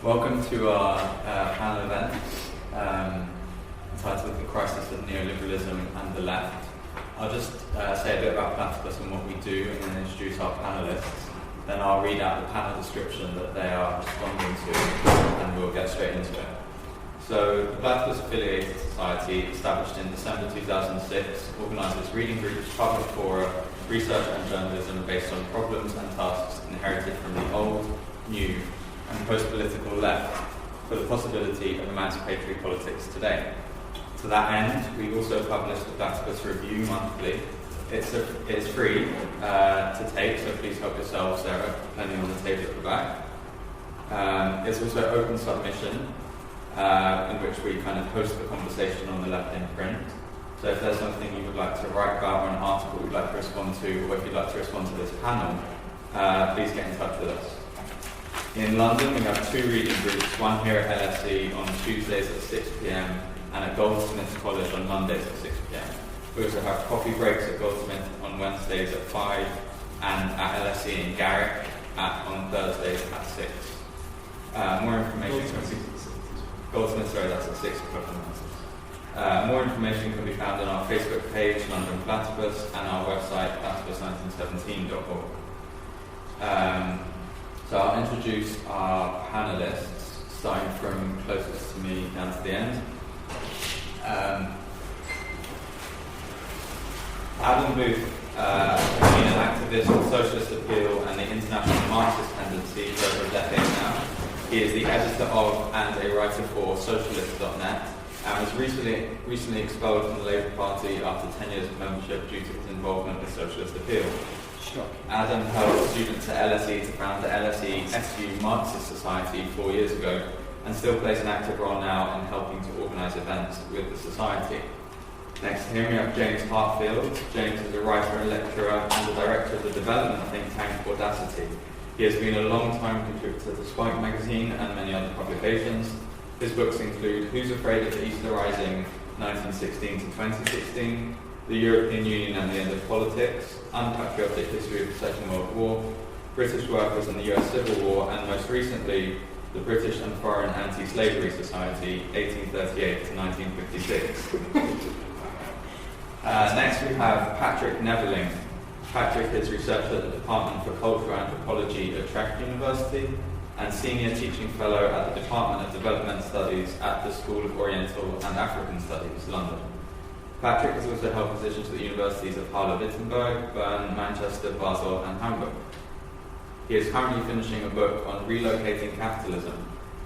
Welcome to our panel event entitled The Crisis of Neoliberalism and the Left. I'll just say a bit about Platypus and what we do and then introduce our panelists. Then I'll read out the panel description that they are responding to and we'll get straight into it. So the Platypus Affiliated Society, established in December 2006, organises reading groups, public fora, research and journalism based on problems and tasks inherited from the old, new and post-political left for the possibility of emancipatory politics today. To that end, we also publish the Platypus Review monthly. It's free to take, so please help yourselves. There are plenty on the table at the back. It's also open submission, in which we kind of host the conversation on the left in print. So if there's something you would like to write about or an article you'd like to respond to, or if you'd like to respond to this panel, please get in touch with us. In London, we have two reading groups, one here at LSE on Tuesdays at 6 p.m. and at Goldsmiths College on Mondays at 6 p.m. We also have coffee breaks at Goldsmiths on Wednesdays at 5 and at LSE in Garrick on Thursdays at 6. More information Goldsmiths, sorry, that's at 6 o'clock on Wednesdays. More information can be found on our Facebook page, London Platypus, and our website, platypus1917.org. So I'll introduce our panelists, starting from closest to me down to the end. Adam Booth has been an activist for Socialist Appeal and the International Marxist Tendency for over a decade now. He is the editor of and a writer for Socialist.net and was recently expelled from the Labour Party after 10 years of membership due to his involvement with Socialist Appeal. Adam helped students at LSE to found the LSE SU Marxist Society 4 years ago and still plays an active role now in helping to organise events with the society. Next to him we have James Heartfield. James is a writer and lecturer and the director of the development think tank Audacity. He has been a long-time contributor to Spike magazine and many other publications. His books include Who's Afraid of the Easter Rising, 1916 to 2016, The European Union and the End of Politics, Unpatriotic History of the Second World War, British Workers and the US Civil War, and most recently, the British and Foreign Anti-Slavery Society, 1838 to 1956. Next we have Patrick Neveling. Patrick is researcher at the Department for Cultural Anthropology at Utrecht University and Senior Teaching Fellow at the Department of Development Studies at the School of Oriental and African Studies, London. Patrick has also held positions at the universities of Halle-Wittenberg, Bern, Manchester, Basel and Hamburg. He is currently finishing a book on relocating capitalism,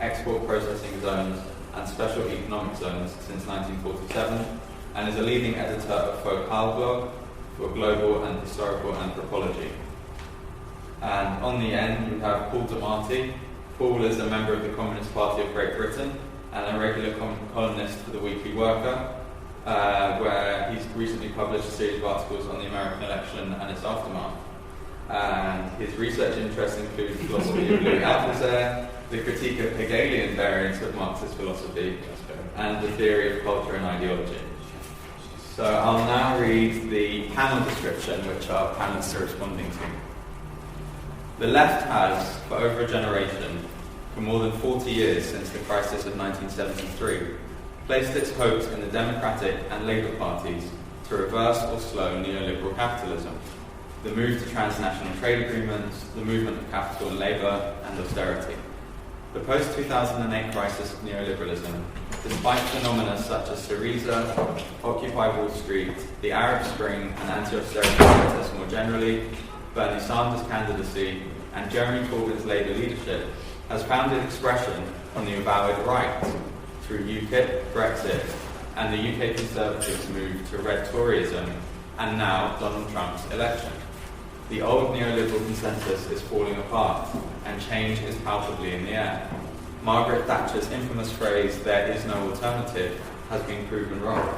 export processing zones and special economic zones since 1947 and is a leading editor of Focal blog for global and historical anthropology. And on the end you have Paul Demarty. Paul is a member of the Communist Party of Great Britain and a regular columnist for the Weekly Worker, where he's recently published a series of articles on the American election and its aftermath. And his research interests include the philosophy of Louis Althusser, the critique of Hegelian variants of Marxist philosophy, and the theory of culture and ideology. So I'll now read the panel description which our panelists are responding to. The left has, for over a generation, for more than 40 years since the crisis of 1973, placed its hopes in the Democratic and Labour parties to reverse or slow neoliberal capitalism, the move to transnational trade agreements, the movement of capital and labour, and austerity. The post-2008 crisis of neoliberalism, despite phenomena such as SYRIZA, Occupy Wall Street, the Arab Spring, and anti-austerity protests more generally, Bernie Sanders' candidacy, and Jeremy Corbyn's Labour leadership, has found its expression on the avowed right, through UKIP, Brexit, and the UK Conservatives' move to red Toryism, and now Donald Trump's election. The old neoliberal consensus is falling apart, and change is palpably in the air. Margaret Thatcher's infamous phrase, "there is no alternative," has been proven wrong.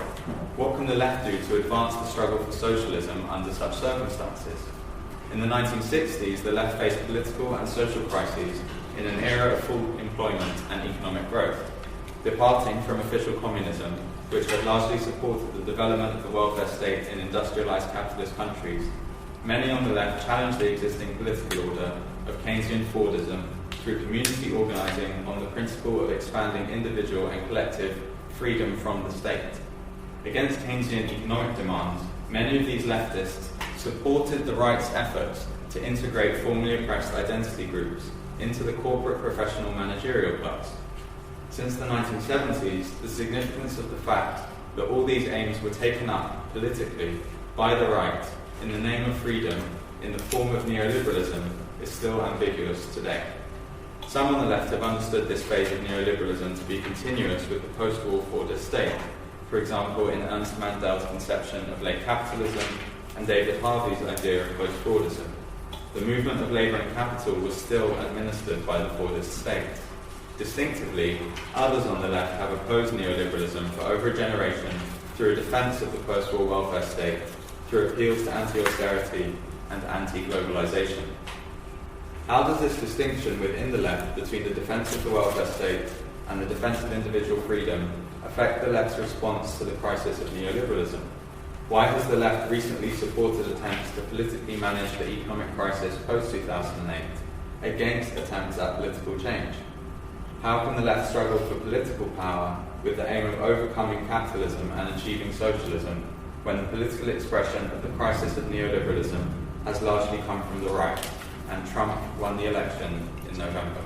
What can the left do to advance the struggle for socialism under such circumstances? In the 1960s, the left faced political and social crises in an era of full employment and economic growth. Departing from official communism, which had largely supported the development of the welfare state in industrialized capitalist countries, many on the left challenged the existing political order of Keynesian Fordism through community organising on the principle of expanding individual and collective freedom from the state. Against Keynesian economic demands, many of these leftists supported the right's efforts to integrate formerly oppressed identity groups into the corporate professional managerial class. Since the 1970s, the significance of the fact that all these aims were taken up politically by the right in the name of freedom in the form of neoliberalism is still ambiguous today. Some on the left have understood this phase of neoliberalism to be continuous with the post-war Fordist state, for example in Ernst Mandel's conception of late capitalism and David Harvey's idea of post-Fordism. The movement of labour and capital was still administered by the Fordist state. Distinctively, others on the left have opposed neoliberalism for over a generation through a defence of the post-war welfare state, through appeals to anti-austerity and anti-globalisation. How does this distinction within the left between the defence of the welfare state and the defence of individual freedom affect the left's response to the crisis of neoliberalism? Why has the left recently supported attempts to politically manage the economic crisis post-2008 against attempts at political change? How can the left struggle for political power with the aim of overcoming capitalism and achieving socialism when the political expression of the crisis of neoliberalism has largely come from the right and Trump won the election in November?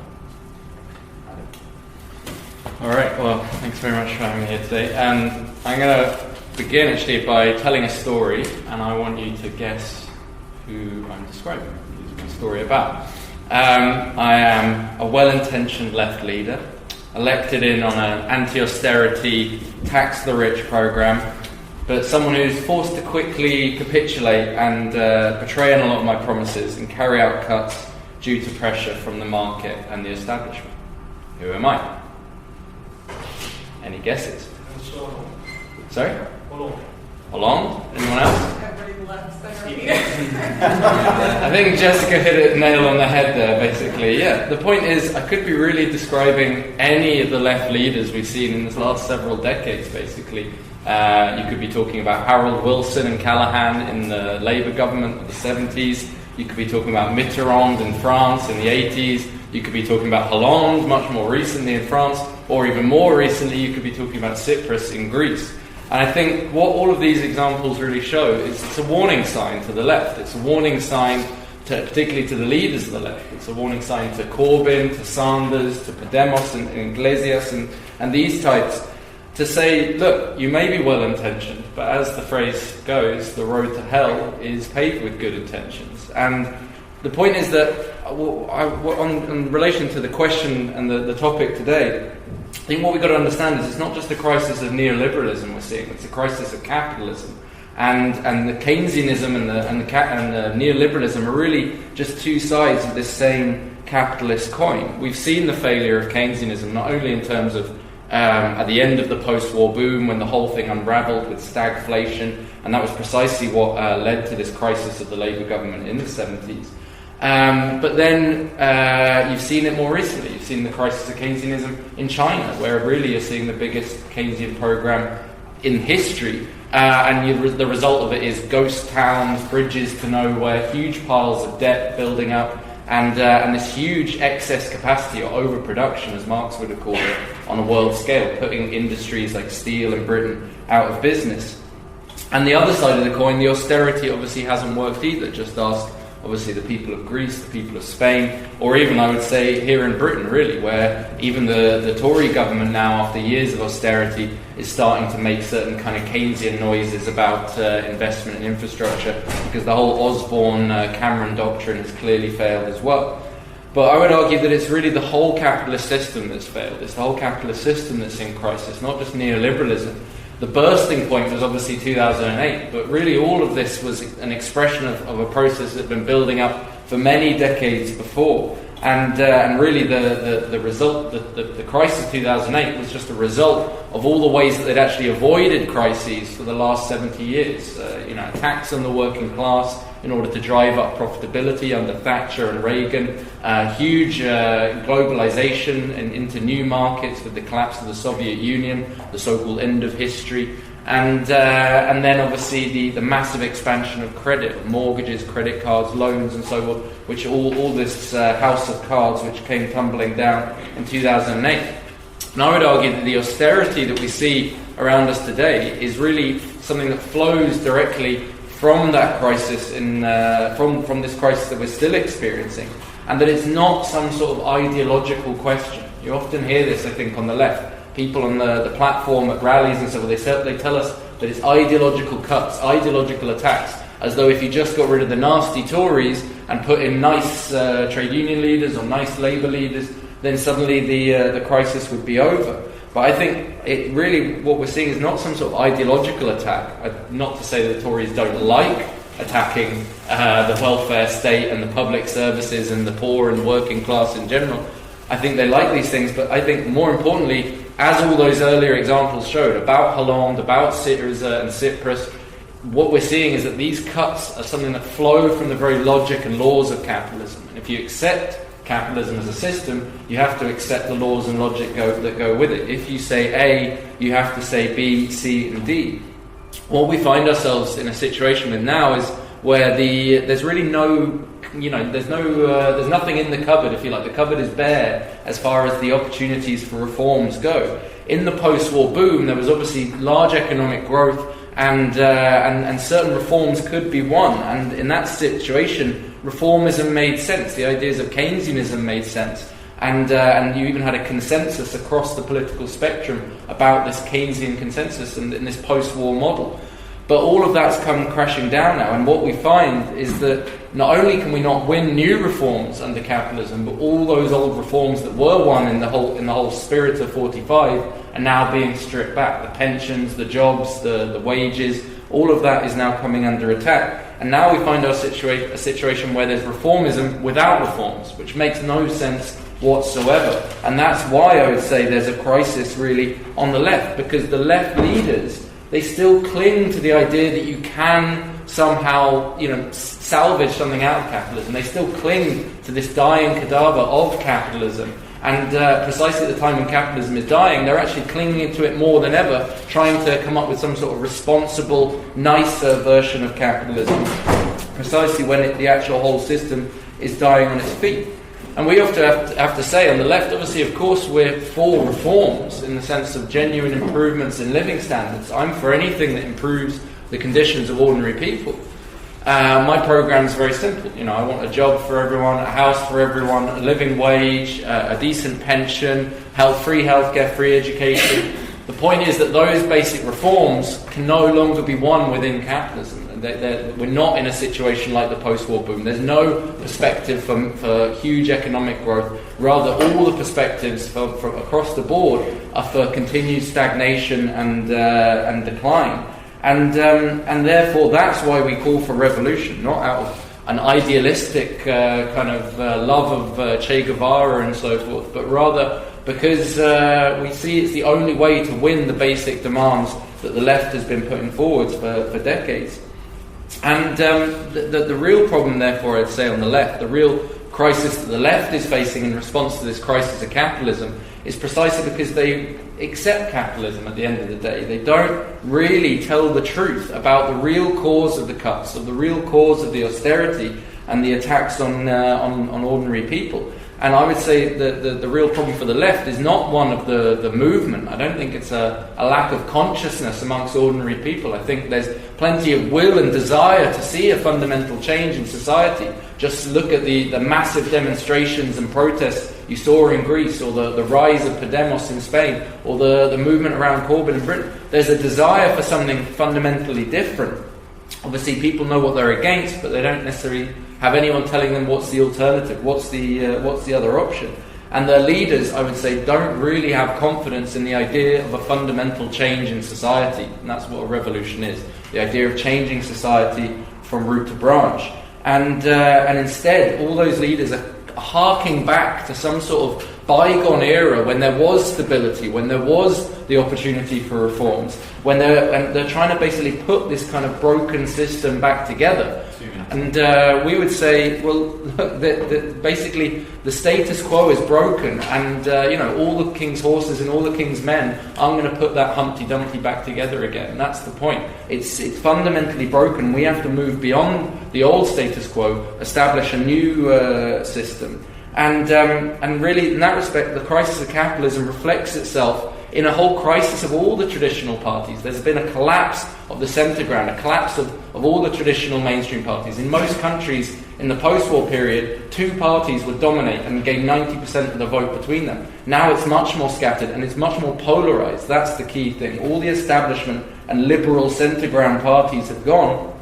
All right, well, thanks very much for having me here today. I'm going to begin actually by telling a story, and I want you to guess who I'm describing, who's my story about. I am a well-intentioned left leader, elected in on an anti-austerity, tax-the-rich program, but someone who's forced to quickly capitulate and betray on a lot of my promises and carry out cuts due to pressure from the market and the establishment. Who am I? Any guesses? Sorry? Hollande? Anyone else? I think Jessica hit it nail on the head there, basically. Yeah, the point is, I could be really describing any of the left leaders we've seen in the last several decades, basically. You could be talking about Harold Wilson and Callaghan in the Labour government of the 70s. You could be talking about Mitterrand in France in the 80s. You could be talking about Hollande much more recently in France, or even more recently, you could be talking about Tsipras in Greece. And I think what all of these examples really show is it's a warning sign to the left. It's a warning sign, particularly to the leaders of the left. It's a warning sign to Corbyn, to Sanders, to Podemos and Iglesias and these types, to say, look, you may be well-intentioned, but as the phrase goes, the road to hell is paved with good intentions. And the point is that, in relation to the question and the topic today, I think what we've got to understand is it's not just a crisis of neoliberalism we're seeing, it's a crisis of capitalism. And the Keynesianism and the neoliberalism are really just two sides of this same capitalist coin. We've seen the failure of Keynesianism, not only in terms of at the end of the post-war boom when the whole thing unravelled with stagflation, and that was precisely what led to this crisis of the Labour government in the 70s. But then you've seen it more recently. You've seen the crisis of Keynesianism in China, where really you're seeing the biggest Keynesian program in history. And the result of it is ghost towns, bridges to nowhere, huge piles of debt building up, and this huge excess capacity or overproduction, as Marx would have called it, on a world scale, putting industries like steel in Britain out of business. And the other side of the coin, the austerity obviously hasn't worked either. Just ask, obviously, the people of Greece, the people of Spain, or even, I would say, here in Britain, really, where even the Tory government now, after years of austerity, is starting to make certain kind of Keynesian noises about investment in infrastructure, because the whole Osborne-Cameron doctrine has clearly failed as well. But I would argue that it's really the whole capitalist system that's failed. It's the whole capitalist system that's in crisis, not just neoliberalism. The bursting point was obviously 2008, but really all of this was an expression of a process that had been building up for many decades before. And really the result, the crisis of 2008 was just a result of all the ways that they'd actually avoided crises for the last 70 years. Attacks on the working class in order to drive up profitability under Thatcher and Reagan, huge globalization and into new markets with the collapse of the Soviet Union, the so-called end of history, And then obviously the massive expansion of credit, mortgages, credit cards, loans, and so on, which all this house of cards which came tumbling down in 2008. And I would argue that the austerity that we see around us today is really something that flows directly from that crisis, from this crisis that we're still experiencing, and that it's not some sort of ideological question. You often hear this, I think, on the left. People on the platform at rallies and so on, they tell us that it's ideological cuts, ideological attacks, as though if you just got rid of the nasty Tories and put in nice trade union leaders or nice Labour leaders, then suddenly the crisis would be over. But I think it really, what we're seeing is not some sort of ideological attack. Not to say that the Tories don't like attacking the welfare state and the public services and the poor and working class in general. I think they like these things, but I think more importantly, as all those earlier examples showed, about Hollande, about SYRIZA and Cyprus, what we're seeing is that these cuts are something that flow from the very logic and laws of capitalism. And if you accept capitalism as a system, you have to accept the laws and logic that go with it. If you say A, you have to say B, C, and D. What we find ourselves in a situation with now is where there's really no, there's nothing in the cupboard, if you like. The cupboard is bare as far as the opportunities for reforms go. In the post-war boom, there was obviously large economic growth, and certain reforms could be won. And in that situation, reformism made sense. The ideas of Keynesianism made sense. And you even had a consensus across the political spectrum about this Keynesian consensus and this post-war model. But all of that's come crashing down now, and what we find is that not only can we not win new reforms under capitalism, but all those old reforms that were won in the whole spirit of 45 are now being stripped back. The pensions, the jobs, the wages, all of that is now coming under attack. And now we find a situation where there's reformism without reforms, which makes no sense whatsoever. And that's why I would say there's a crisis really on the left, because the left leaders, they still cling to the idea that you can somehow, salvage something out of capitalism. They still cling to this dying cadaver of capitalism. And precisely at the time when capitalism is dying, they're actually clinging to it more than ever, trying to come up with some sort of responsible, nicer version of capitalism, precisely when the actual whole system is dying on its feet. And we often have to say on the left, obviously, of course, we're for reforms in the sense of genuine improvements in living standards. I'm for anything that improves the conditions of ordinary people. My program is very simple. I want a job for everyone, a house for everyone, a living wage, a decent pension, free healthcare, free education. The point is that those basic reforms can no longer be won within capitalism. We're not in a situation like the post-war boom. There's no perspective for huge economic growth. Rather, all the perspectives for across the board are for continued stagnation and decline. And therefore, that's why we call for revolution, not out of an idealistic kind of love of Che Guevara and so forth, but rather because we see it's the only way to win the basic demands that the left has been putting forward for decades. And the real problem, therefore, I'd say on the left, the real crisis that the left is facing in response to this crisis of capitalism is precisely because they accept capitalism at the end of the day. They don't really tell the truth about the real cause of the cuts, of the real cause of the austerity and the attacks on ordinary people. And I would say that the real problem for the left is not one of the movement. I don't think it's a lack of consciousness amongst ordinary people. I think there's plenty of will and desire to see a fundamental change in society. Just look at the massive demonstrations and protests you saw in Greece, or the rise of Podemos in Spain, or the movement around Corbyn in Britain. There's a desire for something fundamentally different. Obviously, people know what they're against, but they don't necessarily have anyone telling them what's the alternative, what's the other option. And their leaders, I would say, don't really have confidence in the idea of a fundamental change in society. And that's what a revolution is, the idea of changing society from root to branch. And instead, all those leaders are harking back to some sort of bygone era when there was stability, when there was the opportunity for reforms, when they're trying to basically put this kind of broken system back together. And we would say, well, look, basically the status quo is broken, and all the king's horses and all the king's men aren't going to put that Humpty Dumpty back together again. And that's the point. It's fundamentally broken. We have to move beyond the old status quo, establish a new system, and really, in that respect, the crisis of capitalism reflects itself in a whole crisis of all the traditional parties. There's been a collapse of the centre ground, a collapse of all the traditional mainstream parties. In most countries in the post-war period, two parties would dominate and gain 90% of the vote between them. Now it's much more scattered and it's much more polarised. That's the key thing. All the establishment and liberal centre ground parties have gone,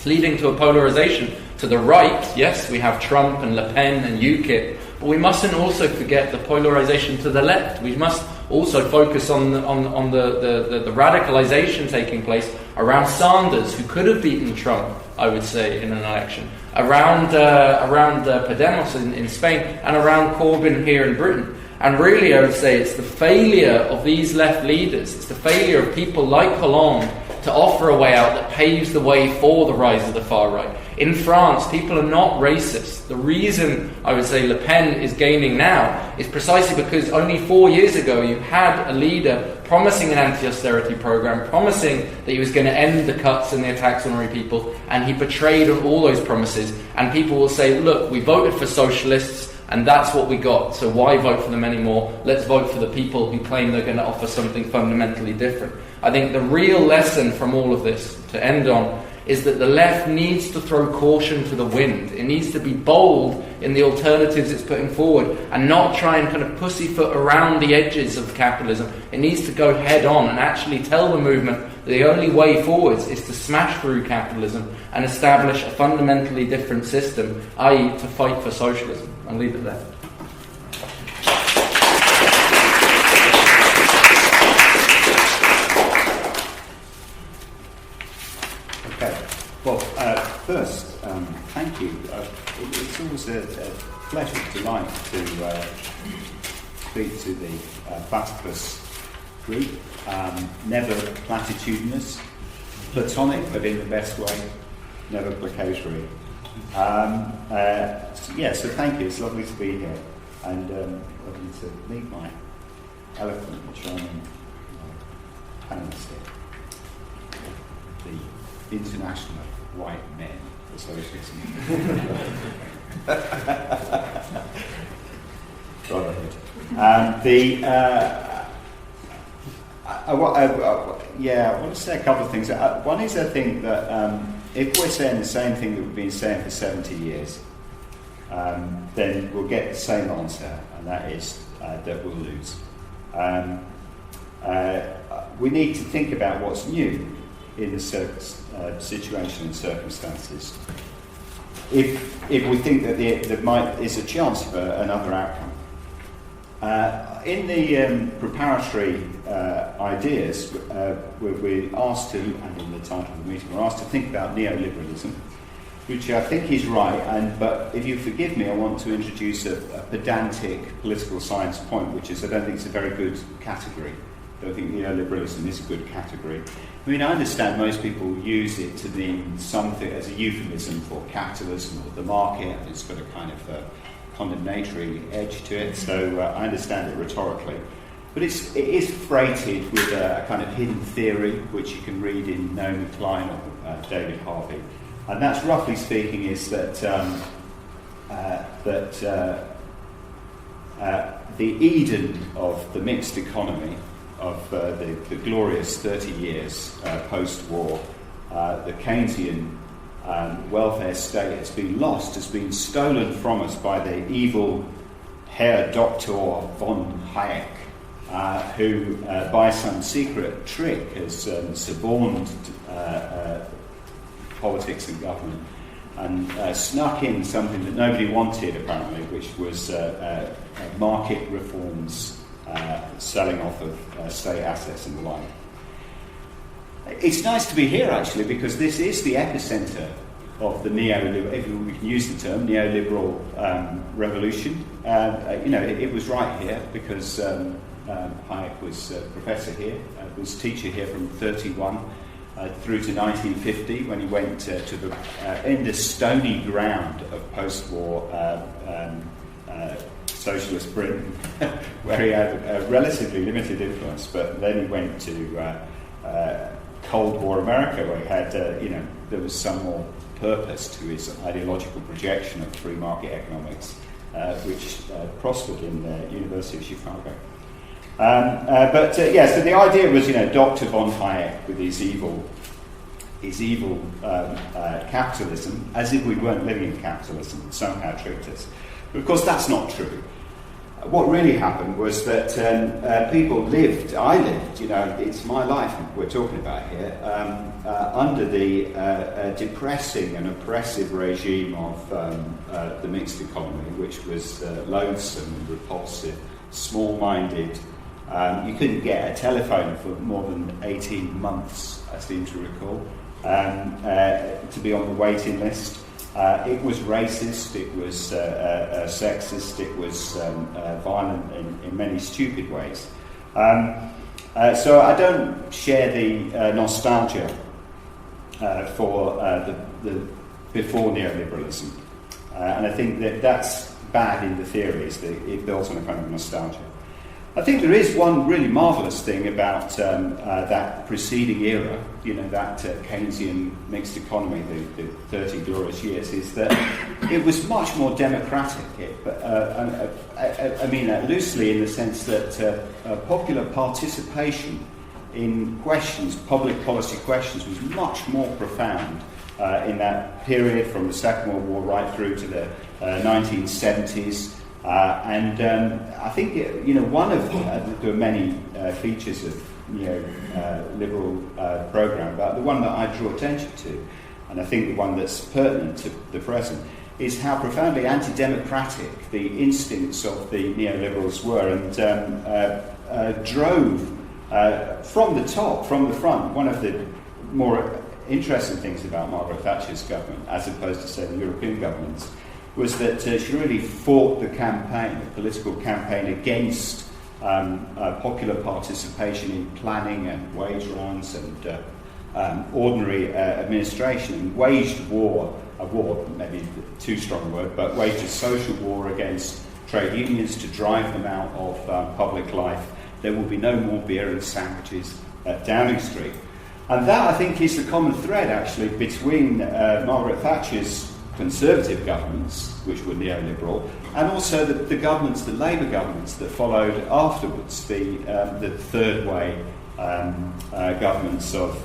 leading to a polarisation. To the right, yes, we have Trump and Le Pen and UKIP, but we mustn't also forget the polarisation to the left. We must also focus on the radicalisation taking place around Sanders, who could have beaten Trump, I would say, in an election, around Podemos in Spain, and around Corbyn here in Britain. And really, I would say it's the failure of these left leaders, it's the failure of people like Hollande to offer a way out that paves the way for the rise of the far right. In France, people are not racist. The reason, I would say, Le Pen is gaining now is precisely because only 4 years ago you had a leader promising an anti-austerity program, promising that he was going to end the cuts and the attacks on ordinary people, and he betrayed on all those promises. And people will say, look, we voted for socialists, and that's what we got, so why vote for them anymore? Let's vote for the people who claim they're going to offer something fundamentally different. I think the real lesson from all of this, to end on, is that the left needs to throw caution to the wind. It needs to be bold in the alternatives it's putting forward and not try and kind of pussyfoot around the edges of capitalism. It needs to go head on and actually tell the movement that the only way forwards is to smash through capitalism and establish a fundamentally different system, i.e. to fight for socialism. I'll leave it there. Well, first, thank you. It's always a pleasure, delight to speak to the Platypus group. Never platitudinous, platonic, but in the best way, never placatory. So thank you. It's lovely to be here, and lovely to meet my eloquent and charming panelist here. The International White Men for Socialism. Brotherhood. I want to say a couple of things. One is I think that if we're saying the same thing that we've been saying for 70 years, then we'll get the same answer, and that is that we'll lose. We need to think about what's new in the situation and circumstances. If we think that there is a chance for another outcome. In the preparatory ideas, we're asked to, and in the title of the meeting, we're asked to think about neoliberalism, which I think is right, but if you forgive me, I want to introduce a pedantic political science point, which is I don't think it's a very good category. I don't think neoliberalism is a good category. I mean, I understand most people use it to mean something as a euphemism for capitalism or the market, and it's got a kind of condemnatory edge to it, so I understand it rhetorically. But it is freighted with a kind of hidden theory, which you can read in Naomi Klein or David Harvey. And that's, roughly speaking, is that the Eden of the mixed economy of the glorious 30 years post-war, the Keynesian welfare state has been lost, has been stolen from us by the evil Herr Dr. von Hayek, who, by some secret trick, has suborned politics and government and snuck in something that nobody wanted, apparently, which was market reforms, selling off of state assets and the like. It's nice to be here, actually, because this is the epicenter of the neoliberal, if we can use the term, neoliberal revolution. It was right here because Hayek was professor here, was teacher here from 31, through to 1950, when he went to the in the stony ground of post-war socialist Britain, where he had a relatively limited influence. But then he went to Cold War America, where he had, there was some more purpose to his ideological projection of free market economics, which prospered in the University of Chicago. So the idea was, Dr. von Hayek with his evil capitalism, as if we weren't living in capitalism, somehow tricked us. But of course, that's not true. What really happened was that people lived, I lived, it's my life we're talking about here, under the depressing and oppressive regime of the mixed economy, which was loathsome and repulsive, small-minded. You couldn't get a telephone for more than 18 months, I seem to recall, to be on the waiting list. It was racist, it was sexist, it was violent in many stupid ways. So I don't share the nostalgia for the before neoliberalism. And I think that that's bad in the theories, that it builds on a kind of nostalgia. I think there is one really marvellous thing about that preceding era, that Keynesian mixed economy, the 30 glorious years, is that it was much more democratic. Loosely in the sense that popular participation in questions, public policy questions, was much more profound in that period from the Second World War right through to the 1970s. I think one of there are many features of liberal program, but the one that I draw attention to, and I think the one that's pertinent to the present, is how profoundly anti-democratic the instincts of the neoliberals were, and drove from the top, from the front. One of the more interesting things about Margaret Thatcher's government, as opposed to, say, the European governments, was that she really fought the political campaign against popular participation in planning and wage rounds and ordinary administration, and waged war, maybe too strong a word, but waged a social war against trade unions to drive them out of public life. There will be no more beer and sandwiches at Downing Street. And that, I think, is the common thread, actually, between Margaret Thatcher's Conservative governments, which were neoliberal, and also the governments, the Labour governments that followed afterwards, the third way governments of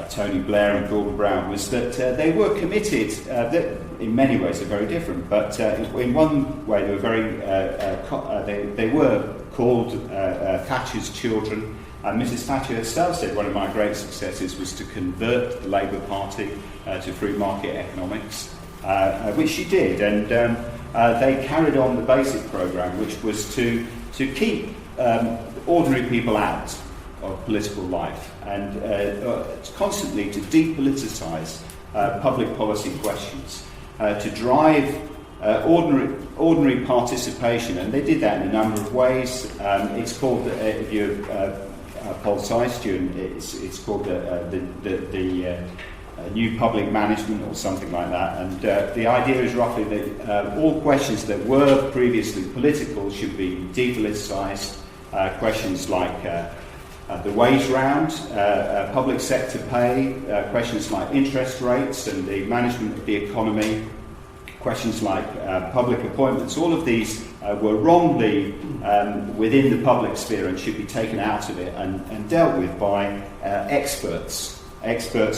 Tony Blair and Gordon Brown, was that they were committed. That in many ways are very different, but in one way they were very. They were called Thatcher's children. And Mrs. Thatcher herself said one of my great successes was to convert the Labour Party to free market economics, which she did. And they carried on the basic programme, which was to keep ordinary people out of political life and constantly to depoliticise public policy questions, to drive ordinary participation. And they did that in a number of ways. It's called, if you're Pol Sci student, it's called the New Public Management or something like that, and the idea is roughly that all questions that were previously political should be depoliticised. Questions like the wage round, public sector pay, questions like interest rates and the management of the economy, questions like public appointments, all of these were wrongly within the public sphere and should be taken out of it and dealt with by experts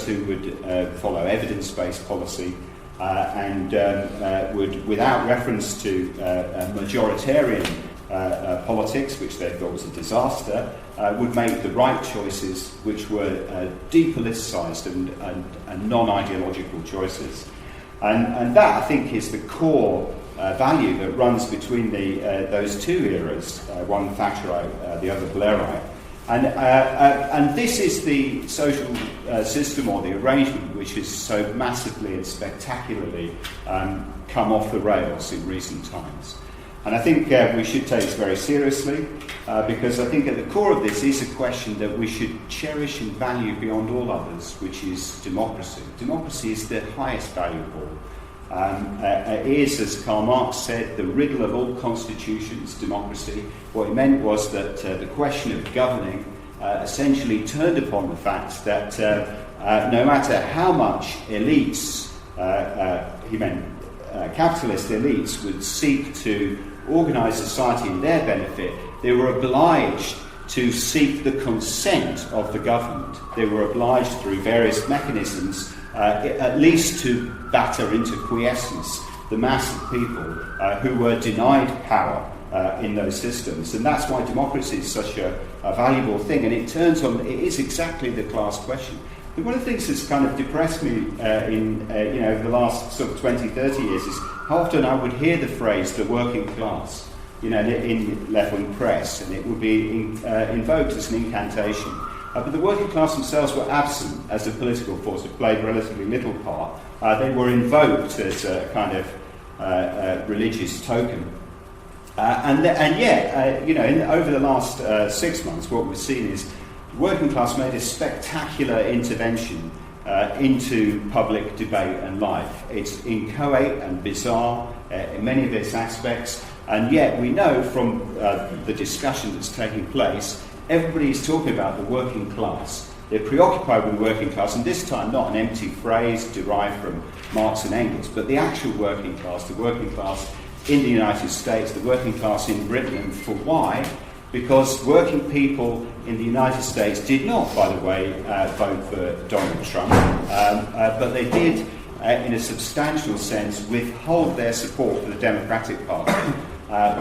who would follow evidence-based policy and would, without reference to majoritarian politics, which they thought was a disaster, would make the right choices, which were depoliticised and non-ideological choices. And that, I think, is the core value that runs between those two eras, one Thatcherite, the other Blairite. And this is the social system or the arrangement which has so massively and spectacularly come off the rails in recent times. And I think we should take this very seriously. because I think at the core of this is a question that we should cherish and value beyond all others, which is democracy. Democracy is the highest value of all. It is, as Karl Marx said, the riddle of all constitutions, democracy. What he meant was that the question of governing essentially turned upon the fact that no matter how much elites, he meant capitalist elites, would seek to organise society in their benefit, they were obliged to seek the consent of the government. They were obliged through various mechanisms at least to batter into quiescence the mass of people who were denied power in those systems. And that's why democracy is such a valuable thing. And it is exactly the class question. But one of the things that's kind of depressed me over the last sort of 20, 30 years is how often I would hear the phrase the working class, in left-wing press, and it would be invoked as an incantation. But the working class themselves were absent as a political force. It played relatively little part. They were invoked as a kind of religious token. And yet, over the last 6 months, what we've seen is the working class made a spectacular intervention into public debate and life. It's inchoate and bizarre in many of its aspects, and yet we know from the discussion that's taking place, everybody's talking about the working class. They're preoccupied with the working class, and this time not an empty phrase derived from Marx and Engels, but the actual working class, the working class in the United States, the working class in Britain. And for why? Because working people in the United States did not, by the way, vote for Donald Trump, but they did, in a substantial sense, withhold their support for the Democratic Party,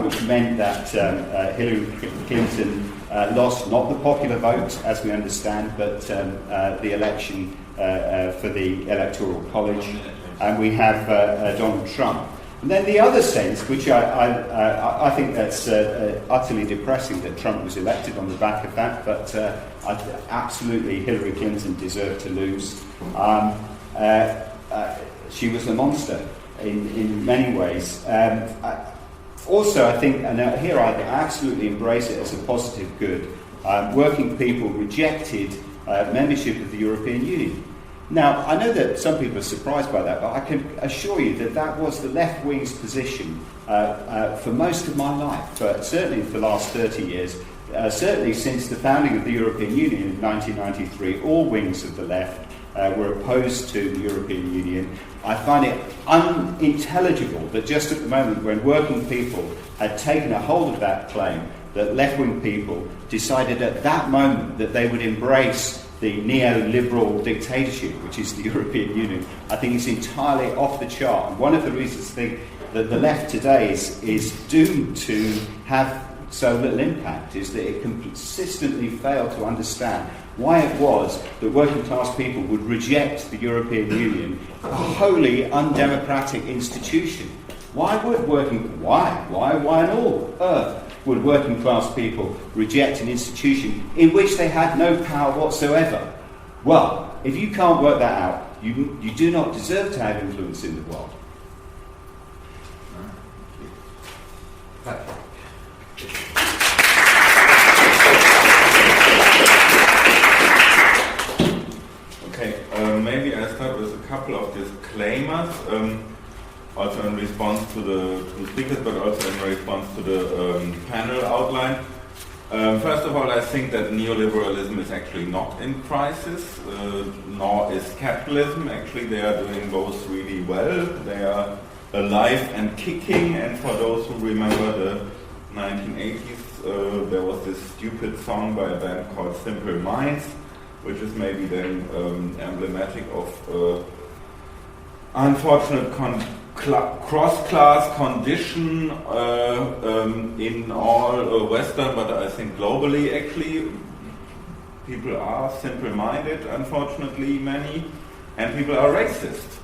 which meant that Hillary Clinton lost not the popular vote, as we understand, but the election for the Electoral College, and we have Donald Trump. And then the other sense, which I think that's utterly depressing that Trump was elected on the back of that, but absolutely Hillary Clinton deserved to lose. She was a monster in many ways. Also, I think, and here I absolutely embrace it as a positive good, working people rejected membership of the European Union. Now, I know that some people are surprised by that, but I can assure you that that was the left wing's position for most of my life, certainly for the last 30 years, certainly since the founding of the European Union in 1993. All wings of the left were opposed to the European Union. I find it unintelligible that just at the moment when working people had taken a hold of that claim, that left-wing people decided at that moment that they would embrace the neoliberal dictatorship, which is the European Union. I think it's entirely off the chart. And one of the reasons I think that the left today is doomed to have so little impact is that it consistently failed to understand why it was that working class people would reject the European Union, a wholly undemocratic institution. Why on all earth would working class people reject an institution in which they had no power whatsoever? Well, if you can't work that out, you do not deserve to have influence in the world. Maybe I start with a couple of disclaimers, also in response to the speakers, but also in response to the panel outline. First of all, I think that neoliberalism is actually not in crisis, nor is capitalism. Actually, they are doing both really well. They are alive and kicking, and for those who remember the 1980s, there was this stupid song by a band called Simple Minds, which is maybe then emblematic of unfortunate cross-class condition in all Western, but I think globally actually, people are simple-minded, unfortunately many, and people are racist.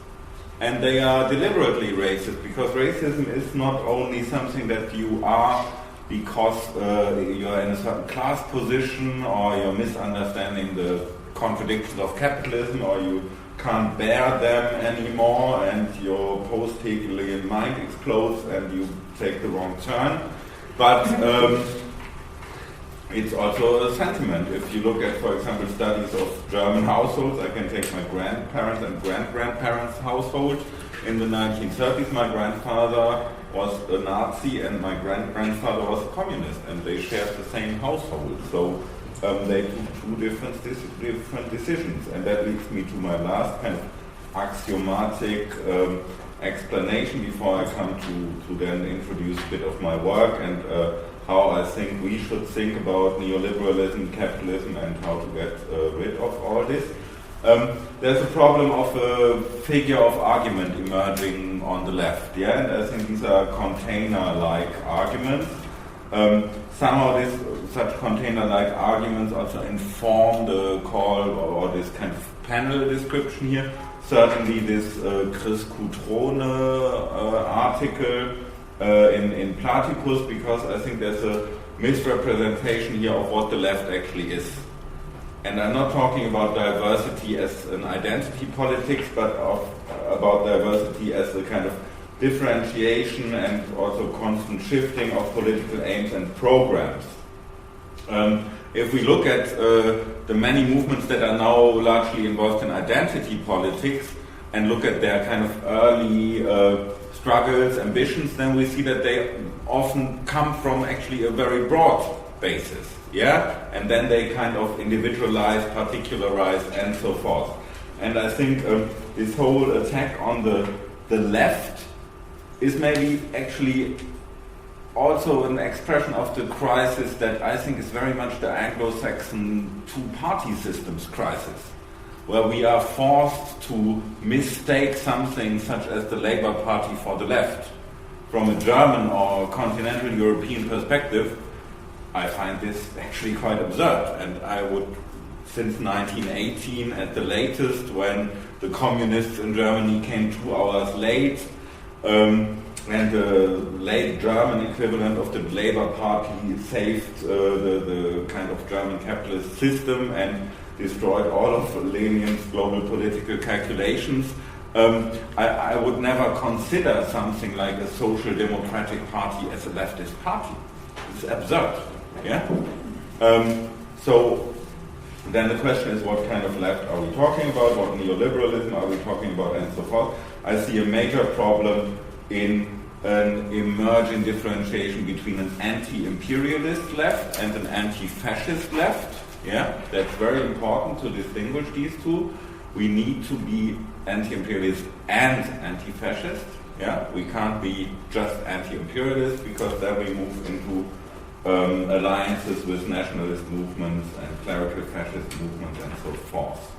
And they are deliberately racist, because racism is not only something that you are because you're in a certain class position, or you're misunderstanding the contradictions of capitalism, or you can't bear them anymore, and your post-Hegelian mind explodes and you take the wrong turn. But it's also a sentiment. If you look at, for example, studies of German households, I can take my grandparents and great-grandparents' household. In the 1930s, my grandfather was a Nazi and my great-grandfather was a communist, and they shared the same household. So they took two different decisions. And that leads me to my last kind of axiomatic explanation before I come to then introduce a bit of my work and how I think we should think about neoliberalism, capitalism, and how to get rid of all this. There's a problem of a figure of argument emerging on the left, yeah, and I think these are container-like arguments. Somehow such container-like arguments also inform the call or this kind of panel description here. Certainly this Chris Cutrone article in Platypus, because I think there's a misrepresentation here of what the left actually is. And I'm not talking about diversity as an identity politics, but about diversity as a kind of differentiation and also constant shifting of political aims and programs. If we look at the many movements that are now largely involved in identity politics and look at their kind of early struggles, ambitions, then we see that they often come from actually a very broad basis, yeah? And then they kind of individualize, particularize, and so forth. And I think this whole attack on the left is maybe actually also an expression of the crisis that I think is very much the Anglo-Saxon two-party systems crisis, where we are forced to mistake something such as the Labour Party for the left. From a German or continental European perspective, I find this actually quite absurd, and I would, since 1918 at the latest, when the communists in Germany came 2 hours late, and the late German equivalent of the Labour Party saved the kind of German capitalist system and destroyed all of Lenin's global political calculations. I would never consider something like a social democratic party as a leftist party. It's absurd. Yeah? So then the question is, what kind of left are we talking about? What neoliberalism are we talking about, and so forth? I see a major problem in an emerging differentiation between an anti-imperialist left and an anti-fascist left. Yeah, that's very important to distinguish these two. We need to be anti-imperialist and anti-fascist. Yeah, we can't be just anti-imperialist, because then we move into alliances with nationalist movements and clerical fascist movements and so forth.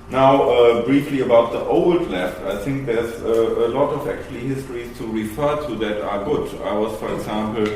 Now, briefly about the old left, I think there's a lot of actually histories to refer to that are good. I was, for example,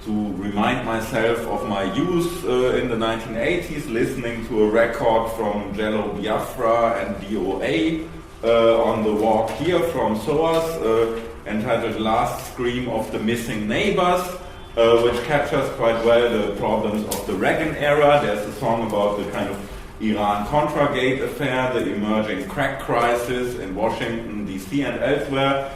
to remind myself of my youth in the 1980s, listening to a record from Jello Biafra and DOA on the walk here from SOAS, entitled Last Scream of the Missing Neighbors, which captures quite well the problems of the Reagan era. There's a song about the kind of Iran-Contra Gate affair, the emerging crack crisis in Washington, D.C. and elsewhere.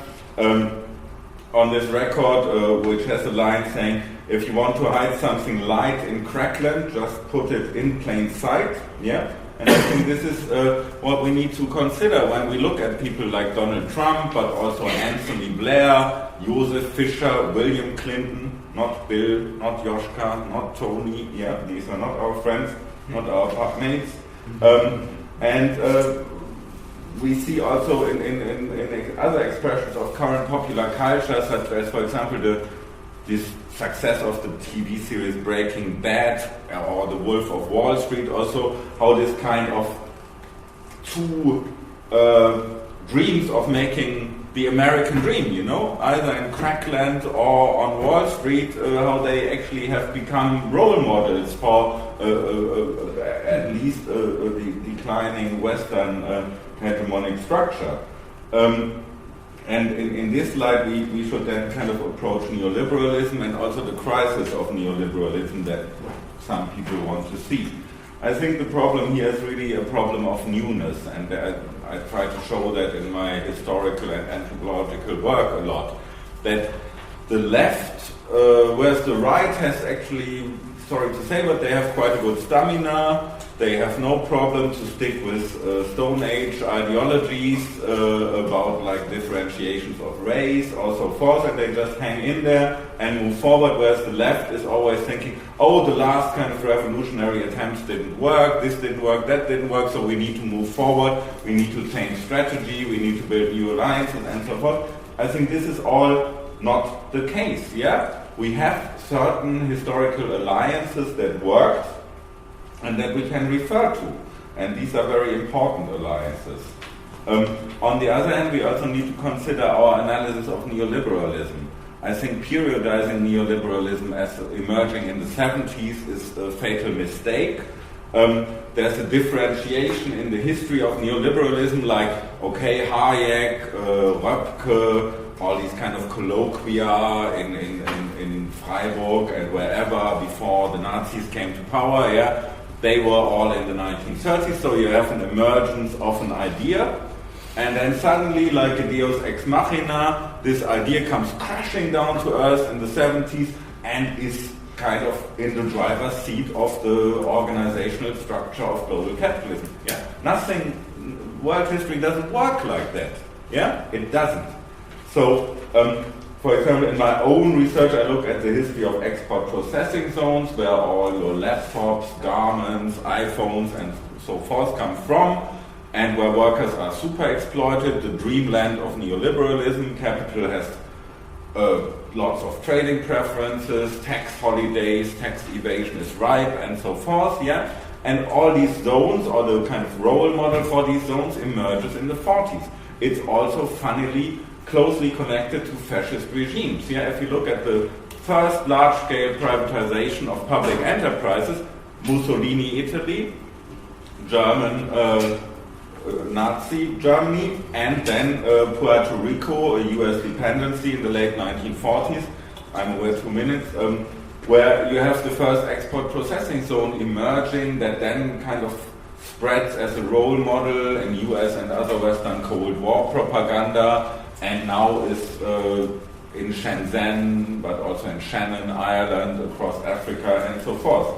On this record, which has a line saying, if you want to hide something light in crackland, just put it in plain sight. Yeah? And I think this is what we need to consider when we look at people like Donald Trump, but also Anthony Blair, Joseph Fischer, William Clinton, not Bill, not Joschka, not Tony. Yeah, these are not our friends, not our partmates. And we see also in other expressions of current popular culture, such as, for example, this success of the TV series Breaking Bad or The Wolf of Wall Street, also how this kind of two dreams of making the American dream, you know, either in crackland or on Wall Street, how they actually have become role models for at least the declining Western hegemonic structure. And in this light, we should then kind of approach neoliberalism and also the crisis of neoliberalism that some people want to see. I think the problem here is really a problem of newness, and I try to show that in my historical and anthropological work a lot, that the left whereas the right has actually, sorry to say, but they have quite a good stamina. They have no problem to stick with Stone Age ideologies about like differentiations of race or so forth, and they just hang in there and move forward, whereas the left is always thinking, oh, the last kind of revolutionary attempts didn't work, this didn't work, that didn't work, so we need to move forward, we need to change strategy, we need to build new alliances and so forth. I think this is all not the case, yeah? We have certain historical alliances that worked and that we can refer to. And these are very important alliances. On the other hand, we also need to consider our analysis of neoliberalism. I think periodizing neoliberalism as emerging in the 70s is a fatal mistake. There's a differentiation in the history of neoliberalism, like, okay, Hayek, Röpke, all these kind of colloquia in Freiburg and wherever before the Nazis came to power, yeah, they were all in the 1930s, so you have an emergence of an idea, and then suddenly, like a deus ex machina, this idea comes crashing down to earth in the 70s and is kind of in the driver's seat of the organizational structure of global capitalism. Yeah, nothing, world history doesn't work like that. Yeah, it doesn't. So, for example, in my own research, I look at the history of export processing zones, where all your laptops, garments, iPhones, and so forth come from, and where workers are super exploited, the dreamland of neoliberalism. Capital has lots of trading preferences, tax holidays, tax evasion is ripe, and so forth, yeah? And all these zones, or the kind of role model for these zones, emerges in the 40s. It's also funnily closely connected to fascist regimes. Yeah, if you look at the first large-scale privatization of public enterprises, Mussolini, Italy, German, Nazi Germany, and then Puerto Rico, a US dependency in the late 1940s. I'm aware 2 minutes. Where you have the first export processing zone emerging that then kind of spreads as a role model in US and other Western Cold War propaganda, and now is in Shenzhen, but also in Shannon, Ireland, across Africa, and so forth.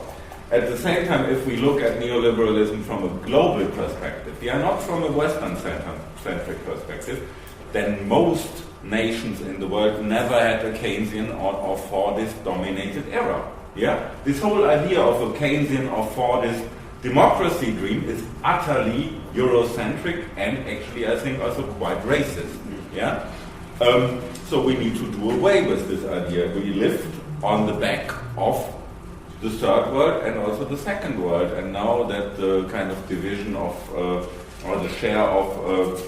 At the same time, if we look at neoliberalism from a global perspective, yeah, not from a Western-centric perspective, then most nations in the world never had a Keynesian or Fordist dominated era. Yeah? This whole idea of a Keynesian or Fordist democracy dream is utterly Eurocentric and actually, I think, also quite racist. Yeah? So we need to do away with this idea. We lived on the back of the third world and also the second world, and now that the kind of division of or the share of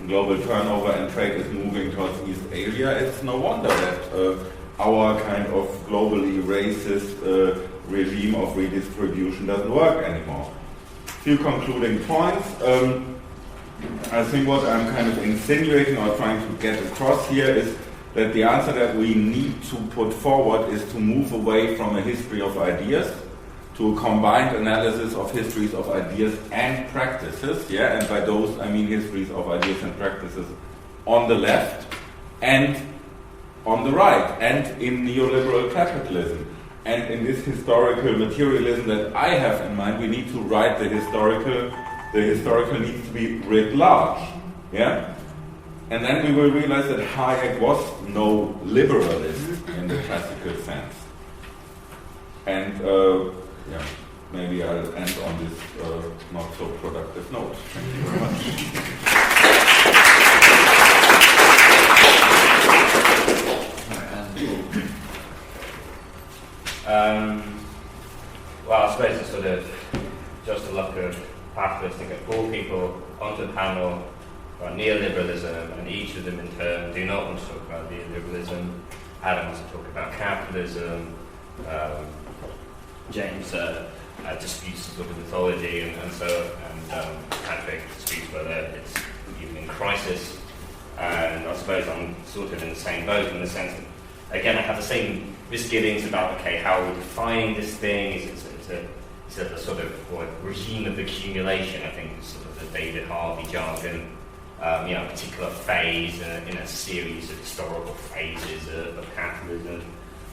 global turnover and trade is moving towards East Asia, it's no wonder that our kind of globally racist regime of redistribution doesn't work anymore. Few concluding points. I think what I'm kind of insinuating or trying to get across here is that the answer that we need to put forward is to move away from a history of ideas to a combined analysis of histories of ideas and practices, yeah, and by those I mean histories of ideas and practices on the left and on the right, and in neoliberal capitalism. And in this historical materialism that I have in mind, we need to write the historical needs to be writ large, yeah? And then we will realize that Hayek was no liberalist in the classical sense. And yeah, maybe I'll end on this not so productive note. Thank you very much. Well, I suppose it's sort of just a luck of capitalists to get 4 people onto the panel about neoliberalism, and each of them in turn do not want to talk about neoliberalism. Adam wants to talk about capitalism. James disputes sort of mythology, and Patrick disputes whether it's even in crisis. And I suppose I'm sort of in the same boat in the sense that, again, I have the same misgivings about, okay, how are we defining this thing? Is it a sort of regime of accumulation? I think is sort of the David Harvey jargon. A particular phase in a series of historical phases of capitalism.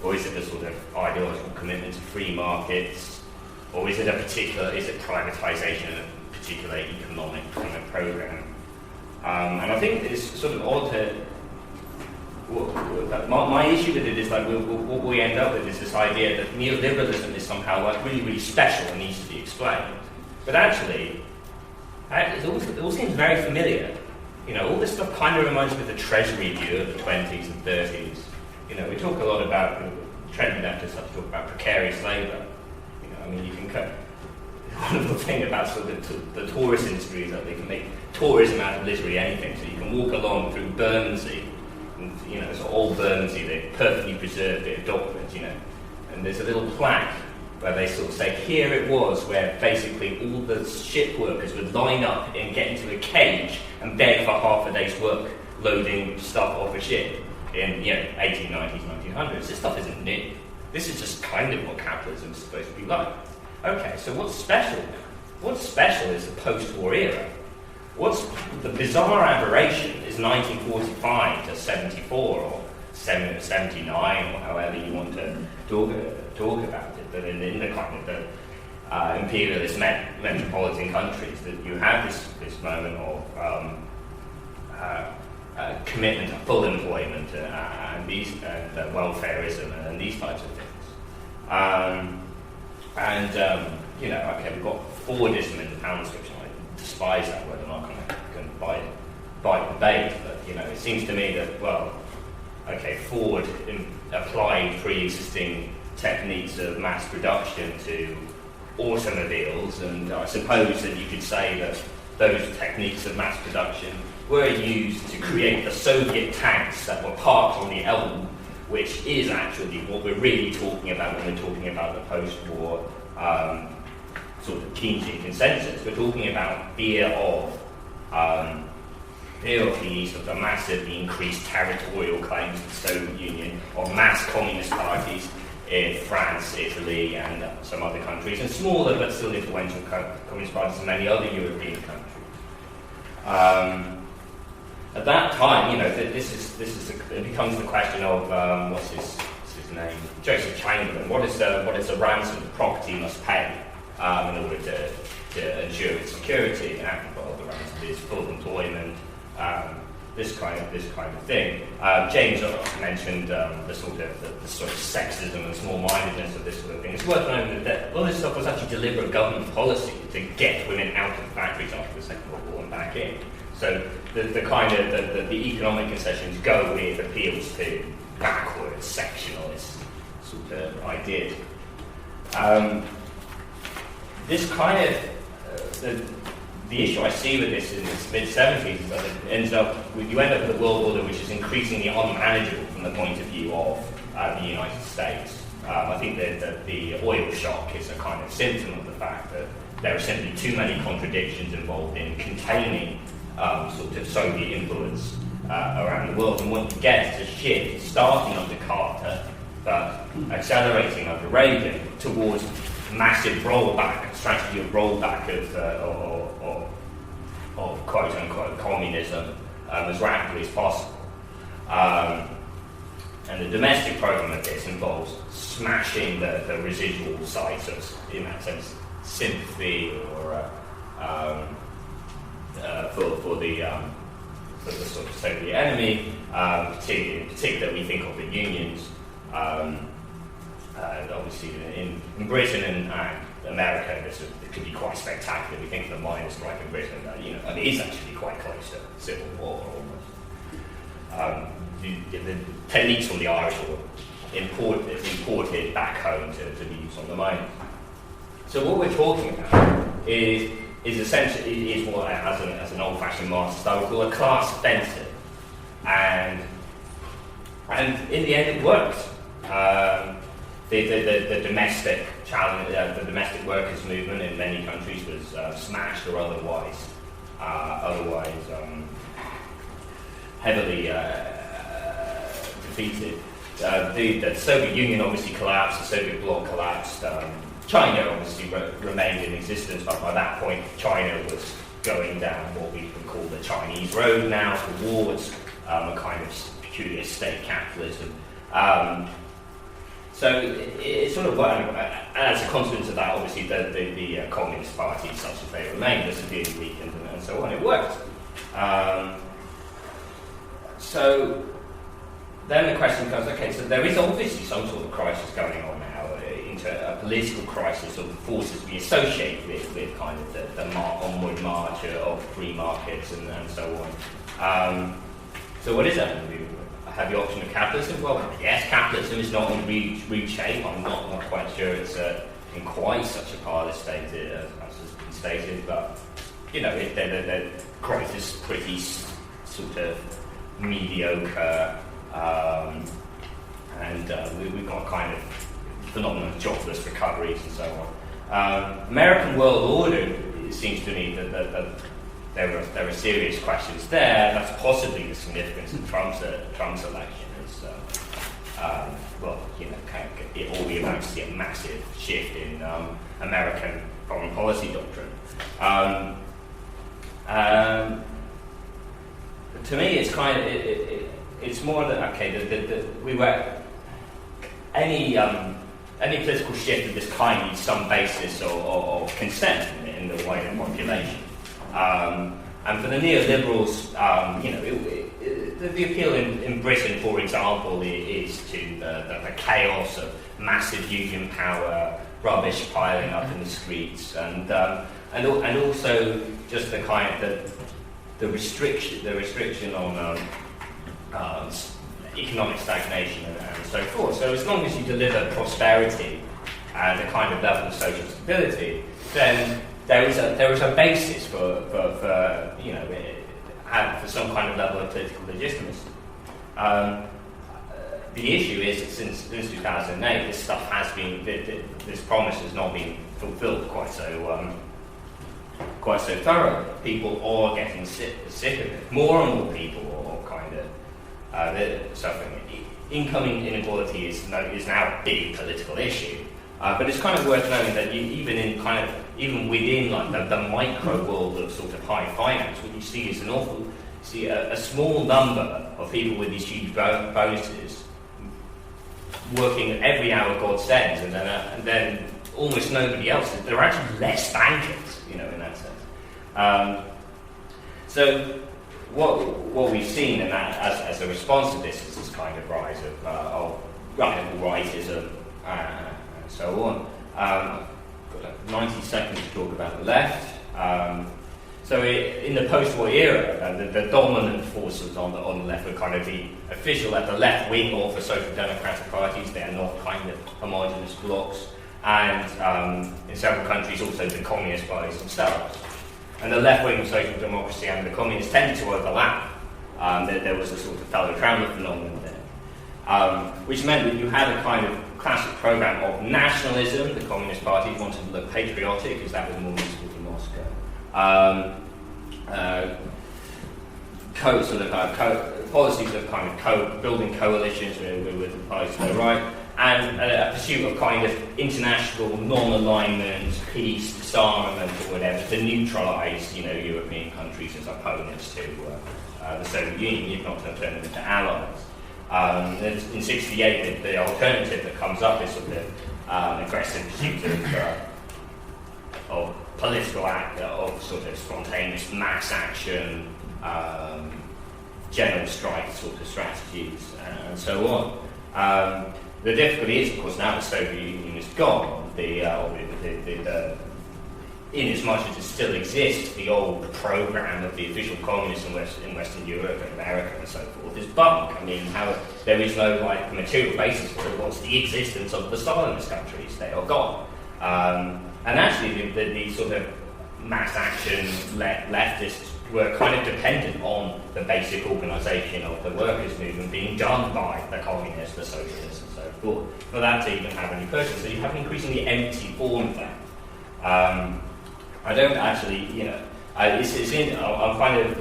Or is it a sort of ideological commitment to free markets? Or is it privatisation of a particular economic kind of programme? And I think it's sort of odd to... My issue with it is like what we end up with is this idea that neoliberalism is somehow like really, really special and needs to be explained. But actually, it all seems very familiar. You know, all this stuff kind of reminds me of the Treasury view of the 20s and 30s. You know, we talk a lot about, trendy leftists have to talk about precarious labour. You know, I mean, you can cut... One of the thing about sort of the tourist industry is that they can make tourism out of literally anything. So you can walk along through Bermondsey, and, you know, it's old Bermondsey, they perfectly preserved bit of documents, you know, and there's a little plaque where they sort of say, here it was, where basically all the ship workers would line up and get into a cage and beg for half a day's work loading stuff off a ship in, you know, 1890s, 1900s. This stuff isn't new. This is just kind of what capitalism is supposed to be like. Okay, so what's special now? What's special is the post-war era. What's the bizarre aberration is 1945 to 74 or 79 or however you want to talk about it. That in the kind of the imperialist metropolitan countries, that you have this moment of commitment to full employment and welfareism and these types of things. You know, okay, we've got Fordism in the pound description. I despise that word, I'm not going to bite the bait, but, you know, it seems to me that, well, okay, Ford applied pre-existing techniques of mass production to automobiles, and I suppose that you could say that those techniques of mass production were used to create the Soviet tanks that were parked on the Elbe, which is actually what we're really talking about when we're talking about the post-war sort of Keynesian consensus. We're talking about fear of the massively increased territorial claims of the Soviet Union, of mass communist parties in France, Italy, and some other countries, and smaller but still influential communist parties in many other European countries. At that time, you know, it becomes the question of what's his name, Joseph Chamberlain. What is the ransom the property must pay in order to ensure its security? And well, the ransom is full employment, this kind of thing. James mentioned the sort of sexism and small-mindedness of this sort of thing. It's worth noting that all this stuff was actually deliberate government policy to get women out of the factories after the Second World War and back in. So the kind of the economic concessions go with appeals to backwards sectionalist sort of ideas. This kind of the issue I see with this in the mid-70s is that you end up with a world order which is increasingly unmanageable from the point of view of the United States. I think that the oil shock is a kind of symptom of the fact that there are simply too many contradictions involved in containing sort of Soviet influence around the world. And what you get is a shift starting under Carter, but accelerating under Reagan towards massive rollback, strategy of rollback of quote-unquote communism as rapidly as possible. And the domestic program of this involves smashing the residual sites of, in that sense, sympathy or for the sort of Soviet enemy, in particular we think of the unions. Obviously, in Britain and America, it could be quite spectacular. We think of the miners' strike in Britain, and it is actually quite close to civil war almost. The techniques from the Irish were imported back home to be used on the miners. So what we're talking about is essentially what, as an old-fashioned Marxist, I would call a class offensive, and in the end, it worked. The domestic challenge, the domestic workers' movement in many countries was smashed or otherwise heavily defeated. The Soviet Union obviously collapsed. The Soviet bloc collapsed. China obviously remained in existence, but by that point, China was going down what we would call the Chinese road now towards a kind of peculiar state capitalism. So it's sort of, and as a consequence of that, obviously the Communist parties, such as they remain, are severely weakened and so on. It worked. So then the question comes, okay, so there is obviously some sort of crisis going on now, into a political crisis of the forces we associate with kind of the onward march of free markets and so on. So what is that? Have the option of capitalism? Well, yes, capitalism is not in rude shape. I'm not quite sure it's in quite such a parlous state as has been stated, but the crisis is pretty sort of mediocre, and we've got kind of phenomenon of jobless recoveries and so on. American world order, it seems to me that there are serious questions there. That's possibly the significance of Trump's election. It's, it all amounts to see a massive shift in American foreign policy doctrine. To me, it's kind of it's more that we were any political shift of this kind needs some basis of consent in the wider population. And for the neoliberals, the appeal in Britain, for example, is to the chaos of massive union power, rubbish piling up in the streets, and also just the kind of the restriction on economic stagnation and so forth. So as long as you deliver prosperity and a kind of level of social stability, then there is a basis for some kind of level of political legitimacy. The issue is that since 2008, this stuff has been, this promise has not been fulfilled quite so thoroughly. People are getting sick of it. More and more people are kind of suffering. Income inequality is now a big political issue. But it's kind of worth noting that even within like the micro world of sort of high finance, what you see is a small number of people with these huge bonuses working every hour God sends, and then almost nobody else. There are actually less bankers, in that sense. So what we've seen, and that as a response to this, is this kind of rise of radical rightism. So on. Got like 90 seconds to talk about the left. In the post-war era, the dominant forces on the left were kind of the official at the left wing of the social democratic parties. They are not kind of homogenous blocs, and in several countries also the communist parties themselves. And the left wing of social democracy and the communists tended to overlap. There was a sort of fellow traveller phenomenon there, which meant that you had a kind of classic program of nationalism. The Communist Party wanted to look patriotic because that was more useful to Moscow. Policies of building coalitions with the parties to the right, and a pursuit of kind of international non-alignment, peace, disarmament, or whatever, to neutralise, European countries as opponents to the Soviet Union, if not to turn them into allies. In '68, the alternative that comes up is sort of aggressive pursuit of political act, of sort of spontaneous mass action, general strike sort of strategies, and so on. The difficulty is, of course, now the Soviet Union is gone. In as much as it still exists, the old program of the official communists in Western Europe and America and so forth is bunk. I mean, there is no material basis for it. What's the existence of the Stalinist countries? They are gone. And actually, the sort of mass action leftists were kind of dependent on the basic organisation of the workers' movement being done by the communists, the socialists, and so forth, for that to even have any purpose. So you have an increasingly empty form of that. I don't actually, I'm kind of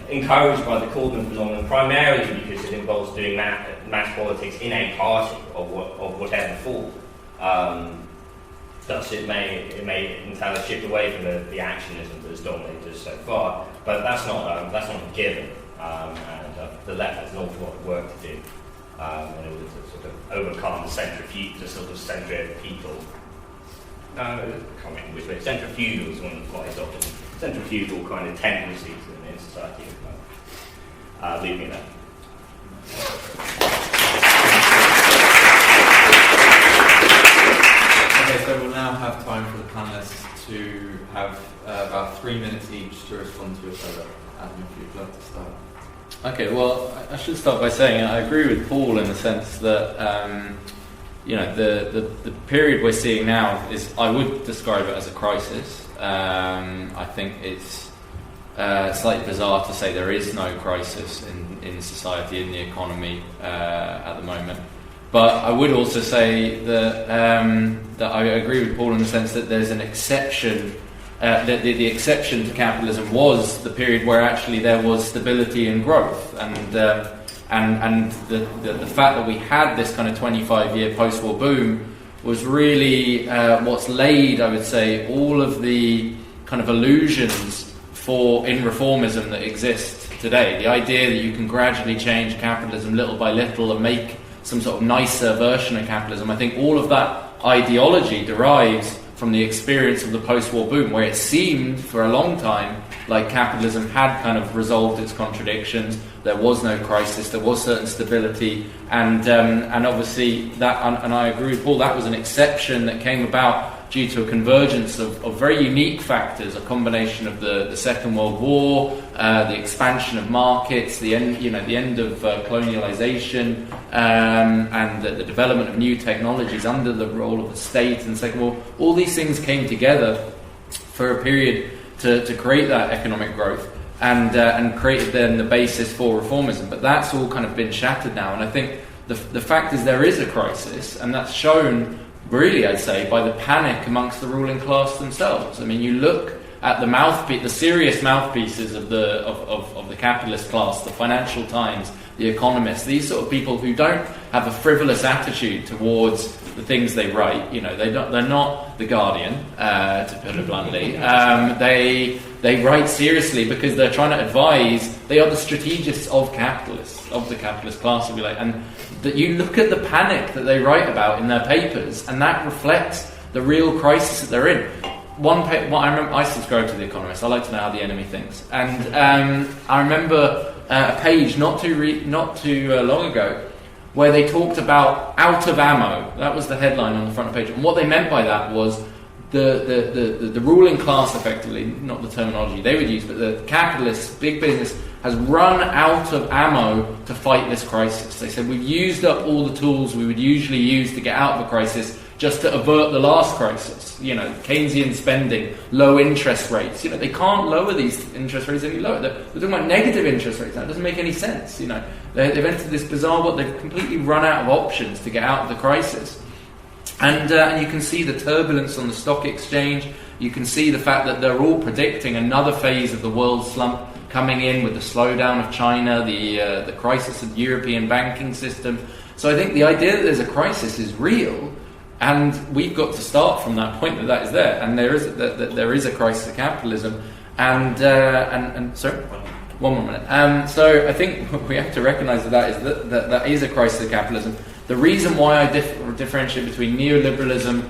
encouraged by the Corbyn phenomenon, primarily because it involves doing mass politics in a party of whatever form. Thus, it may entail a shift away from the actionism that has dominated us so far, but that's not a given, and the left has an awful lot of work to do in order to sort of overcome the centripetal. Centrifugal is one of the quite often centrifugal kind of tendencies in society. Leave me there. Okay, so we'll now have time for the panelists to have about 3 minutes each to respond to each other. Adam, if you'd like to start. Okay, well, I should start by saying I agree with Paul in the sense that the period we're seeing now is, I would describe it as a crisis. I think it's slightly bizarre to say there is no crisis in society, in the economy at the moment. But I would also say that I agree with Paul in the sense that there's an exception. The exception to capitalism was the period where actually there was stability and growth, and the fact that we had this kind of 25-year post-war boom was really what's laid, I would say, all of the kind of illusions in reformism that exist today. The idea that you can gradually change capitalism little by little and make some sort of nicer version of capitalism. I think all of that ideology derives from the experience of the post-war boom, where it seemed for a long time like capitalism had kind of resolved its contradictions. There was no crisis, there was certain stability, and obviously that, and I agree with Paul, that was an exception that came about due to a convergence of very unique factors, a combination of the Second World War, the expansion of markets, the end of colonialization, and the development of new technologies under the role of the state in the Second War. All these things came together for a period to create that economic growth and created then the basis for reformism. But that's all kind of been shattered now, and I think the fact is there is a crisis, and that's shown really, I'd say, by the panic amongst the ruling class themselves. I mean, you look at the serious mouthpieces of the capitalist class, the Financial Times, the Economist, these sort of people who don't have a frivolous attitude towards the things they write. They're not the Guardian, to put it bluntly. They write seriously because they're trying to advise. They are the strategists of the capitalist class, if you like, and that you look at the panic that they write about in their papers, and that reflects the real crisis that they're in. I subscribe to The Economist. I like to know how the enemy thinks, and I remember a page not too long ago where they talked about out of ammo. That was the headline on the front page, and what they meant by that was the ruling class, effectively, not the terminology they would use, but the capitalists, big business, has run out of ammo to fight this crisis. They said, we've used up all the tools we would usually use to get out of a crisis just to avert the last crisis. Keynesian spending, low interest rates. They can't lower these interest rates any lower. They're talking about negative interest rates now. It doesn't make any sense. They've entered this bizarre world. They've completely run out of options to get out of the crisis. And you can see the turbulence on the stock exchange. You can see the fact that they're all predicting another phase of the world slump coming in with the slowdown of China, the crisis of the European banking system. So I think the idea that there's a crisis is real, and we've got to start from that point that is there, and there is a crisis of capitalism. And sorry, one more minute. So I think we have to recognise that is a crisis of capitalism. The reason why I differentiate between neoliberalism,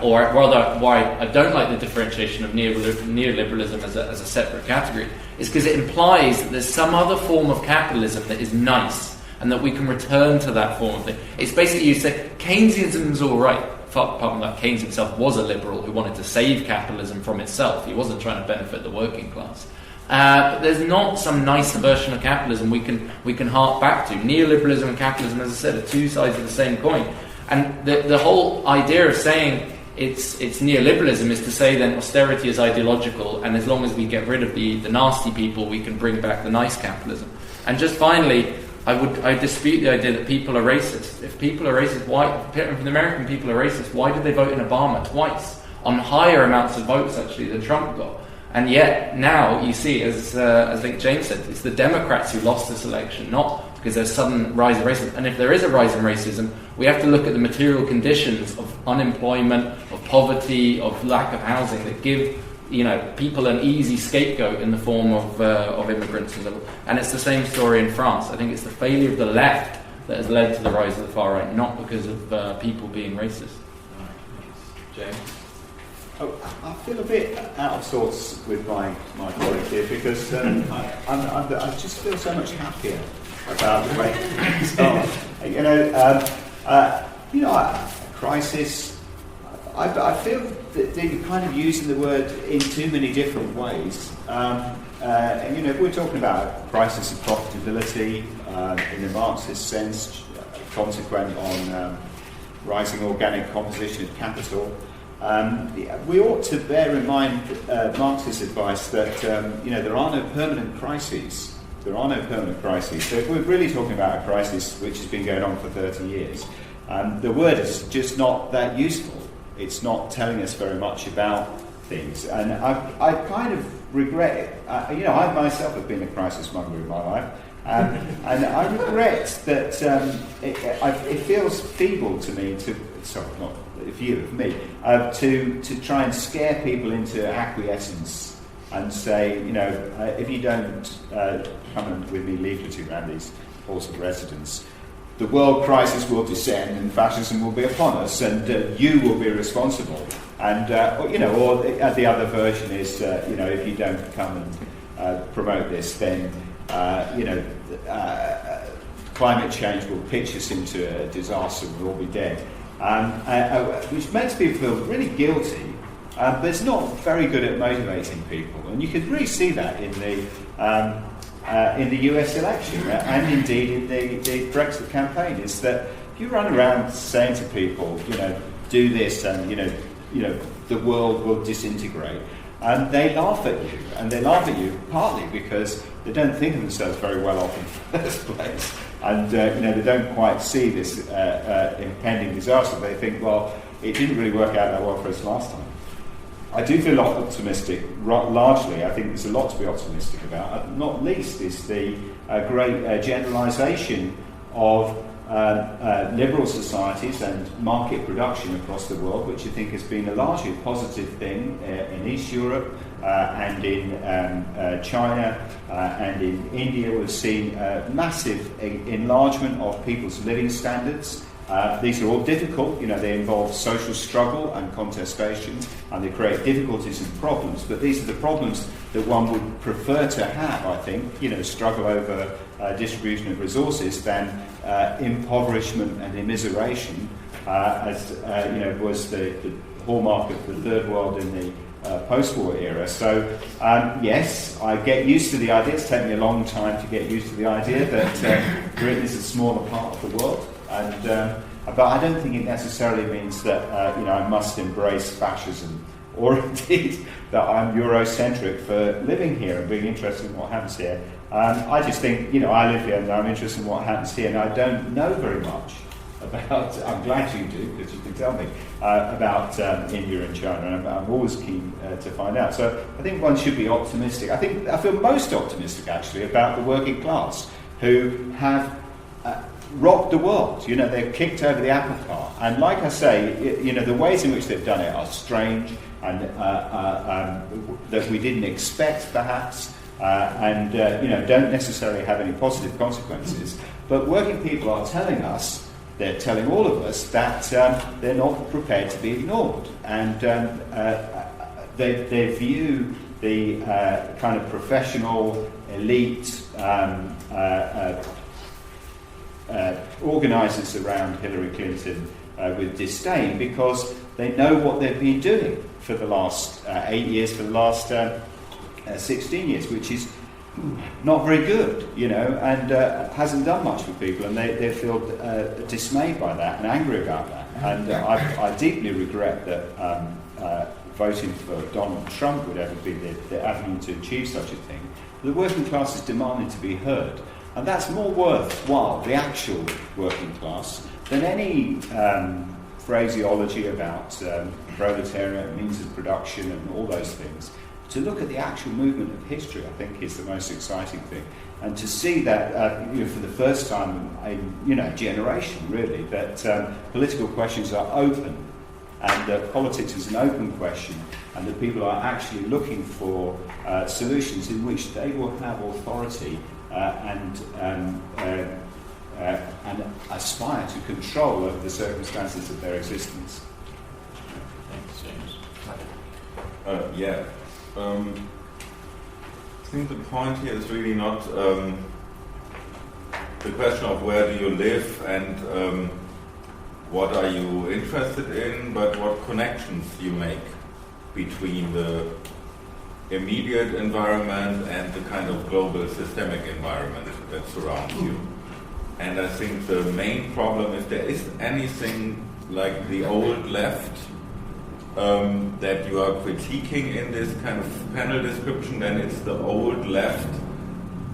or rather why I don't like the differentiation of neoliberalism as a separate category, is because it implies that there's some other form of capitalism that is nice, and that we can return to that form of thing. It's basically, you say, Keynesianism's all right. Apart from that, Keynes himself was a liberal who wanted to save capitalism from itself. He wasn't trying to benefit the working class. But there's not some nicer version of capitalism we can hark back to. Neoliberalism and capitalism, as I said, are two sides of the same coin. And the whole idea of saying it's neoliberalism is to say then austerity is ideological, and as long as we get rid of the nasty people, we can bring back the nice capitalism. And just finally, I dispute the idea that people are racist. If people are racist, why? If the American people are racist, why did they vote in Obama twice on higher amounts of votes actually than Trump got? And yet now you see, as I think James said, it's the Democrats who lost this election, not because there's a sudden rise of racism. And if there is a rise in racism, we have to look at the material conditions of unemployment, of poverty, of lack of housing that give people an easy scapegoat in the form of immigrants. And it's the same story in France. I think it's the failure of the left that has led to the rise of the far right, not because of people being racist. James? Oh, I feel a bit out of sorts with my colleague here because I just feel so much happier about the way things are. Crisis. I feel that they're kind of using the word in too many different ways. If we're talking about crisis of profitability in the Marxist sense, consequent on rising organic composition of capital. We ought to bear in mind Marxist advice that there are no permanent crises. There are no permanent crises. So if we're really talking about a crisis which has been going on for 30 years, the word is just not that useful. It's not telling us very much about things. And I kind of regret it. I myself have been a crisis monger in my life. And I regret that it feels feeble to me to try and scare people into acquiescence and say, if you don't come and with me leafleting around these halls of residence, the world crisis will descend and fascism will be upon us, and you will be responsible. And or the other version is, if you don't come and promote this, then climate change will pitch us into a disaster. We'll all be dead. Which makes people feel really guilty, but it's not very good at motivating people. And you can really see that in the US election and indeed in the Brexit campaign. Is that you run around saying to people, do this, and the world will disintegrate, and they laugh at you, and they laugh at you partly because they don't think of themselves very well off in the first place. And they don't quite see this impending disaster. They think, well, it didn't really work out that well for us last time. I do feel optimistic. Largely, I think there's a lot to be optimistic about. Not least is the great generalisation of liberal societies and market production across the world, which I think has been a largely positive thing in East Europe and in China and in India. We've seen massive enlargement of people's living standards. These are all difficult, they involve social struggle and contestation, and they create difficulties and problems, but these are the problems that one would prefer to have, I think, struggle over distribution of resources than impoverishment and immiseration, as was the hallmark of the Third World in the post-war era. So, yes, I get used to the idea. It's taken me a long time to get used to the idea that Britain is a smaller part of the world. But I don't think it necessarily means that I must embrace fascism, or indeed that I'm Eurocentric for living here and being interested in what happens here. I just think, I live here and I'm interested in what happens here, and I don't know very much about, I'm glad you do, because you can tell me, about India and China, and I'm always keen to find out. So I think one should be optimistic. I feel most optimistic, actually, about the working class, who have rocked the world. They've kicked over the apple cart. And like I say, the ways in which they've done it are strange and that we didn't expect, perhaps, and don't necessarily have any positive consequences. But working people are telling us, they're telling all of us, that they're not prepared to be ignored. And they view the kind of professional, elite organisers around Hillary Clinton with disdain, because they know what they've been doing for the last 8 years, for the last 16 years, which is not very good, and hasn't done much for people, and they feel dismayed by that and angry about that. And I deeply regret that voting for Donald Trump would ever be the avenue to achieve such a thing. The working class is demanding to be heard, and that's more worthwhile, the actual working class, than any phraseology about proletariat, means of production, and all those things. To look at the actual movement of history, I think, is the most exciting thing, and to see that for the first time in a generation, really, that political questions are open, and that politics is an open question, and that people are actually looking for solutions in which they will have authority and and aspire to control over the circumstances of their existence. Thanks, James. I think the point here is really not the question of where do you live and what are you interested in, but what connections you make between the immediate environment and the kind of global systemic environment that surrounds you. And I think the main problem, if there is anything like the old left that you are critiquing in this kind of panel description, then it's the old left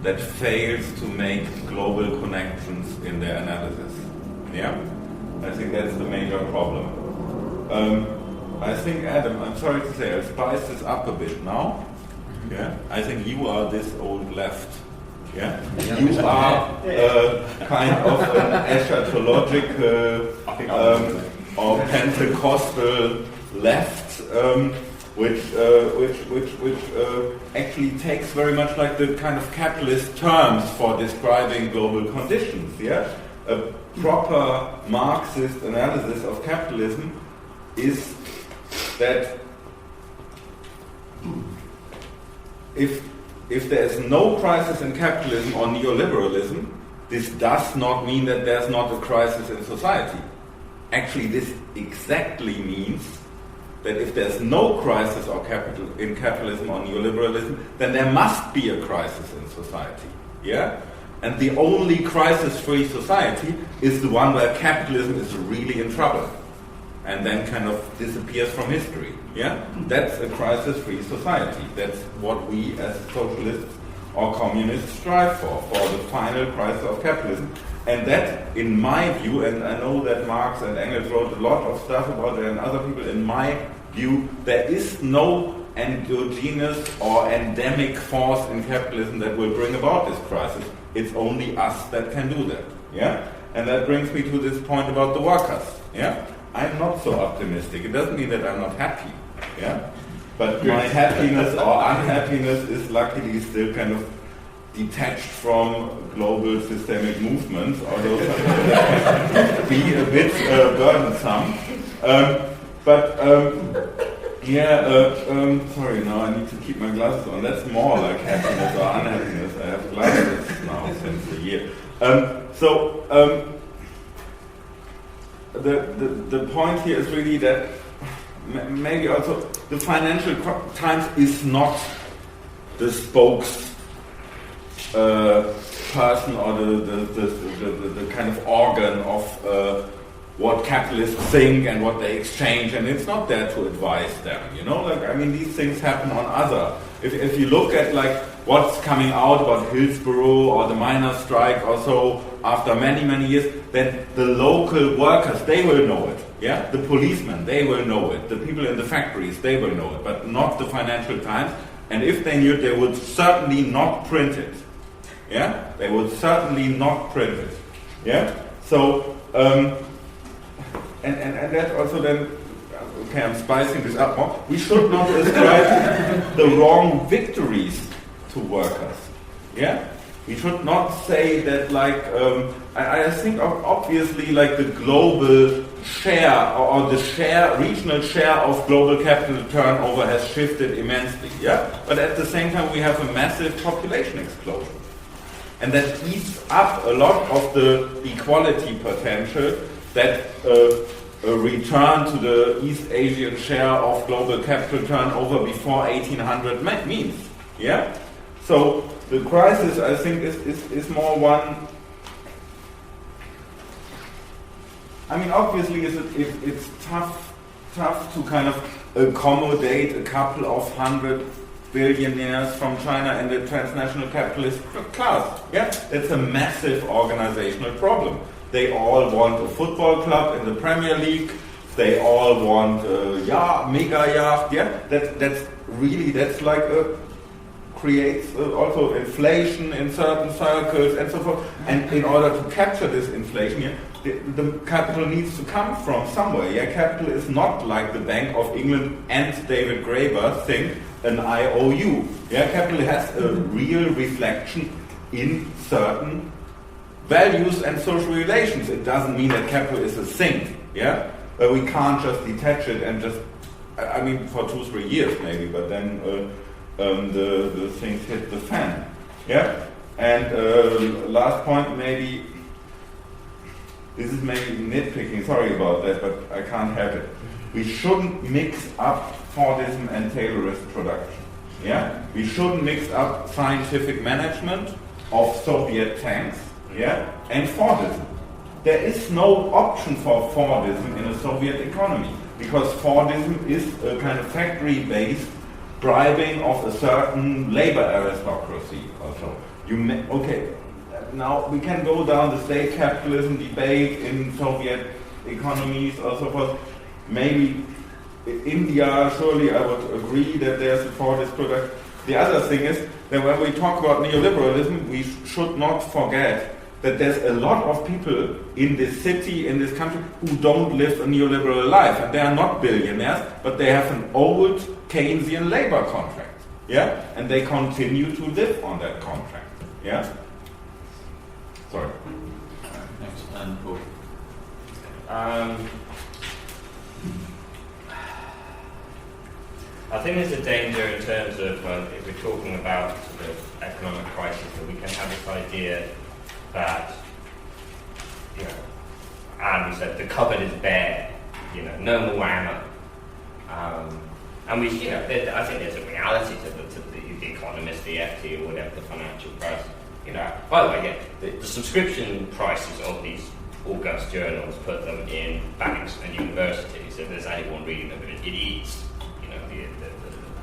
that fails to make global connections in their analysis. Yeah? I think that's the major problem. I think, Adam, I'm sorry to say, I'll spice this up a bit now. Yeah? I think you are this old left. Yeah? You are kind of an eschatological or Pentecostal left, which actually takes very much like the kind of capitalist terms for describing global conditions. Yeah? A proper Marxist analysis of capitalism is that if there is no crisis in capitalism or neoliberalism, this does not mean that there's not a crisis in society. Actually, this exactly means that if there's no crisis in capitalism or neoliberalism, then there must be a crisis in society. Yeah? And the only crisis-free society is the one where capitalism is really in trouble and then kind of disappears from history. Yeah? That's a crisis-free society. That's what we as socialists or communists strive for the final crisis of capitalism. And that, in my view, and I know that Marx and Engels wrote a lot of stuff about it and other people, in my view, there is no endogenous or endemic force in capitalism that will bring about this crisis. It's only us that can do that. Yeah? And that brings me to this point about the workers. Yeah? I'm not so optimistic. It doesn't mean that I'm not happy. Yeah? But my happiness or unhappiness is luckily still kind of detached from global systemic movements, although sometimes that can be a bit burdensome. Sorry, now I need to keep my glasses on. That's more like happiness or unhappiness. I have glasses now since a year. The point here is really that maybe also the Financial Times is not the spokesperson or the kind of organ of what capitalists think and what they exchange, and it's not there to advise them. You know, like, I mean, these things happen on other. If you look at like what's coming out about Hillsborough or the miners' strike or so after many years, then the local workers, they will know it. Yeah, the policemen, they will know it. The people in the factories, they will know it, but not the Financial Times. And if they knew it, they would certainly not print it. Yeah, they would certainly not print it. Yeah, so and that also then. Okay, I'm spicing this up more. We should not ascribe the wrong victories to workers. Yeah? We should not say that, like, I think obviously, like, the global share or the regional share of global capital turnover has shifted immensely. Yeah? But at the same time, we have a massive population explosion. And that eats up a lot of the equality potential that a return to the East Asian share of global capital turnover before 1800 means. Yeah? So the crisis, I think, is more one. I mean, obviously, it's tough to kind of accommodate a couple of hundred billionaires from China in the transnational capitalist class. Yeah? It's a massive organizational problem. They all want a football club in the Premier League. They all want a mega yacht. Yeah, that's like creates also inflation in certain circles and so forth. And in order to capture this inflation, yeah, the capital needs to come from somewhere. Yeah, capital is not like the Bank of England and David Graeber think an IOU. Yeah, capital has a real reflection in certain values and social relations. It doesn't mean that capital is a thing, yeah? We can't just detach it and just, I mean, for 2-3 years maybe, but then the things hit the fan, yeah? And last point, maybe, this is maybe nitpicking, sorry about that, but I can't help it. We shouldn't mix up Fordism and Taylorist production. Yeah, we shouldn't mix up scientific management of Soviet tanks, yeah, and Fordism. There is no option for Fordism in a Soviet economy because Fordism is a kind of factory-based bribing of a certain labor aristocracy. Also, okay. Now we can go down the state capitalism debate in Soviet economies, or so forth. Maybe India, surely I would agree that there's a Fordist product. The other thing is that when we talk about neoliberalism, we should not forget that there's a lot of people in this city, in this country, who don't live a neoliberal life. And they are not billionaires, but they have an old Keynesian labor contract. Yeah? And they continue to live on that contract. Yeah? Sorry. Next, and Paul. I think there's a danger in terms of, if we're talking about sort of economic crisis, that we can have this idea that, you know, and we said the cupboard is bare, you know, no more ammo. And we, you know, I think there's a reality to the Economist, the FT, or whatever, the financial press. You know, by the way, yeah, the subscription prices of these august journals put them in banks and universities. If there's anyone reading them, it eats, you know,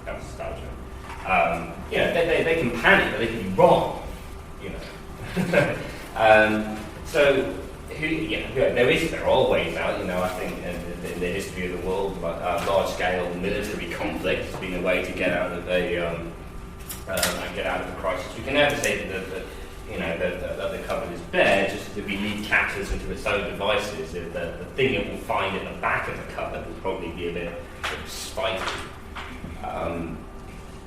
the nostalgia. You know, they can panic, but they can be wrong, you know. So, there are ways out, you know, I think in the history of the world, large-scale military conflict has been a way to get out of the crisis. We can never say that the cupboard is bare, just to be lead captors into its own devices. If the thing it will find in the back of the cupboard will probably be a bit spiky.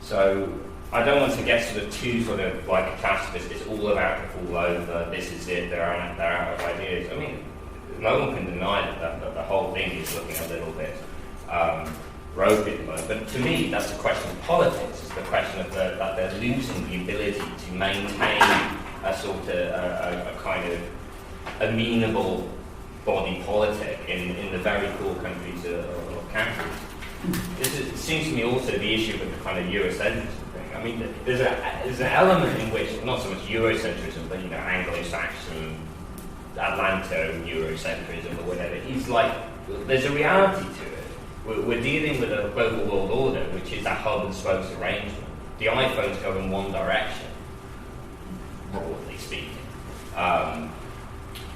So I don't want to get sort of too sort of like a catastrophist. It's all about to fall over. This is it. They're out of ideas. I mean, no one can deny that the whole thing is looking a little bit ropey at the moment. But to me, that's a question of politics. It's the question of that they're losing the ability to maintain a sort of a kind of amenable body politic in the very poor countries of capitalism. This seems to me also the issue with the kind of Eurocentrism thing. I mean, there's an element in which, not so much Eurocentrism, but, you know, Anglo-Saxon, Atlanto-Eurocentrism or whatever, it's like, there's a reality to it. We're dealing with a global world order, which is a hub and spokes arrangement. The iPhones go in one direction, broadly speaking.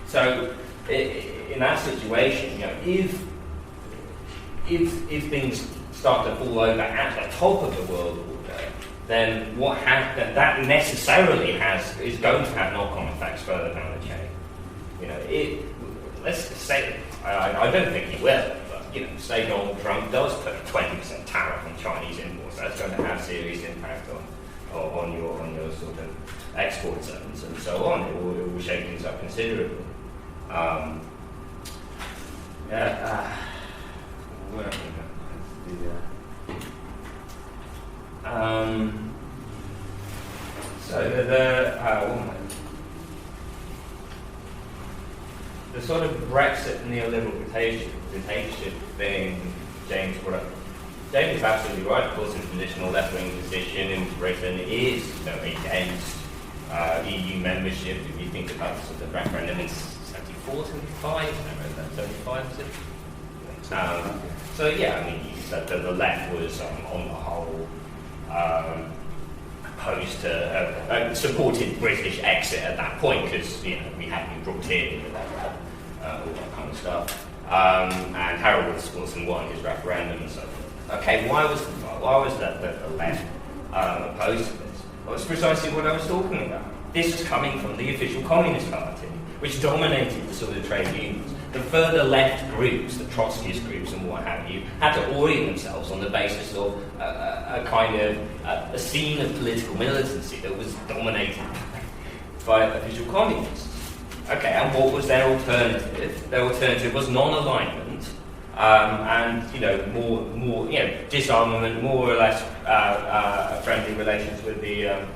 So, in that situation, you know, if things start to fall over at the top of the world order, then that necessarily is going to have knock-on effects further down the chain. You know, let's say, I don't think he will, but, you know, say Donald Trump does put a 20% tariff on Chinese imports, that's going to have serious impact on your sort of export zones and so on. It will shake things up considerably. The sort of Brexit neoliberal dictatorship thing James brought up. James is absolutely right. Of course, the traditional left-wing position in Britain is, you know, against EU membership. If you think about the sort of referendum in 74, 75, I remember that, 75, was it? So yeah, I mean, the left was on the whole opposed to supported British exit at that point because, you know, we hadn't been brought in and all that kind of stuff. And Harold Wilson won his referendum and so forth. Okay, why was the left opposed to this? Well, it's precisely what I was talking about. This was coming from the official Communist Party, which dominated the sort of trade unions. The further left groups, the Trotskyist groups and what have you, had to orient themselves on the basis of a kind of a scene of political militancy that was dominated by official communists. Okay, and what was their alternative? Their alternative was non-alignment, and more disarmament, more or less friendly relations with the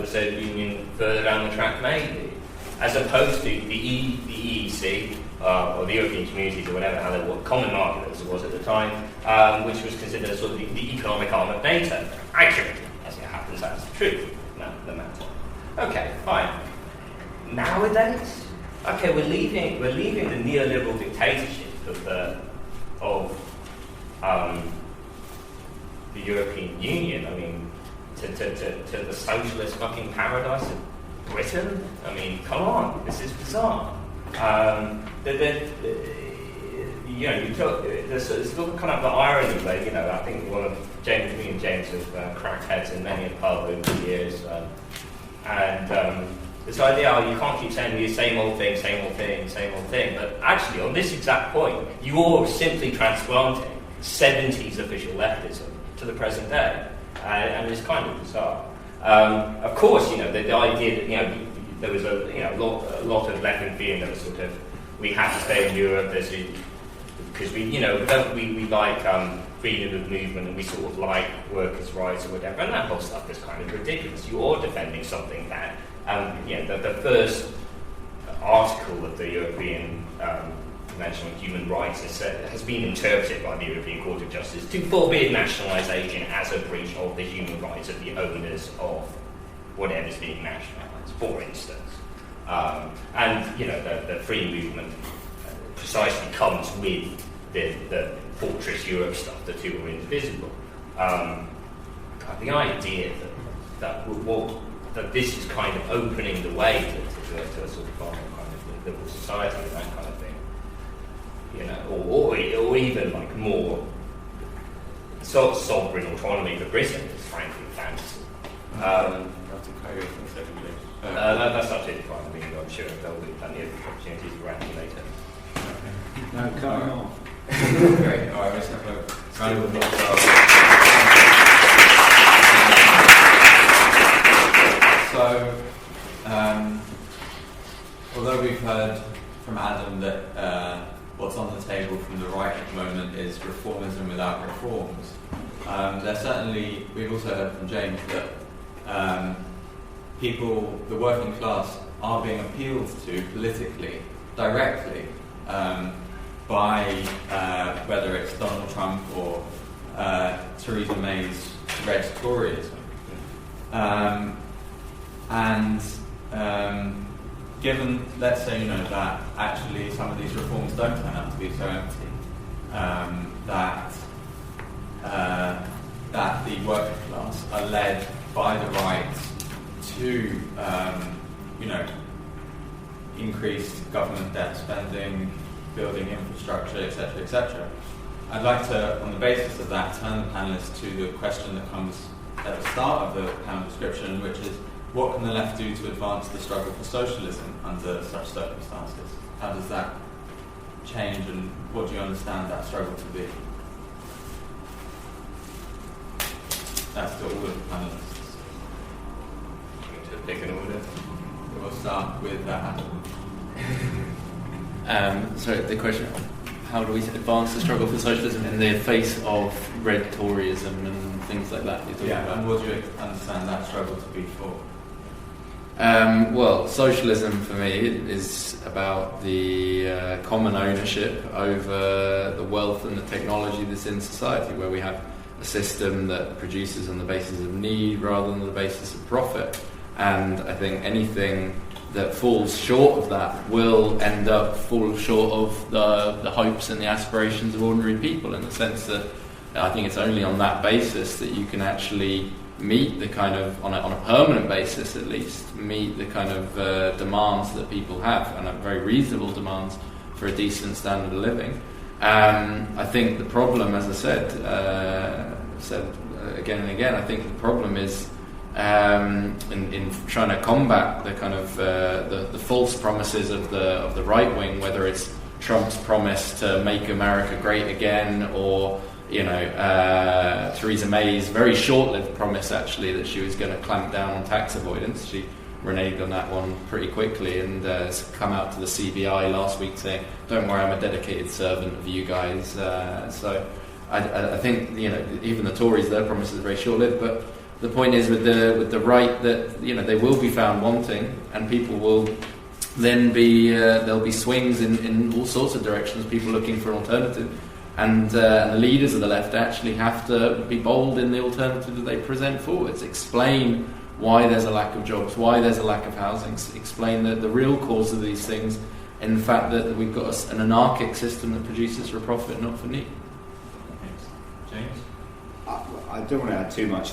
Soviet Union further down the track, maybe, as opposed to the EEC or the European Communities or whatever, how they were, common market as it was at the time, which was considered sort of the economic arm of NATO. Accurately, as it happens, that's true. The matter. Okay, fine. Nowadays, okay, we're leaving the neoliberal dictatorship of the European Union. I mean, to the socialist fucking paradise of Britain. I mean, come on, this is bizarre. There's still kind of the irony where, I think one of me and James have cracked heads in many a pub over the years, and this idea, you can't keep saying the same old thing, but actually on this exact point, you're simply transplanting 70s official leftism to the present day, and it's kind of bizarre. Of course, the idea that there was a lot of left-wing feeling that was sort of, we have to stay in Europe because we like freedom of movement and we sort of like workers' rights or whatever, and that whole stuff is kind of ridiculous. You are defending something that the first article of the European Convention on Human Rights has been interpreted by the European Court of Justice to forbid nationalisation as a breach of the human rights of the owners of whatever's being nationalised, for instance. The free movement precisely comes with the Fortress Europe stuff, the two are indivisible. The idea that this is kind of opening the way to a sort of kind of liberal society and that kind of thing, or even like more sort of sovereign autonomy for Britain is frankly fantasy. That's absolutely fine. I mean, I'm sure there'll be plenty of opportunities around you later. No, cut off. Great. All right, let's have a round of applause. So, although we've heard from Adam that what's on the table from the right at the moment is reformism without reforms, we've also heard from James that people, the working class, are being appealed to politically, directly, by whether it's Donald Trump or Theresa May's red Toryism. Given, let's say, that actually some of these reforms don't turn out to be so empty, that the working class are led by the right to, increase government debt spending, building infrastructure, etc., etc. I'd like to, on the basis of that, turn the panelists to the question that comes at the start of the panel description, which is, what can the left do to advance the struggle for socialism under such circumstances? How does that change, and what do you understand that struggle to be? That's to all of the panelists. To pick an order. We'll start with Adam. So the question, how do we advance the struggle for socialism in the face of red Toryism and things like that? And what do you understand that struggle to be for? Well, socialism for me is about the common ownership over the wealth and the technology that's in society, where we have a system that produces on the basis of need rather than the basis of profit. And I think anything that falls short of that will end up fall short of the hopes and the aspirations of ordinary people, in the sense that I think it's only on that basis that you can actually meet the kind of, on a permanent basis at least, meet the kind of demands that people have, and very reasonable demands for a decent standard of living. I think the problem, as I said again and again, I think the problem is in trying to combat the kind of the false promises of the right wing, whether it's Trump's promise to make America great again, or Theresa May's very short-lived promise actually that she was going to clamp down on tax avoidance. She reneged on that one pretty quickly and has come out to the CBI last week saying, "Don't worry, I'm a dedicated servant of you guys." So I think even the Tories, their promises are very short-lived. But the point is with the right that they will be found wanting, and people will then be there'll be swings in all sorts of directions. People looking for an alternative. And the leaders of the left actually have to be bold in the alternative that they present forwards. Explain why there's a lack of jobs, why there's a lack of housing. Explain the real cause of these things in the fact that we've got an anarchic system that produces for profit, not for need. James? I don't want to add too much.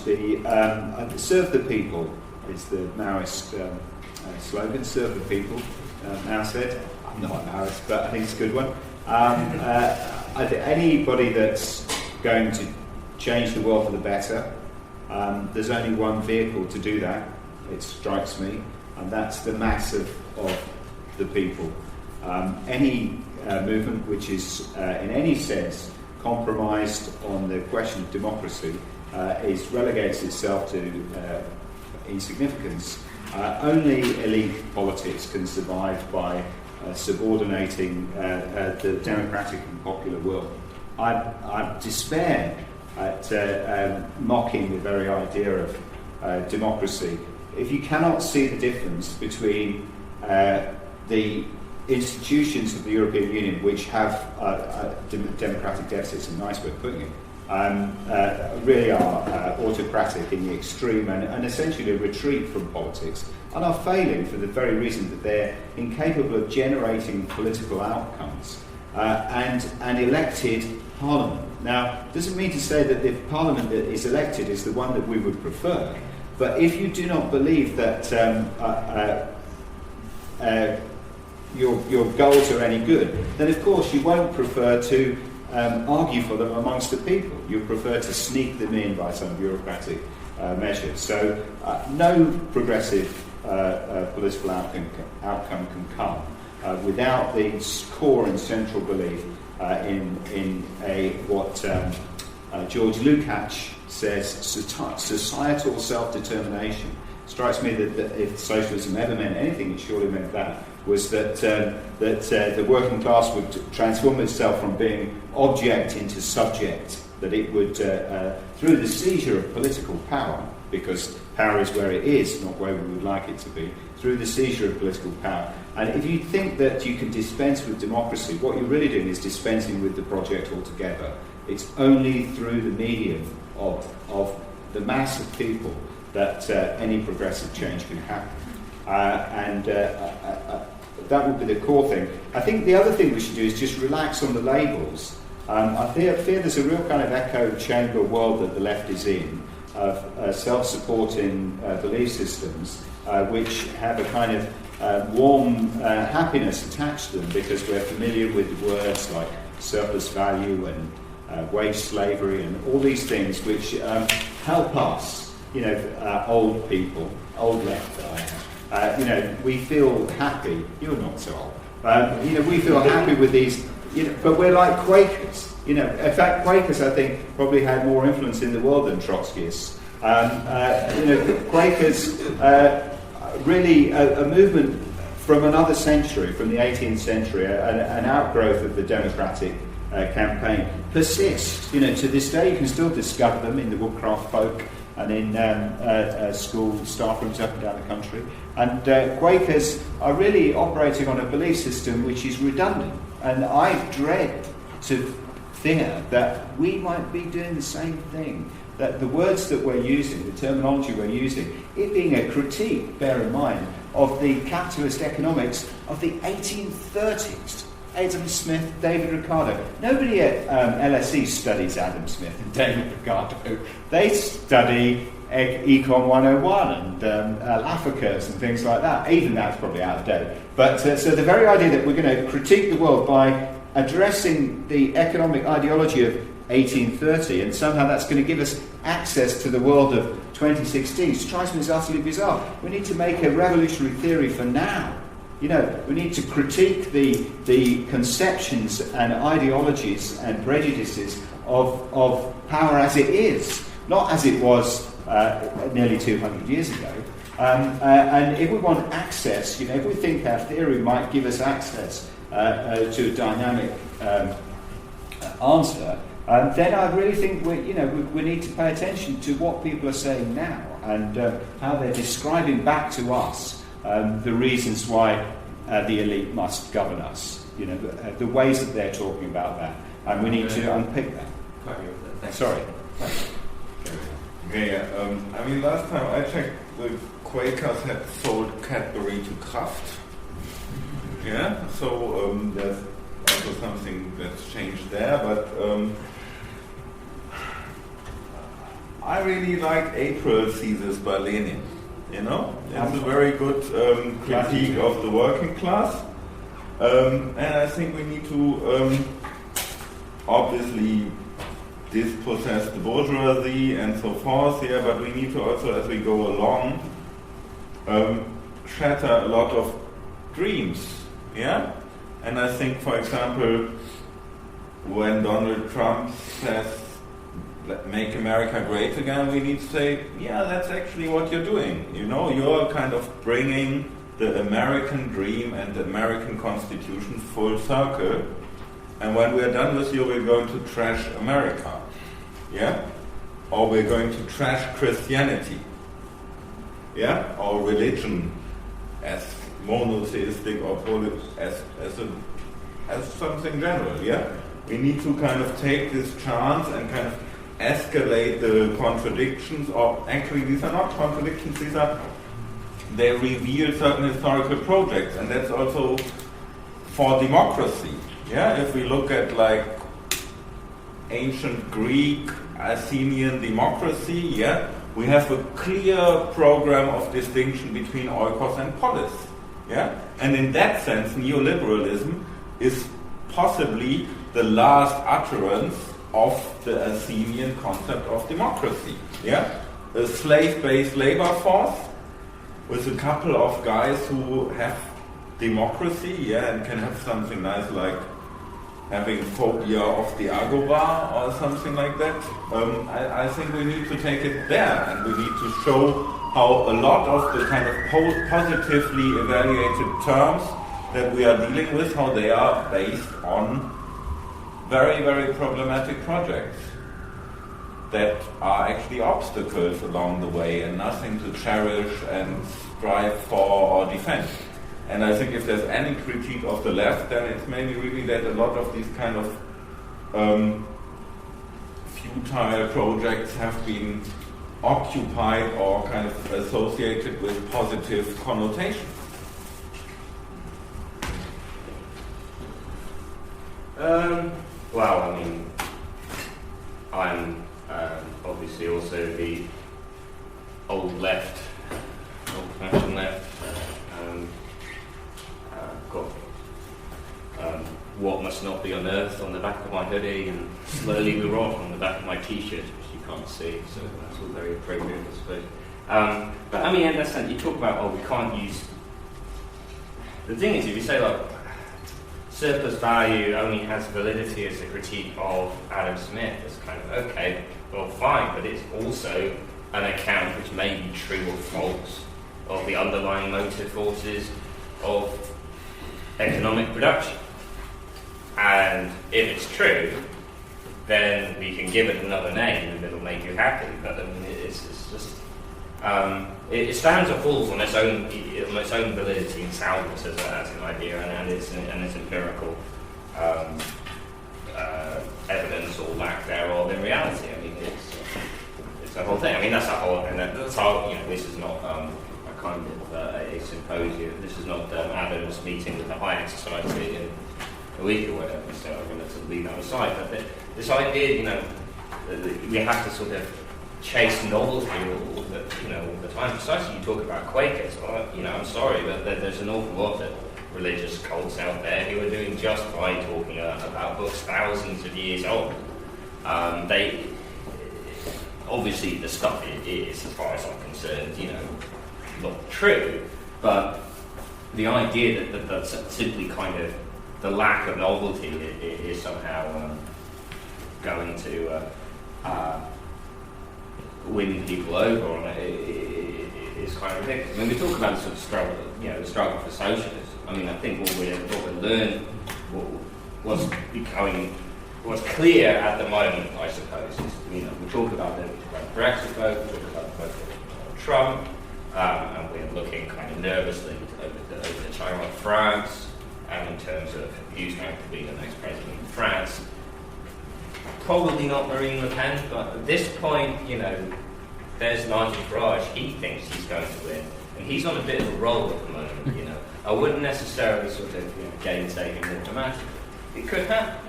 Serve the people is the Maoist slogan. Serve the people, Mao said. I'm not a Maoist, but I think it's a good one. I think anybody that's going to change the world for the better, there's only one vehicle to do that, it strikes me, and that's the mass of the people. Any movement which is in any sense compromised on the question of democracy relegates itself to insignificance. Only elite politics can survive by subordinating the democratic and popular world. I despair at mocking the very idea of democracy. If you cannot see the difference between the institutions of the European Union, which have democratic deficits, a nice way of putting it, really are autocratic in the extreme and essentially a retreat from politics, and are failing for the very reason that they're incapable of generating political outcomes and elected parliament. Now, doesn't mean to say that the parliament that is elected is the one that we would prefer, but if you do not believe that your goals are any good, then of course you won't prefer to argue for them amongst the people. You prefer to sneak them in by some bureaucratic measures. So no progressive political outcome can come without the core and central belief in what George Lukács says, societal self-determination. Strikes me that if socialism ever meant anything, it surely meant that, was that the working class would transform itself from being object into subject, that it would, through the seizure of political power, because power is where it is, not where we would like it to be, through the seizure of political power. And if you think that you can dispense with democracy, what you're really doing is dispensing with the project altogether. It's only through the medium of the mass of people that any progressive change can happen. That would be the core thing. I think the other thing we should do is just relax on the labels. I fear there's a real kind of echo chamber world that the left is in, of self-supporting belief systems which have a kind of warm happiness attached to them because we're familiar with words like surplus value and wage slavery and all these things which help us, old people, old left we feel happy. You're not so old. We feel happy with these, but we're like Quakers. In fact, Quakers, I think, probably had more influence in the world than Trotskyists. Quakers, really a movement from another century, from the 18th century, an outgrowth of the democratic campaign, persist. To this day, you can still discover them in the Woodcraft folk and in school staff rooms up and down the country. And Quakers are really operating on a belief system which is redundant. And I dread to fear that we might be doing the same thing. That the words that we're using, the terminology we're using, it being a critique, bear in mind, of the capitalist economics of the 1830s. Adam Smith, David Ricardo. Nobody at LSE studies Adam Smith and David Ricardo. They study Econ 101 and Lafferkers and things like that. Even that's probably out of date. But so the very idea that we're going to critique the world by addressing the economic ideology of 1830 and somehow that's going to give us access to the world of 2016 strikes me as utterly bizarre. We need to make a revolutionary theory for now. We need to critique the conceptions and ideologies and prejudices of power as it is, not as it was nearly 200 years ago. And if we want access, if we think our theory might give us access to a dynamic answer, then I really think we need to pay attention to what people are saying now and how they're describing back to us the reasons why the elite must govern us. The ways that they're talking about that, and we need to unpick that. Sorry. Okay, I mean, last time I checked, the Quakers had sold Cadbury to Kraft. Yeah, so there's also something that's changed there, but I really like April Thesis by Lenin. It's a very good critique of the working class, and I think we need to obviously dispossess the bourgeoisie and so forth, but we need to also, as we go along, shatter a lot of dreams, And I think, for example, when Donald Trump says, make America great again, we need to say, that's actually what you're doing. You're kind of bringing the American dream and the American Constitution full circle. And when we're done with you, we're going to trash America. Or we're going to trash Christianity. Or religion as monotheistic or as something general. We need to kind of take this chance and kind of escalate the contradictions, or actually these are not contradictions, they reveal certain historical projects, and that's also for democracy. If we look at like ancient Greek, Athenian democracy, we have a clear program of distinction between oikos and polis. And in that sense, neoliberalism is possibly the last utterance of the Athenian concept of democracy. A slave-based labor force with a couple of guys who have democracy, and can have something nice like having phobia of the agora or something like that. I think we need to take it there, and we need to show how a lot of the kind of positively evaluated terms that we are dealing with, how they are based on very, very problematic projects that are actually obstacles along the way and nothing to cherish and strive for or defend. And I think if there's any critique of the left, then it's maybe really that a lot of these kind of futile projects have been occupied or kind of associated with positive connotations. Well, I mean, I'm obviously also the old-fashioned left. Got what must not be unearthed on the back of my hoodie, and slowly we rot on the back of my t-shirt, which you can't see, so that's all very appropriate, I suppose. But I mean, in that sense, you talk about, we can't use... The thing is, if you say, like, surplus value only has validity as a critique of Adam Smith, it's kind of, okay, well, fine, but it's also an account which may be true or false of the underlying motive forces of economic production. And if it's true, then we can give it another name and it'll make you happy. But I mean, it's just it stands or falls on its own validity and soundness as an idea and its empirical evidence or lack thereof in reality. I mean, it's the whole thing. I mean, that's how this is not a symposium. This is not Adam's meeting with the Hayek Society in a week or whatever, so I'm going to leave that aside. But this idea, we have to sort of chase novelty all the time. Precisely, you talk about Quakers. Well, I'm sorry, but there's an awful lot of religious cults out there who are doing just fine talking about books thousands of years old. They obviously the stuff is, as far as I'm concerned, not true, but the idea that that's simply kind of the lack of novelty is somehow going to win people over on it is kind of ridiculous. When we talk about the sort of struggle, the struggle for socialism, I mean, I think what we learned, what's clear at the moment, I suppose, is we talk about the Brexit vote, we talk about the vote for Trump, and we're looking kind of nervously over the China of France, in terms of who's going to be the next president of France. Probably not Marine Le Pen, but at this point, there's Nigel Farage. He thinks he's going to win, and he's on a bit of a roll at the moment. I wouldn't necessarily sort of gainsay him automatically. It could happen.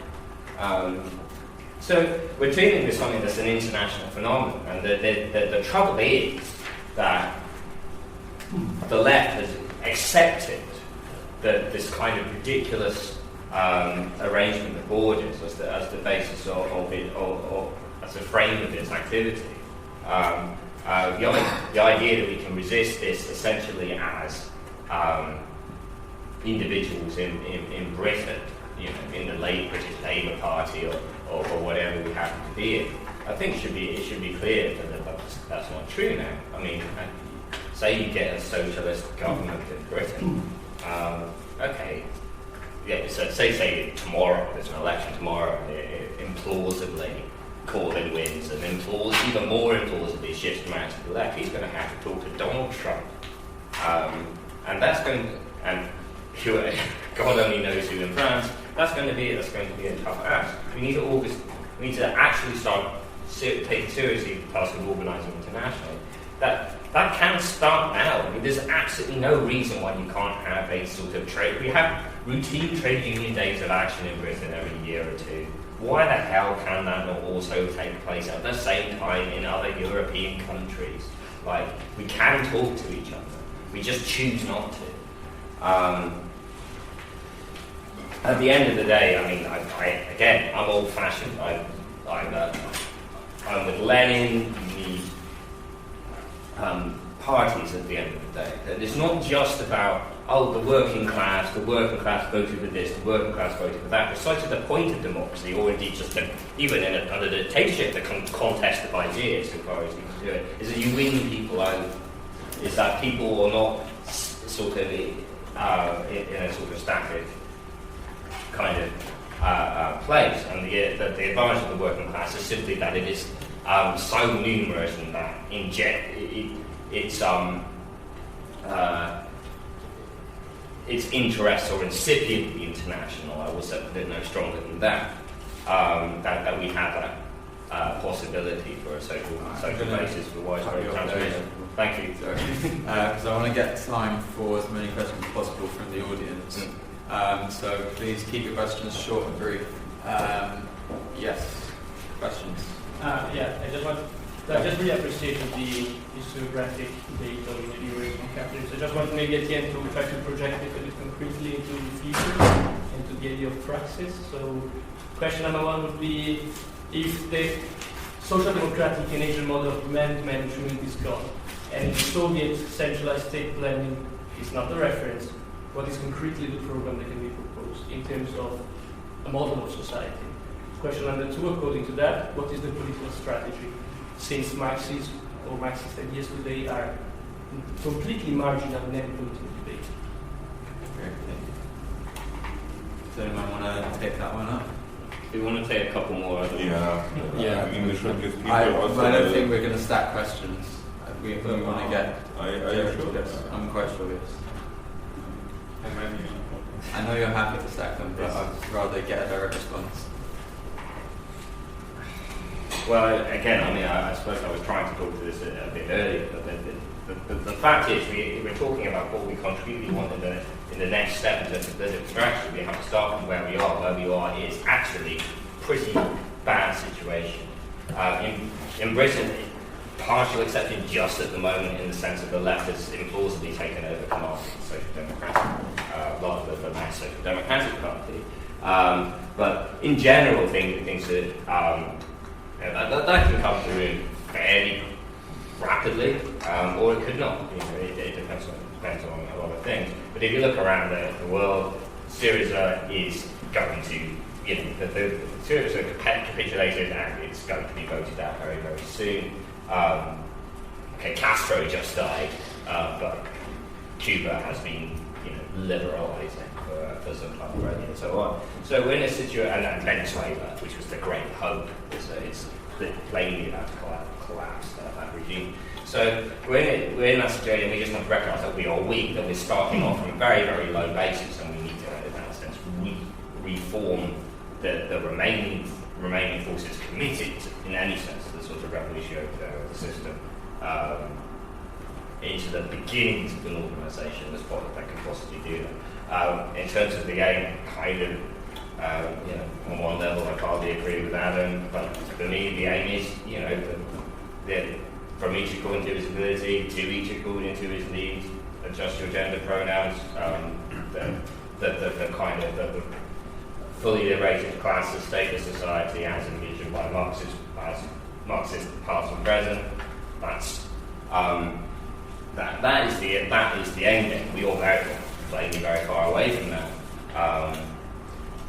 So we're dealing with something that's an international phenomenon, and the trouble is that the left has accepted this kind of ridiculous arrangement of borders as the basis of it, or as a frame of its activity. The idea that we can resist this essentially as individuals in Britain, in the British Labour Party or whatever we happen to be in, I think it should be clear that that's not true now. I mean, say you get a socialist government in Britain. Okay, yeah. So say tomorrow there's an election tomorrow, and implausibly Corbyn wins, and even more implausibly shifts the to the left. He's going to have to talk to Donald Trump, and that's going. And God only knows who in France. That's going to be a tough ask. We need to actually start taking seriously the task of organising internationally. That can start now. I mean, there's absolutely no reason why you can't have a sort of trade. We have routine trade union days of action in Britain every year or two. Why the hell can that not also take place at the same time in other European countries? Like, we can talk to each other. We just choose not to. At the end of the day, I mean, I'm old-fashioned. I'm with Lenin. You need parties at the end of the day. And it's not just about, the working class voted for this, the working class voted for that. Precisely the point of democracy, or indeed just even under the dictatorship, the contest of ideas, so far as you can do it, is that you win people over. Is that people are not sort of in a sort of static kind of place. And the advantage of the working class is simply that it is so numerous and that its interests are incipiently international. I will say it no stronger than that. That we have that possibility for a social basis for widespread transmission. Thank you. Because I want to get time for as many questions as possible from the audience. So please keep your questions short and brief. Yes, questions? I just really appreciated the historiographic data on neoliberalism and capitalism. I just want to maybe at the end to try to project it a bit concretely into the future and to the idea of praxis. So question number one would be, if the social democratic and Asian model of demand management is gone, and the Soviet centralized state planning is not the reference, what is concretely the program that can be proposed in terms of a model of society? Question number two, according to that, what is the political strategy? Since Marxist ideas today are completely marginal and never put into debate. Does anyone want to take that one up? Do you want to take a couple more? Yeah. I mean, we should give people I also. don't think we're going to stack questions. We want to get. Are you sure? I'm quite sure, yes. I know you're happy to stack them, but I'd rather get a direct response. Well, again, I mean, I suppose I was trying to talk to this a bit earlier, but the fact is, we're talking about what we concretely want in the next step in terms of political strategy. We have to start from where we are. Where we are is actually a pretty bad situation. In Britain, partial exception just at the moment in the sense that the left has implausibly taken over command of the Social Democratic, rather than the mass Social Democratic Party. But in general, things that can come through fairly rapidly, or it could not. It depends on a lot of things. But if you look around the world, SYRIZA is going to, the SYRIZA capitulated and it's going to be voted out very, very soon. Castro just died. but Cuba has been, liberalising for some time already and so on. So we're in a situation, and Venezuela, which was the great hope, it's plainly about to collapse that regime. So we're in that situation. We just have to recognise that we are weak, that we're starting off from a very, very low basis, and we need to, in that sense, reform the remaining forces committed, in any sense, to the sort of revolution of the system, into the beginnings of an organisation as part of that can possibly do that. In terms of the aim, kind of, on one level, I partly agree with Adam, but for me, the aim is, from each according to his ability, to each according to his needs, adjust your gender pronouns, the kind of the fully liberated class of status society as envisioned by Marxist past and present. That is the end game. We all very plainly very far away from that.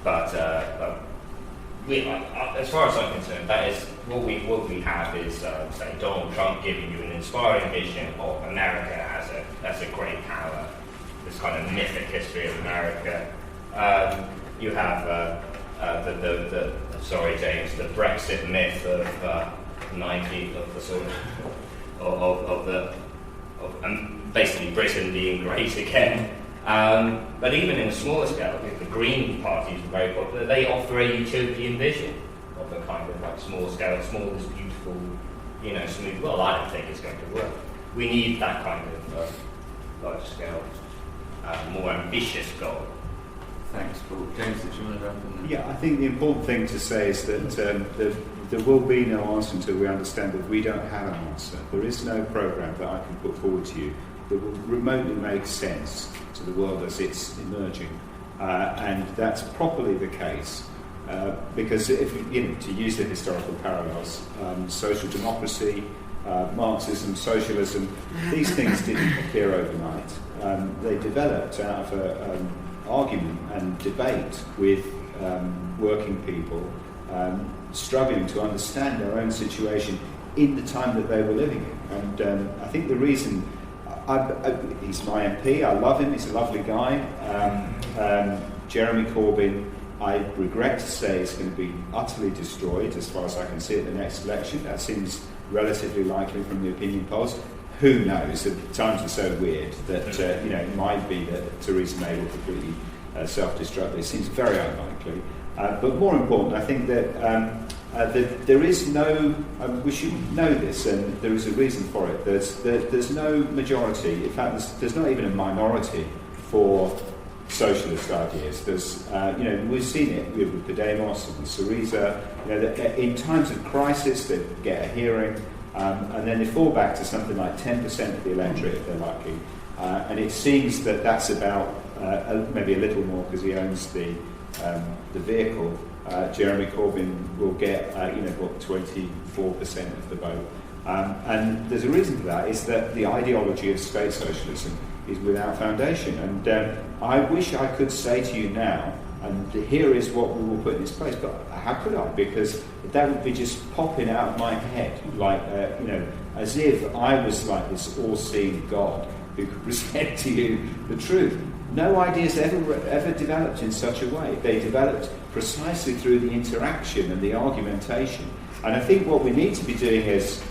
But as far as I'm concerned, that is what we have is say Donald Trump giving you an inspiring vision of America as a great power, this kind of mythic history of America. You have the Brexit myth of basically Britain being great again. But even in a smaller scale, the Green parties are very popular. They offer a utopian vision of the kind of like small scale, small is beautiful, smooth. Well, I don't think it's going to work. We need that kind of large scale, more ambitious goal. Thanks, Paul. James, did you want to jump in? Yeah, I think the important thing to say is that there will be no answer until we understand that we don't have an answer. There is no programme that I can put forward to you that will remotely make sense to the world as it's emerging. And that's properly the case. Because, if to use the historical parallels, social democracy, Marxism, socialism, these things didn't appear overnight. They developed out of argument and debate with working people struggling to understand their own situation in the time that they were living in. And I think the reason, he's my MP, I love him, he's a lovely guy. Jeremy Corbyn, I regret to say, is going to be utterly destroyed as far as I can see at the next election. That seems relatively likely from the opinion polls. Who knows? The times are so weird that it might be that Theresa May will completely self-destruct. It seems very unlikely. But more important, I think that there is no. We should know this, and there is a reason for it. There's no majority. In fact, there's not even a minority for socialist ideas. There's, we've seen it with Podemos and SYRIZA. In times of crisis, they get a hearing. And then they fall back to something like 10% of the electorate if they're lucky. And it seems that that's about, maybe a little more because he owns the vehicle. Jeremy Corbyn will get, 24% of the vote. And there's a reason for that, is that the ideology of state socialism is without foundation. And I wish I could say to you now, and here is what we will put in its place, but how could I? Because that would be just popping out of my head, like, as if I was like this all-seeing God who could present to you the truth. No ideas ever developed in such a way. They developed precisely through the interaction and the argumentation. And I think what we need to be doing as